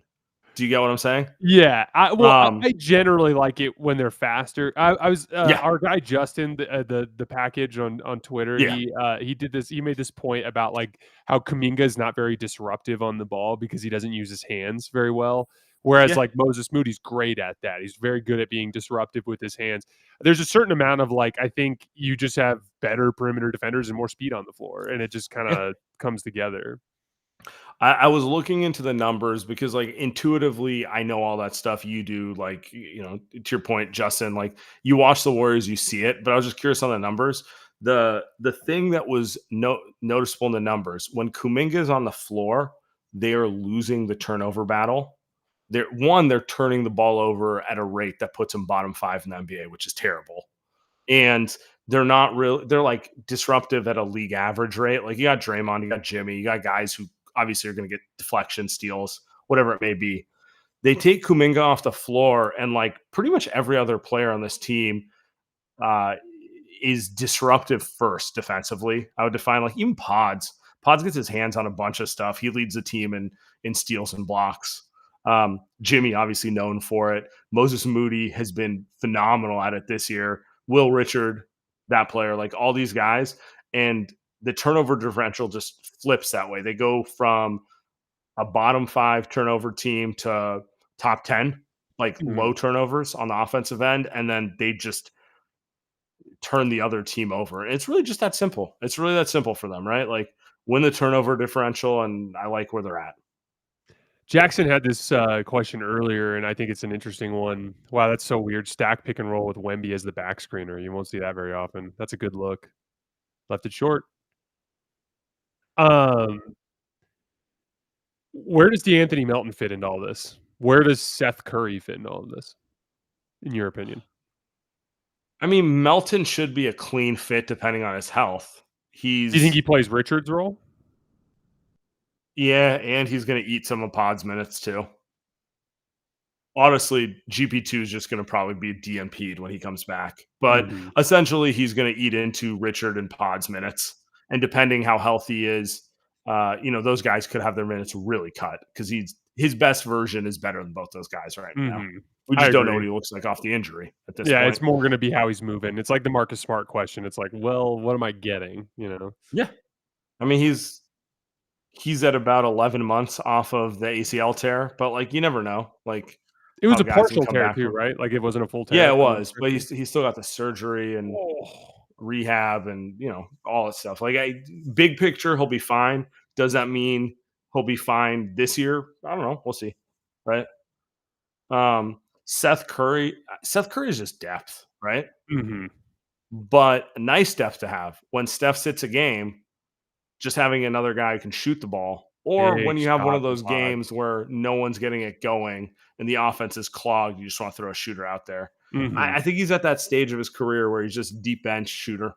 Do you get what I'm saying? Yeah, I Um, generally like it when they're faster. I was yeah, our guy Justin, the package on Twitter. yeah, He did this. He made this point about like how Kuminga is not very disruptive on the ball because he doesn't use his hands very well. Whereas yeah. like Moses Moody's great at that. He's very good at being disruptive with his hands. There's a certain amount of like I think you just have better perimeter defenders and more speed on the floor, and it just kind Yeah. of comes together. I was looking into the numbers because, like, intuitively, I know all that stuff you do. Like, to your point, Justin, like, you watch the Warriors, you see it. But I was just curious on the numbers. The thing that was noticeable in the numbers when Kuminga is on the floor, they are losing the turnover battle. They're turning the ball over at a rate that puts them bottom 5 in the NBA, which is terrible. And they're not really they're like disruptive at a league average rate. Like you got Draymond, you got Jimmy, you got guys who obviously are going to get deflection, steals, whatever it may be. They take Kuminga off the floor, and like pretty much every other player on this team uh, is disruptive first defensively. I would define like even Pods. Pods gets his hands on a bunch of stuff. He leads the team in steals and blocks. Jimmy obviously known for it. Moses Moody has been phenomenal at it this year. Will Richard, that player, like all these guys, and the turnover differential just flips that way. They go from a bottom 5 turnover team to top 10, like Mhm. low turnovers on the offensive end, and then they just turn the other team over. It's really just that simple. It's really that simple for them, right? Like win the turnover differential, and I like where they're at. Jackson had this question earlier, and I think it's an interesting one. Wow, that's so weird. Stack pick and roll with Wemby as the back screener. You won't see that very often. That's a good look. Left it short. Um, where does DeAnthony Melton fit into all this? Where does Seth Curry fit into all of this, in your opinion? I mean, Melton should be a clean fit depending on his health. Do you think He's he plays Richard's role? Yeah, and he's going to eat some of Pod's minutes too. Honestly, GP2 is just going to probably be DNP'd when he comes back. But Mhm. essentially, he's going to eat into Richard and Pod's minutes. And depending how healthy he is, those guys could have their minutes really cut because his best version is better than both those guys right now. Mhm. We I just don't know agree. what he looks like off the injury at this Yeah, point. it's more gonna be how he's moving. It's like the Marcus Smart question. It's like, well, what am I getting? Yeah. I mean, he's at about 11 months off of the ACL tear, but like you never know. Like It was how a guys can partial come tear back too, from. right? Like it wasn't a full Yeah, tear it from the was, but restriction? he still got the surgery and Oh. rehab and all that stuff. Like big picture, he'll be fine. Does that mean he'll be fine this year? I don't know. We'll see. Right. Seth Curry is just depth, right? Mhm. But a nice depth to have. When Steph sits a game, just having another guy who can shoot the ball, or when Big you have one shot of from those Pod. games where no one's getting it going and the offense is clogged, you just want to throw a shooter out there. Mhm. I think he's at that stage of his career where he's just deep bench shooter.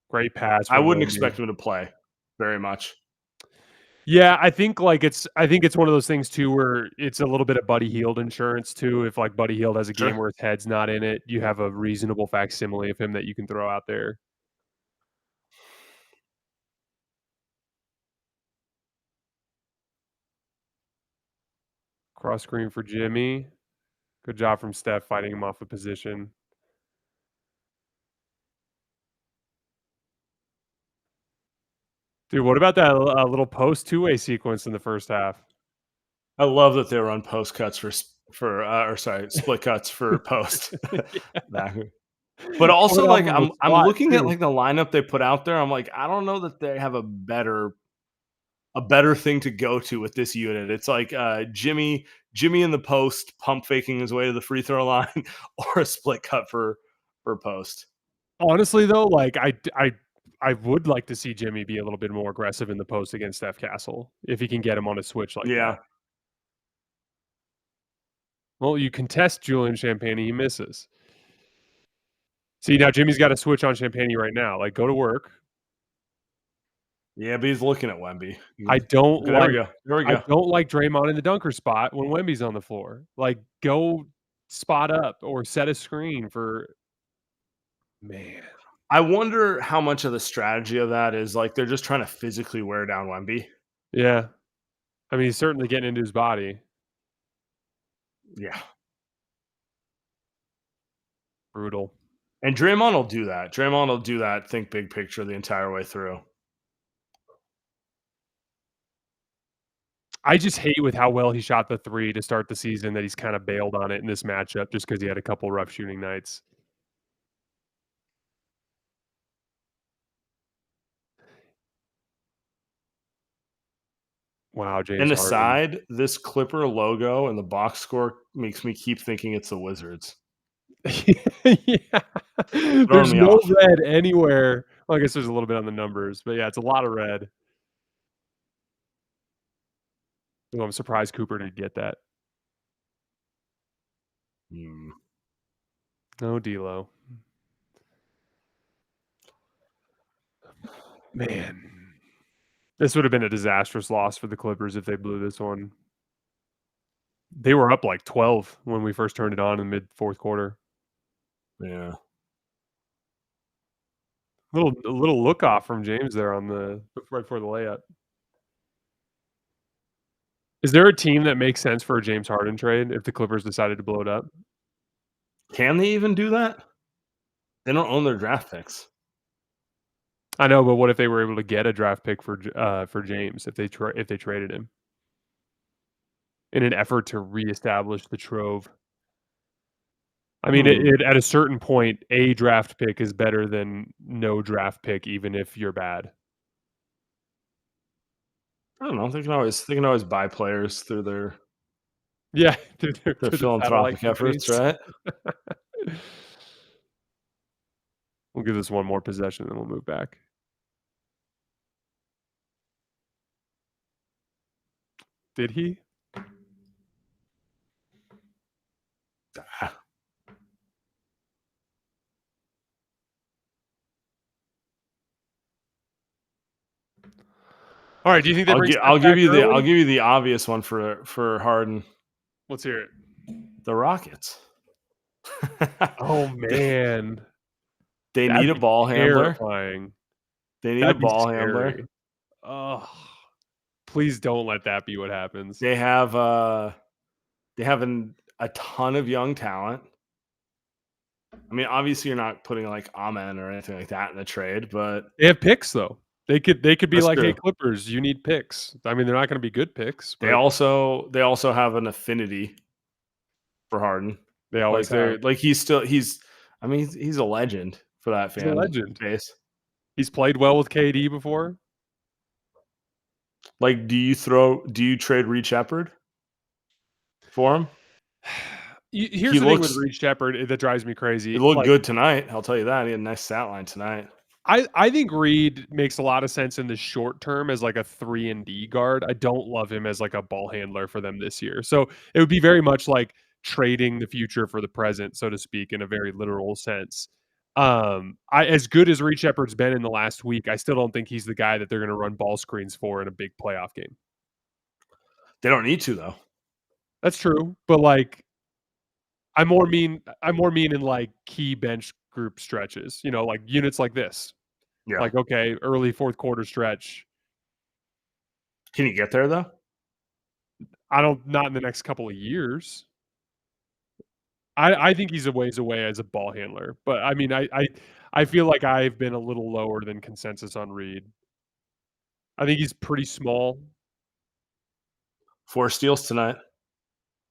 Great pass I from wouldn't Wemby. expect him to play very much. Yeah, I think it's one of those things too where it's a little bit of Buddy Hield insurance too. If like Buddy Hield has a game Sure. where his head's not in it, you have a reasonable facsimile of him that you can throw out there. Cross screen for Jimmy. Good job from Steph fighting him off a position. Dude, what about that little post two-way sequence in the first half? I love that they run post cuts split cuts for post. Back. But Coming also, off like of a I'm spot looking at too. like the lineup they put out there. I'm like, I don't know that they have a better thing to go to with this unit. It's like Jimmy in the post, pump faking his way to the free throw line, or a split cut for post. Honestly, though, like I would like to see Jimmy be a little bit more aggressive in the post against Steph Castle if he can get him on a switch like that. Yeah, Well, you contest Julian Champagnie, he misses. See, now Jimmy's got a switch on Champagnie right now. Like, go to work. yeah, but he's looking at Wemby. I don't Okay, there we like go. There we I go. don't like Draymond in the dunker spot when Wemby's on the floor. Like, go spot up or set a screen for man. I wonder how much of the strategy of that is like they're just trying to physically wear down Wemby. Yeah. I mean, he's certainly getting into his body. Yeah. Brutal. And Draymond will do that. Draymond will do that, think big picture the entire way through. I just hate with how well he shot the three to start the season that he's kind of bailed on it in this matchup just because he had a couple rough shooting nights. Wow, James And Harden. aside, this Clipper logo and the box score makes me keep thinking it's the Wizards. Yeah. Throwing There's me no off. red anywhere. Well, I guess there's a little bit on the numbers, but yeah, it's a lot of red. Oh, I'm surprised Cooper didn't get that. No D'Lo. Man. This would have been a disastrous loss for the Clippers if they blew this one. They were up like 12 when we first turned it on in mid fourth quarter. Yeah. A little look off from James there on the right before the layup. Is there a team that makes sense for a James Harden trade if the Clippers decided to blow it up? Can they even do that? They don't own their draft picks. I know, but what if they were able to get a draft pick for James if they traded him in an effort to reestablish the trove? I mean, it at a certain point, a draft pick is better than no draft pick, even if you're bad. I don't know. They can always buy players through their through the satellite philanthropic efforts, companies. right? We'll give this one more possession, and then we'll move back. Did he? All right. Do you think they bring? I'll give you early? the obvious one for Harden. Let's hear it. The Rockets. Oh man, They that'd need a be ball handler. terrifying. They need That'd a be ball scary. handler. Oh, please don't let that be what happens. They have a ton of young talent. I mean, obviously, you're not putting like Amen or anything like that in the trade, but They have picks though. They could be That's like, true. hey, Clippers, you need picks. I mean, they're not going to be good picks. But they also have an affinity for Harden. they always do. Like he's I mean, he's a legend for that He's a fan legend. base. He's played well with KD before. Like, do you trade Reed Shepard for him? Here's the thing with Reed Shepard that drives me crazy. He looked good tonight. I'll tell you that. He had a nice stat line tonight. I think Reed makes a lot of sense in the short term as like a 3-and-D guard. I don't love him as like a ball handler for them this year. So it would be very much like trading the future for the present, so to speak, in a very literal sense. As good as Reed Shepard's been in the last week, I still don't think he's the guy that they're going to run ball screens for in a big playoff game. They don't need to though. That's true, but like I'm more mean in like key bench group stretches, like units like this. Yeah. Like, okay, early fourth quarter stretch. Can you get there though? Not in the next couple of years. I think he's a ways away as a ball handler, but I mean, I feel like I've been a little lower than consensus on Reed. I think he's pretty small. 4 steals tonight.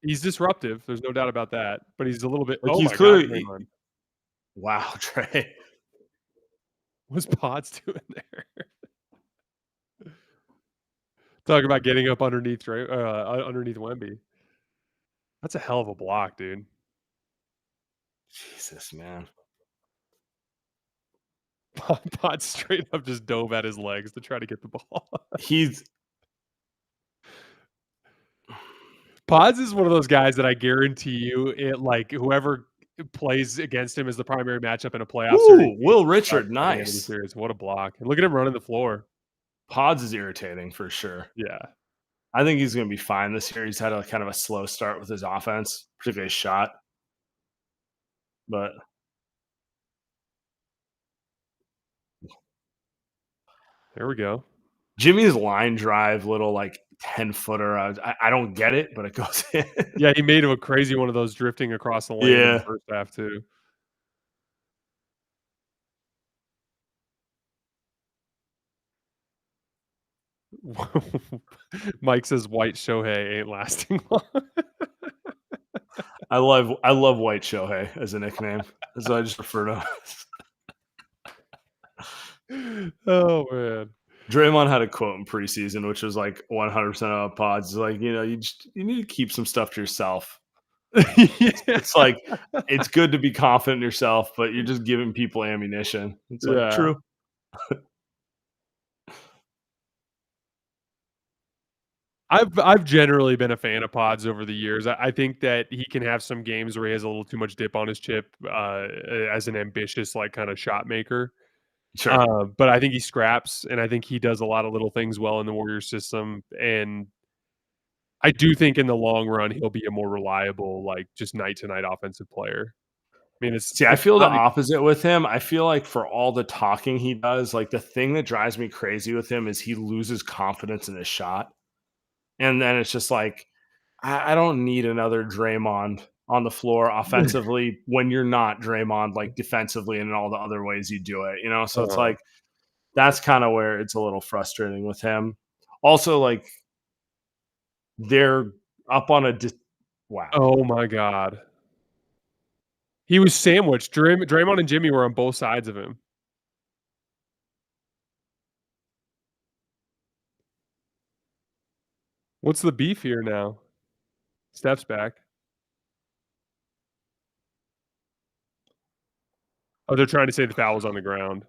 He's disruptive. There's no doubt about that. But he's a little bit. Like oh he's my clearly. God, Wow, Trey. What's Potts doing there? Talk about getting up underneath Wemby. That's a hell of a block, dude. Jesus, man. Potts straight up just dove at his legs to try to get the ball. Potts is one of those guys that I guarantee you, whoever plays against him as the primary matchup in a playoff series. Will Richard, nice. Series. What a block. And look at him running the floor. Pods is irritating for sure. Yeah. I think he's going to be fine this year. He's had a kind of a slow start with his offense, particularly his shot. But there we go. Jimmy's line drive little like 10-footer. I don't get it, but it goes in. Yeah, he made him a crazy one of those drifting across the lane in the Yeah. first half too. Mike says White Shohei ain't lasting long. I love White Shohei as a nickname. So I just refer to him. Oh man. Draymond had a quote in preseason, which was like 100% of pods. It's like, you need to keep some stuff to yourself. It's like, it's good to be confident in yourself, but you're just giving people ammunition. It's like, true. I've generally been a fan of Pods over the years. I think that he can have some games where he has a little too much dip on his chip as an ambitious, like, kind of shot maker. Sure. But I think he scraps, and I think he does a lot of little things well in the Warriors system. And I do think in the long run he'll be a more reliable, like, just night to night offensive player. I mean, See, I feel the opposite with him. I feel like for all the talking he does, like the thing that drives me crazy with him is he loses confidence in his shot. And then it's just like, I don't need another Draymond on the floor offensively when you're not Draymond, like defensively and in all the other ways you do it, So it's like, that's kind of where it's a little frustrating with him. Also, like, they're up on a wow. Oh my God. He was sandwiched. Draymond and Jimmy were on both sides of him. What's the beef here now? Steph's back. Oh, they're trying to say the foul was on the ground.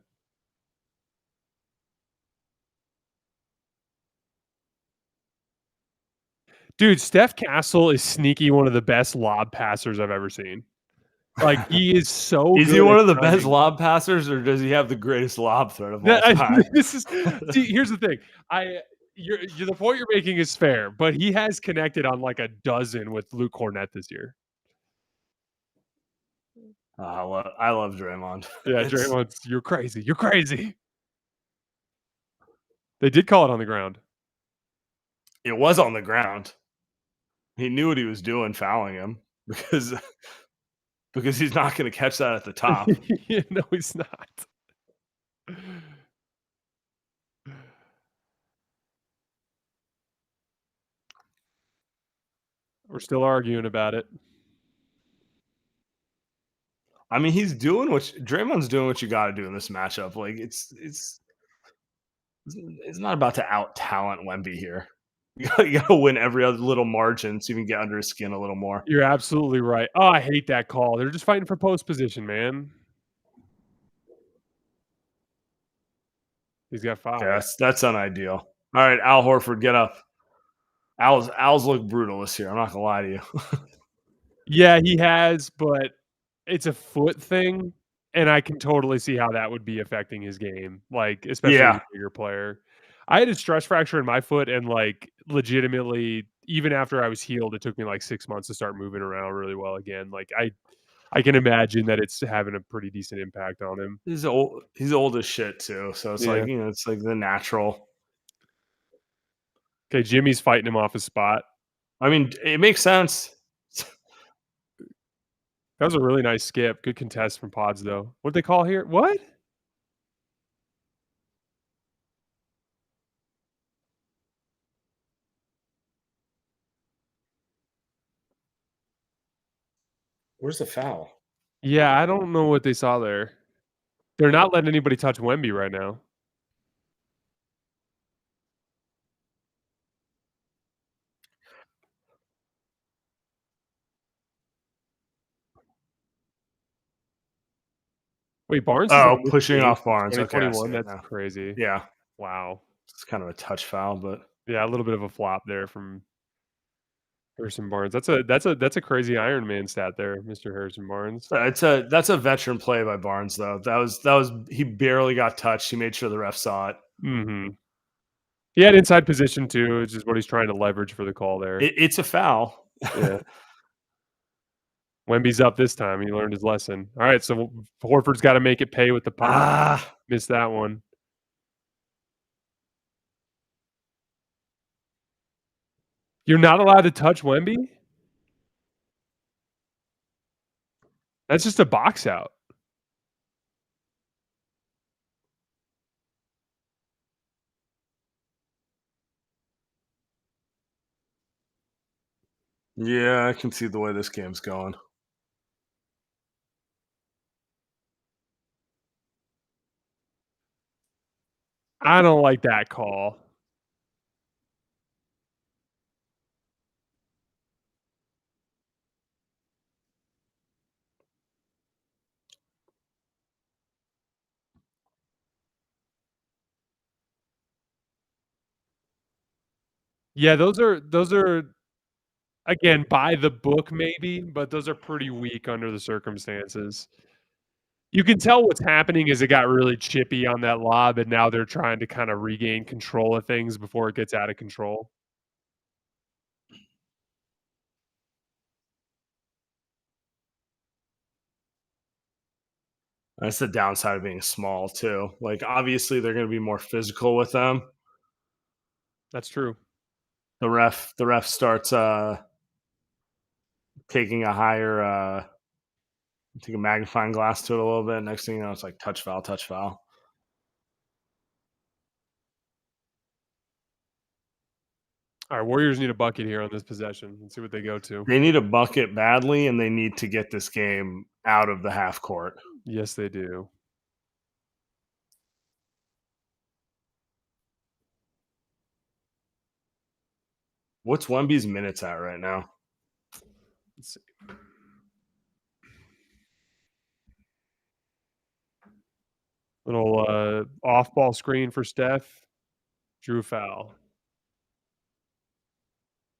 Dude, Steph Castle is sneaky one of the best lob passers I've ever seen. Like, he is so Is good he one of the running. best lob passers, or does he have the greatest lob threat of all time? See, here's the thing. The point you're making is fair, but he has connected on like a dozen with Luke Cornett this year. I love Draymond. Yeah, Draymond, you're crazy. You're crazy. They did call it on the ground. It was on the ground. He knew what he was doing, fouling him because he's not going to catch that at the top. No, he's not. We're still arguing about it. I mean, Draymond's doing what you got to do in this matchup. Like, it's not about to out talent Wemby here. You got to win every other little margin so you can get under his skin a little more. You're absolutely right. Oh, I hate that call. They're just fighting for post position, man. He's got 5. Yeah, that's unideal. All right, Al Horford, get up. Al's look brutal this year. I'm not gonna lie to you. Yeah, he has, but it's a foot thing, and I can totally see how that would be affecting his game, like, especially as a bigger player. I had a stress fracture in my foot, and, like, legitimately, even after I was healed, it took me, like, 6 months to start moving around really well again. Like, I can imagine that it's having a pretty decent impact on him. He's old as shit too, so it's like, it's like the natural. Okay, Jimmy's fighting him off his spot. I mean, it makes sense. That was a really nice skip. Good contest from Pods, though. What'd they call here? What? Where's the foul? Yeah, I don't know what they saw there. They're not letting anybody touch Wemby right now. Wait, Barnes is pushing off Barnes. 2021. Okay, That's crazy. Yeah. Wow. It's kind of a touch foul, but yeah, a little bit of a flop there from Harrison Barnes. That's a crazy Iron Man stat there, Mr. Harrison Barnes. That's a veteran play by Barnes though. That was he barely got touched. He made sure the ref saw it. Mm-hmm. He had inside position too, which is what he's trying to leverage for the call there. It's a foul. Yeah. Wemby's up this time. He learned his lesson. All right, so Horford's got to make it pay with the pop. Missed that one. You're not allowed to touch Wemby? That's just a box out. Yeah, I can see the way this game's going. I don't like that call. Yeah, those are again by the book maybe, but those are pretty weak under the circumstances. You can tell what's happening is it got really chippy on that lob, and now they're trying to kind of regain control of things before it gets out of control. That's the downside of being small too. Like obviously they're going to be more physical with them. That's true. The ref starts taking a higher take a magnifying glass to it a little bit. Next thing you know, it's like touch foul, touch foul. All right, Warriors need a bucket here on this possession. Let's see what they go to. They need a bucket badly, and they need to get this game out of the half court. Yes, they do. What's Wemby's minutes at right now? Let's see. Little off-ball screen for Steph. Drew foul.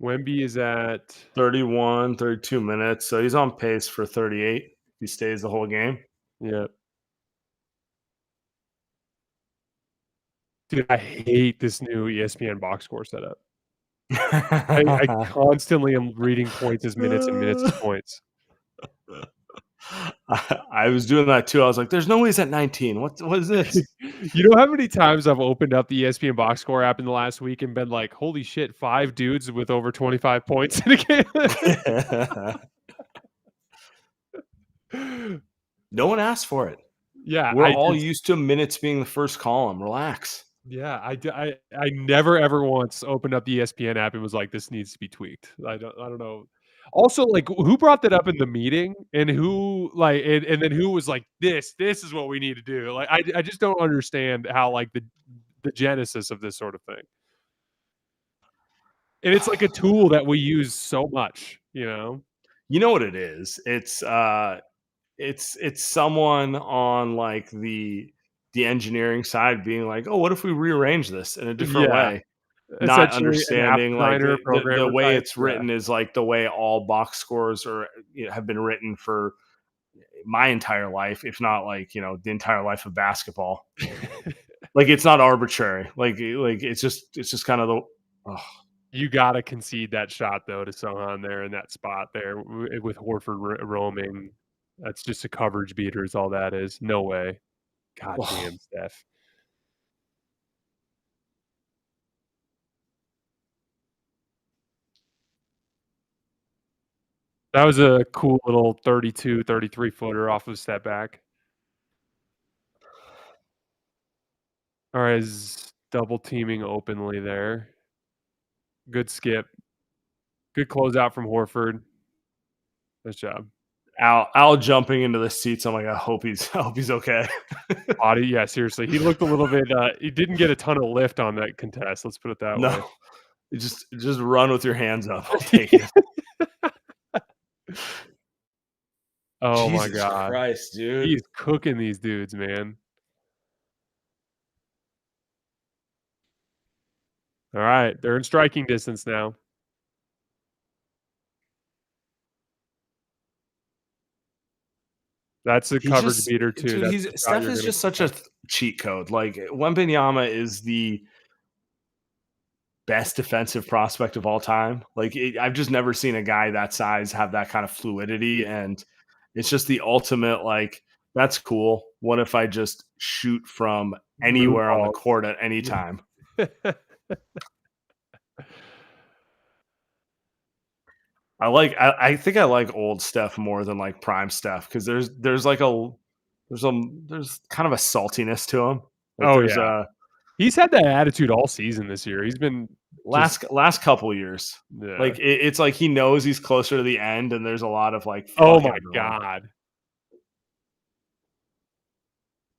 Wemby is at 31, 32 minutes. So he's on pace for 38 if he stays the whole game. yeah. Dude, I hate this new ESPN box score setup. I constantly am reading points as minutes and minutes as points. I was doing that too. I was like, "There's no way he's at 19. What is this?" You know how many times I've opened up the ESPN box score app in the last week and been like, "Holy shit, 5 dudes with over 25 points in a game." No one asked for it. Yeah, We're all used to minutes being the first column. Relax. Yeah, I never ever once opened up the ESPN app and was like, "This needs to be tweaked." I don't know. Also, like, who brought that up in the meeting, and who like, and then who was like, "This is what we need to do." Like, I just don't understand how like the genesis of this sort of thing. And it's like a tool that we use so much, you know. You know what it is? It's someone on like the engineering side being like, "Oh, what if we rearrange this in a different Yeah, way?" Not essentially an app understanding like designer, the programmer way type. it's written is like the way all box scores are have been written for my entire life, if not like the entire life of basketball. Like it's not arbitrary. Like it's just kind of the. Oh. You gotta concede that shot though to Sohan there in that spot there with Horford roaming. That's just a coverage beater is all that is. No way. God damn, Steph. That was a cool little 32, 33 footer off of step back. All right, is double teaming openly there. Good skip. Good closeout from Horford. Nice job. Al jumping into the seats. I'm like, I hope he's okay. Body, yeah, seriously. He looked a little bit he didn't get a ton of lift on that contest, let's put it that way. No. Just run with your hands up. I'll take it. Oh Jesus my god. Christ, dude. He's cooking these dudes, man. All right, they're in striking distance now. That's a coverage beater too. Dude, Steph is just such a cheat code. Like Wembanyama is the best defensive prospect of all time. Like I've just never seen a guy that size have that kind of fluidity, and it's just the ultimate. Like that's cool. What if I just shoot from anywhere on the court at any time? I think I like old Steph more than like prime Steph because there's like there's kind of a saltiness to him. Like Oh there's yeah, a he's had that attitude all season this year. He's been just last couple of years. yeah. Like it's like he knows he's closer to the end, and there's a lot of like Oh fuck my everyone. god,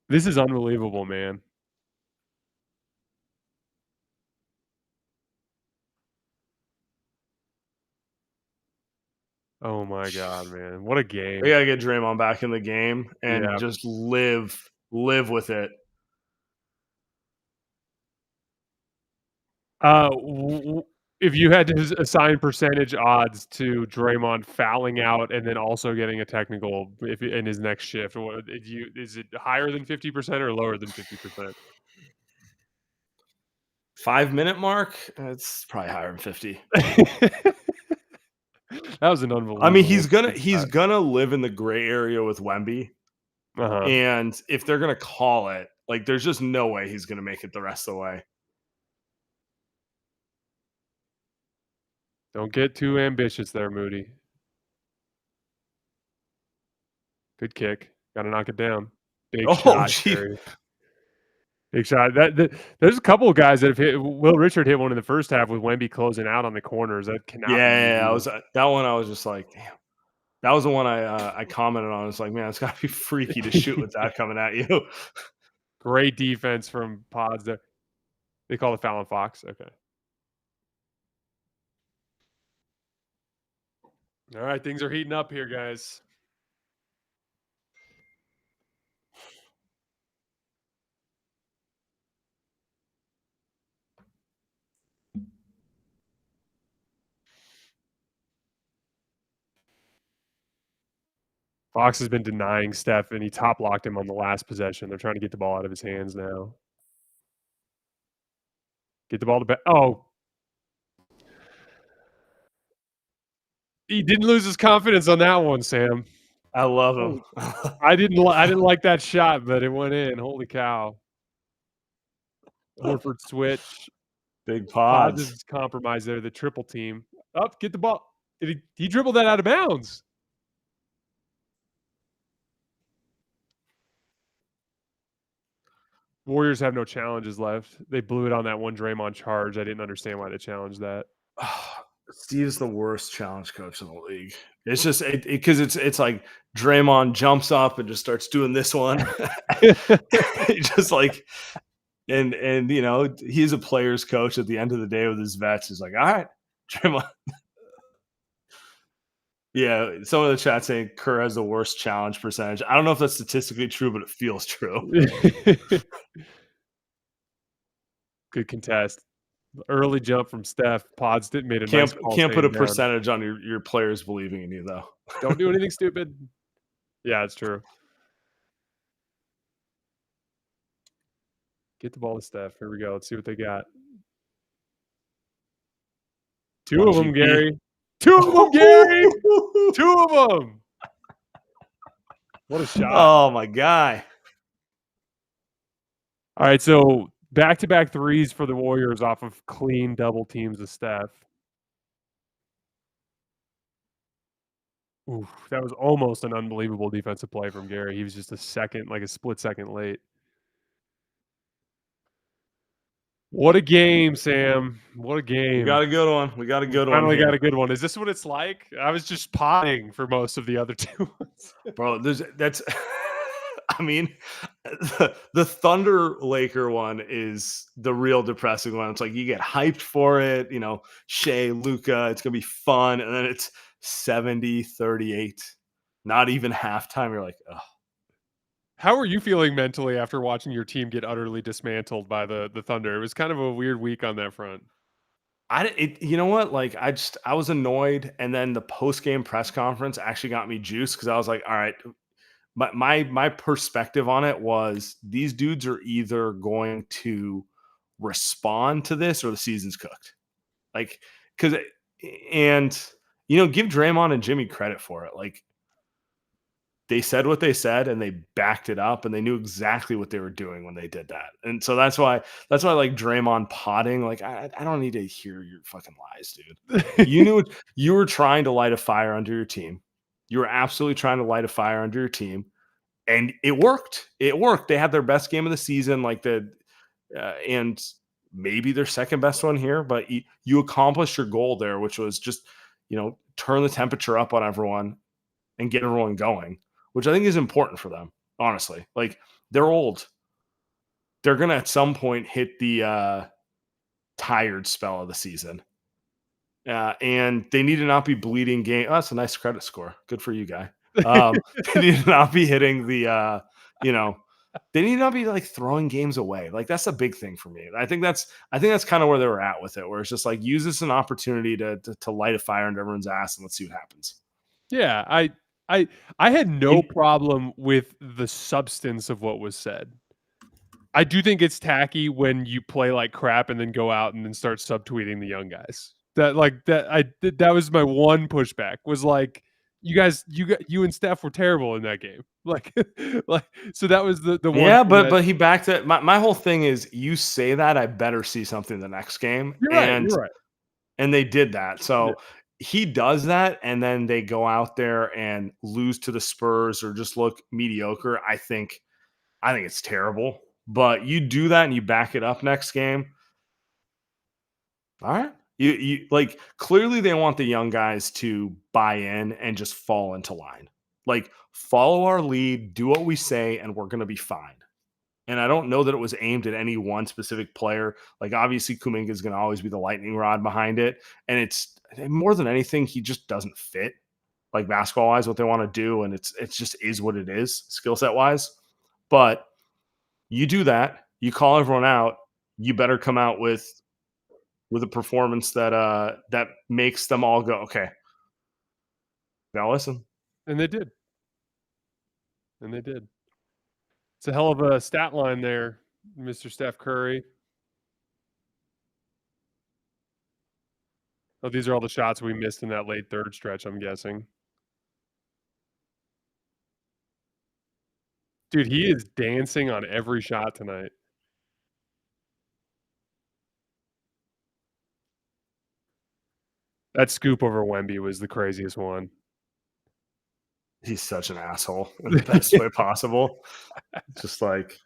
this is unbelievable, man. Oh my god, man, what a game! We gotta get Draymond back in the game and Yeah. just live with it. If you had to assign percentage odds to Draymond fouling out and then also getting a technical if in his next shift, what is it higher than 50% or lower than 50%? 5-minute mark, it's probably higher than 50. That was an unbelievable. I mean, he's gonna live in the gray area with Wemby, Uh-huh. and if they're gonna call it, like, there's just no way he's gonna make it the rest of the way. Don't get too ambitious there, Moody. Good kick. Got to knock it down. Big shot, gee. Curry. Big shot. There's a couple of guys that have hit. Will Richard hit one in the first half with Wemby closing out on the corners. That cannot. Yeah, I was that one. I was just like, damn. That was the one I commented on. It's like, man, it's got to be freaky to shoot with that coming at you. Great defense from Pods. There. They call it Fallon Fox. Okay. All right, things are heating up here, guys. Fox has been denying Steph, and he top locked him on the last possession. They're trying to get the ball out of his hands now. Get the ball to oh. He didn't lose his confidence on that one, Sam. I love him. I didn't like that shot, but it went in. Holy cow. Horford switch. Big Pods. Is compromised there. The triple team. Up, get the ball. He dribbled that out of bounds. Warriors have no challenges left. They blew it on that one Draymond charge. I didn't understand why they challenged that. Steve's the worst challenge coach in the league. It's just because it's like Draymond jumps up and just starts doing this one. Just like and you know, he's a player's coach at the end of the day with his vets. He's like, all right, Draymond. Yeah, some of the chat saying Kerr has the worst challenge percentage. I don't know if that's statistically true, but it feels true. Good contest. Early jump from Steph. Pods didn't made a can't put a down. percentage on your players believing in you though. Don't do anything stupid. Yeah, it's true. Get the ball to Steph. Here we go. Let's see what they got. Two of them, Gary. Two of them, Gary. Two of them. What a shot. Oh, my guy. All right, so back-to-back threes for the Warriors off of clean double teams of Steph. Oof, that was almost an unbelievable defensive play from Gary. He was just a split second late. What a game, Sam. What a game. We got a good one. We got a good one. Finally got a good one. Is this what it's like? I was just potting for most of the other two ones. Bro, that's I mean, the Thunder Laker one is the real depressing one. It's like you get hyped for it, you know, Shea, Luka, it's going to be fun. And then it's 70-38. Not even halftime. You're like, oh. How are you feeling mentally after watching your team get utterly dismantled by the Thunder? It was kind of a weird week on that front. You know what? Like, I was annoyed. And then the post-game press conference actually got me juiced because I was like, all right, but my perspective on it was these dudes are either going to respond to this or the season's cooked. Like, and you know, give Draymond and Jimmy credit for it. Like, they said what they said and they backed it up and they knew exactly what they were doing when they did that. And so that's why like Draymond potting, like I don't need to hear your fucking lies, dude. You knew you were trying to light a fire under your team. You were absolutely trying to light a fire under your team, and it worked. It worked. They had their best game of the season, and maybe their second best one here. But you accomplished your goal there, which was just turn the temperature up on everyone and get everyone going, which I think is important for them. Honestly, like they're old. They're gonna at some point hit the tired spell of the season. And they need to not be bleeding game. Oh, that's a nice credit score. Good for you, guy. They need to not be hitting the, they need to not be like throwing games away. Like that's a big thing for me. I think that's kind of where they were at with it, where it's just like use this as an opportunity to light a fire under everyone's ass and let's see what happens. Yeah, I had no problem with the substance of what was said. I do think it's tacky when you play like crap and then go out and then start subtweeting the young guys. That was my one pushback, was like, you and Steph were terrible in that game. Like so that was the one. Yeah, but he backed it. My whole thing is, you say that, I better see something the next game. You're right. And they did that. So he does that, and then they go out there and lose to the Spurs or just look mediocre. I think it's terrible. But you do that and you back it up next game. All right. You like, clearly they want the young guys to buy in and just fall into line. Like, follow our lead, do what we say, and we're going to be fine. And I don't know that it was aimed at any one specific player. Like, obviously Kuminga is going to always be the lightning rod behind it. And it's more than anything, he just doesn't fit, like, basketball wise, what they want to do. And it's just is what it is, skill set wise. But you do that, you call everyone out, you better come out with a performance that makes them all go, okay, now listen. And they did. It's a hell of a stat line there, Mr. Steph Curry. Oh, these are all the shots we missed in that late third stretch, I'm guessing. Dude, he is dancing on every shot tonight. That scoop over Wemby was the craziest one. He's such an asshole in the best way possible. Just like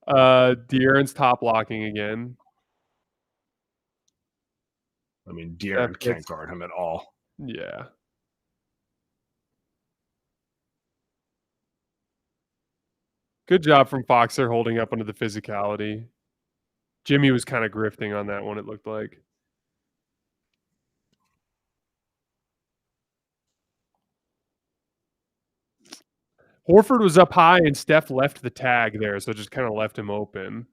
De'Aaron's top blocking again. I mean, De'Aaron can't guard him at all. Yeah. Good job from Fox there, holding up under the physicality. Jimmy was kind of grifting on that one, it looked like. Horford was up high and Steph left the tag there, so it just kind of left him open.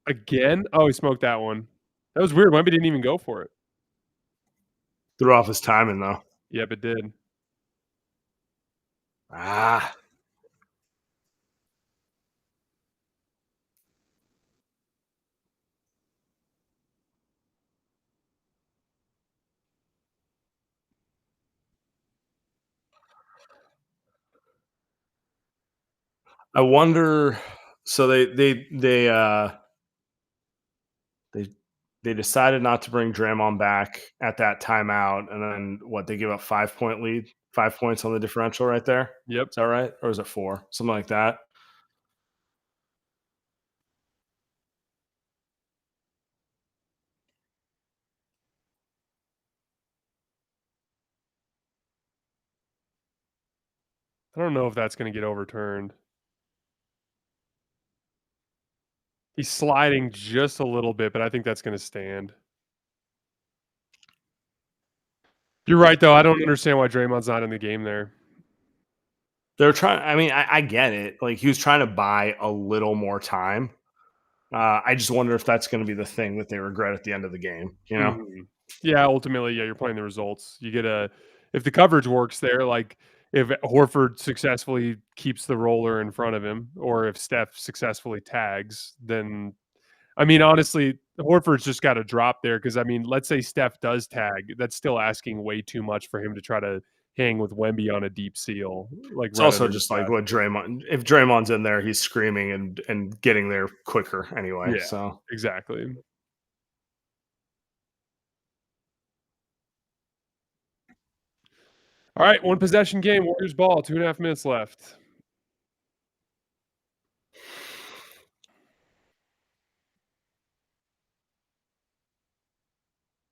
Again? Oh, he smoked that one. That was weird. Wemby didn't even go for it. Threw off his timing, though. Yep, it did. Ah. I wonder. So they decided not to bring Draymond back at that timeout, and then they give up 5-point lead, 5 points on the differential right there. Yep. Is that right? Or is it 4? Something like that. I don't know if that's going to get overturned. He's sliding just a little bit, but I think that's going to stand. You're right, though. I don't understand why Draymond's not in the game there. They're trying. I mean, I get it. Like, he was trying to buy a little more time. I just wonder if that's going to be the thing that they regret at the end of the game. You know? Mm-hmm. Yeah. Ultimately, yeah. You're playing the results. You get if the coverage works there, like if Horford successfully keeps the roller in front of him, or if Steph successfully tags, then I mean, honestly, Horford's just got to drop there because, I mean, let's say Steph does tag. That's still asking way too much for him to try to hang with Wemby on a deep seal. Like It's right also under his just like basket. what Draymond. If Draymond's in there, he's screaming and getting there quicker anyway. Yeah, So exactly. All right, one possession game. Warriors ball. 2.5 minutes left.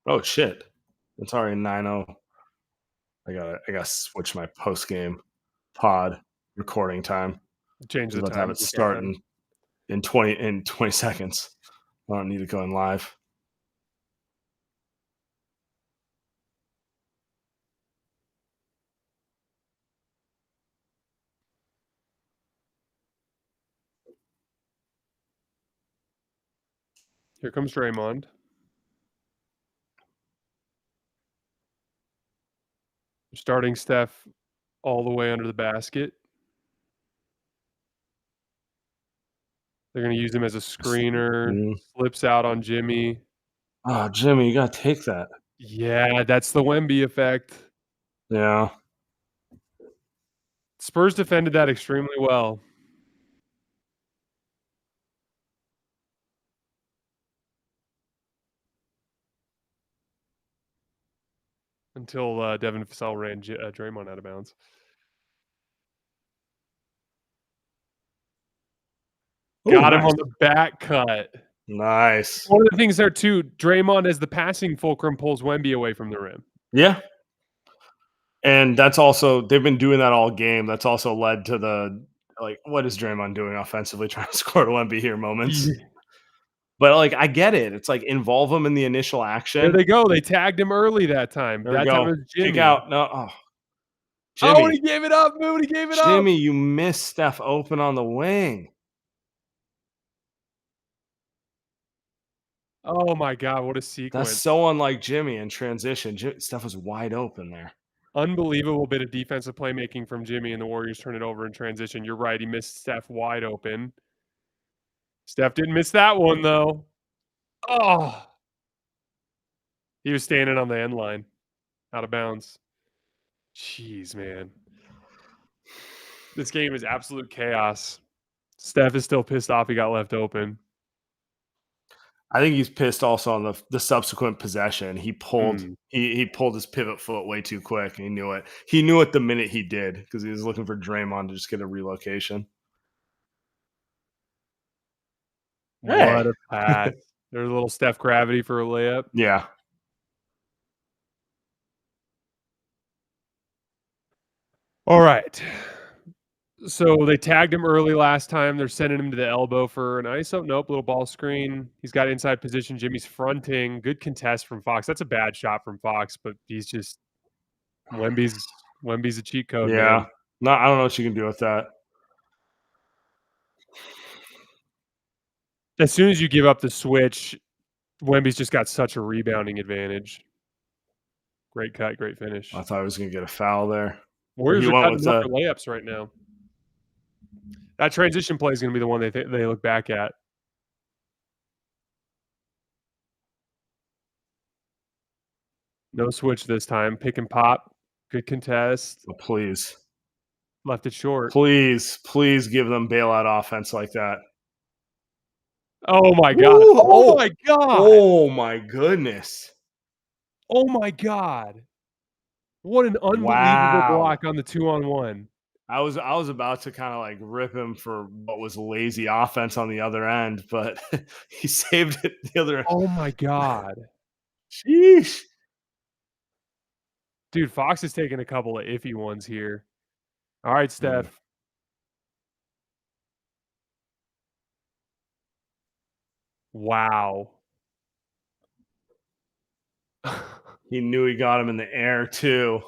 oh shit, it's already 9:0. I gotta switch my post game pod recording time. Change I'm the about to have time. it start in 20 seconds. I don't need it going live. Here comes Draymond. Starting Steph all the way under the basket. They're going to use him as a screener. Slips out on Jimmy. Oh, Jimmy, you gotta take that. Yeah, that's the Wemby effect. Yeah. Spurs defended that extremely well. Until Devin Vassell ran Draymond out of bounds. Got him nice. on the back cut. Nice. One of the things there too, Draymond as the passing fulcrum pulls Wemby away from the rim. Yeah. And that's also they've been doing that all game. That's also led to the like, what is Draymond doing offensively trying to score to Wemby here moments? Yeah. But like I get it. It's like involve him in the initial action. There they go. They tagged him early that time. There that we time go. it was Jimmy. Kick out. No. Oh. Jimmy. Jimmy. He gave it up. Moody gave it up. Jimmy, you missed Steph open on the wing. Oh my God, what a sequence. That's so unlike Jimmy in transition. Steph was wide open there. Unbelievable bit of defensive playmaking from Jimmy, and the Warriors turn it over in transition. You're right. He missed Steph wide open. Steph didn't miss that one, though. Oh. He was standing on the end line. Out of bounds. Jeez, man. This game is absolute chaos. Steph is still pissed off he got left open. I think he's pissed also on the subsequent possession. He pulled he pulled his pivot foot way too quick, and he knew it. He knew it the minute he did because he was looking for Draymond to just get a relocation. What a pass. There's a little Steph gravity for a layup. Yeah. All right. So they tagged him early last time. They're sending him to the elbow for an ISO. Nope, little ball screen. He's got inside position. Jimmy's fronting. Good contest from Fox. That's a bad shot from Fox, but he's just Wemby's a cheat code. Yeah. Man. No, I don't know what you can do with that. As soon as you give up the switch, Wemby's just got such a rebounding advantage. Great cut, great finish. I thought I was going to get a foul there. Warriors are cutting up their layups right now. That transition play is going to be the one they look back at. No switch this time. Pick and pop. Good contest. Oh, please. Left it short. Please give them bailout offense like that. Oh, my God. Ooh, oh, my God. Oh, my goodness. Oh, my God. What an unbelievable block on the 2-on-1. I was about to kind of like rip him for what was lazy offense on the other end, but he saved it the other end. Oh, my God. Sheesh. Dude, Fox is taking a couple of iffy ones here. All right, Steph. Wow. He knew he got him in the air, too.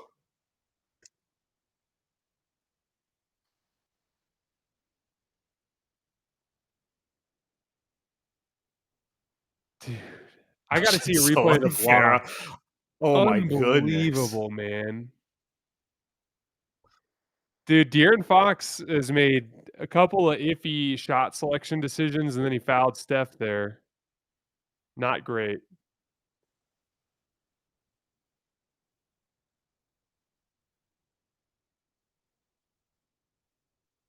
Dude, I got to see a replay of the block. Oh, my goodness. Unbelievable, man. Dude, De'Aaron Fox has made a couple of iffy shot selection decisions, and then he fouled Steph there. Not great.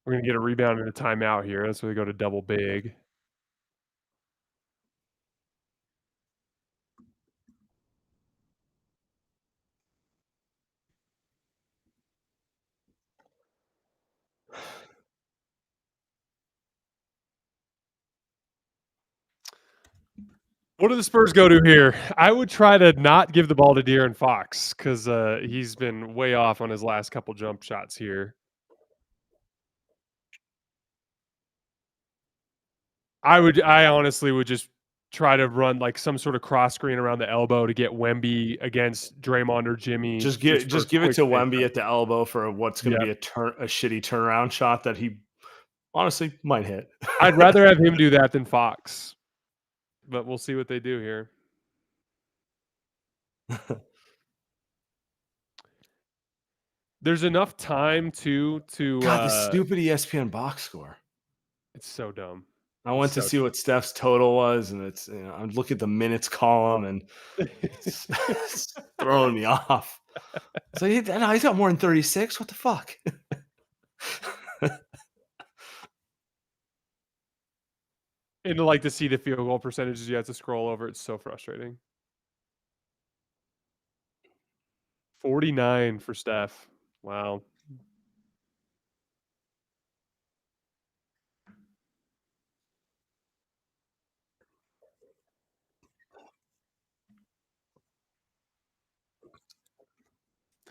We're gonna get a rebound and a timeout here. That's where they go to double big. What do the Spurs go to here? I would try to not give the ball to De'Aaron Fox because he's been way off on his last couple jump shots here. I honestly would just try to run like some sort of cross screen around the elbow to get Wemby against Draymond or Jimmy. Just give it to Wemby at the elbow for what's going to be a shitty turnaround shot that he honestly might hit. I'd rather have him do that than Fox, but we'll see what they do here. There's enough time to God, the stupid ESPN box score. It's so dumb. I went to see what Steph's total was, and it's I'm looking at the minutes column, and it's throwing me off. So he's got more than 36. What the fuck? And to like to see the field goal percentages, you have to scroll over. It's so frustrating. 49 for Steph. Wow.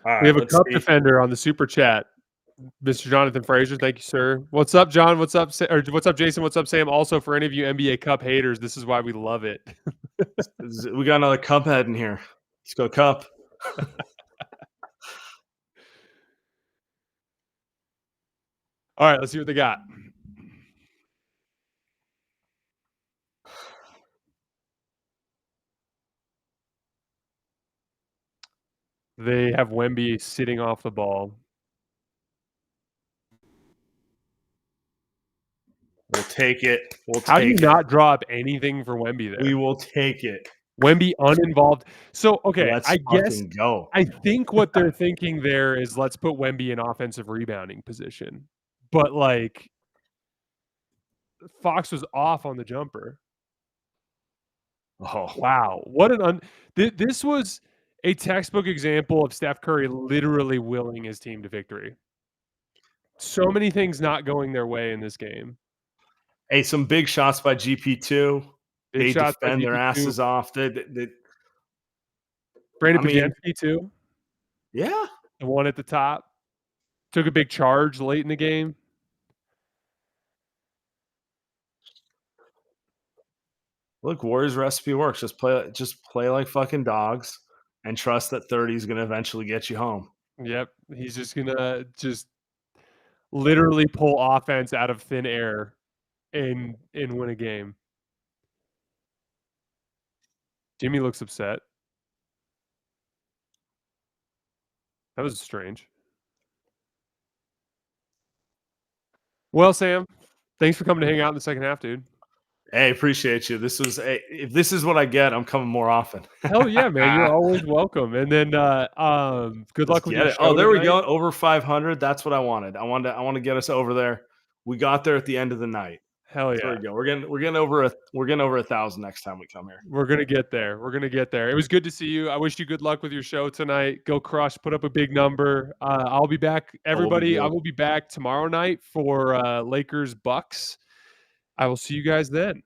Right, we have a cup defender on the super chat, Mr. Jonathan Frazier. Thank you, sir. What's up, John? What's up, what's up, Jason? What's up, Sam? Also, for any of you NBA Cup haters, this is why we love it. We got another cup head in here. Let's go, cup. All right, let's see what they got. They have Wemby sitting off the ball. We'll take it. How do you not draw up anything for Wemby there? We will take it. Wemby uninvolved. So, okay, let's I guess go. I think what they're thinking there is let's put Wemby in offensive rebounding position. But, like, Fox was off on the jumper. Oh, wow. What an this was a textbook example of Steph Curry literally willing his team to victory. So many things not going their way in this game. Hey, some big shots by GP2. They defend their asses off. Brandon Podziemski too. Yeah. The one at the top. Took a big charge late in the game. Look, Warriors recipe works. Just play like fucking dogs and trust that 30 is going to eventually get you home. Yep. He's just going to literally pull offense out of thin air and win a game. Jimmy looks upset. That was strange. Well, Sam, thanks for coming to hang out in the second half, dude. Hey, appreciate you. If this is what I get, I'm coming more often. Hell yeah, man. You're always welcome. And then good luck with your show. Oh, there we go. Over 500. That's what I wanted. I want to get us over there. We got there at the end of the night. Hell yeah. There we go. We're getting over 1,000 next time we come here. We're gonna get there. It was good to see you. I wish you good luck with your show tonight. Go crush, put up a big number. I'll be back, everybody. I will be back tomorrow night for Lakers Bucks. I will see you guys then.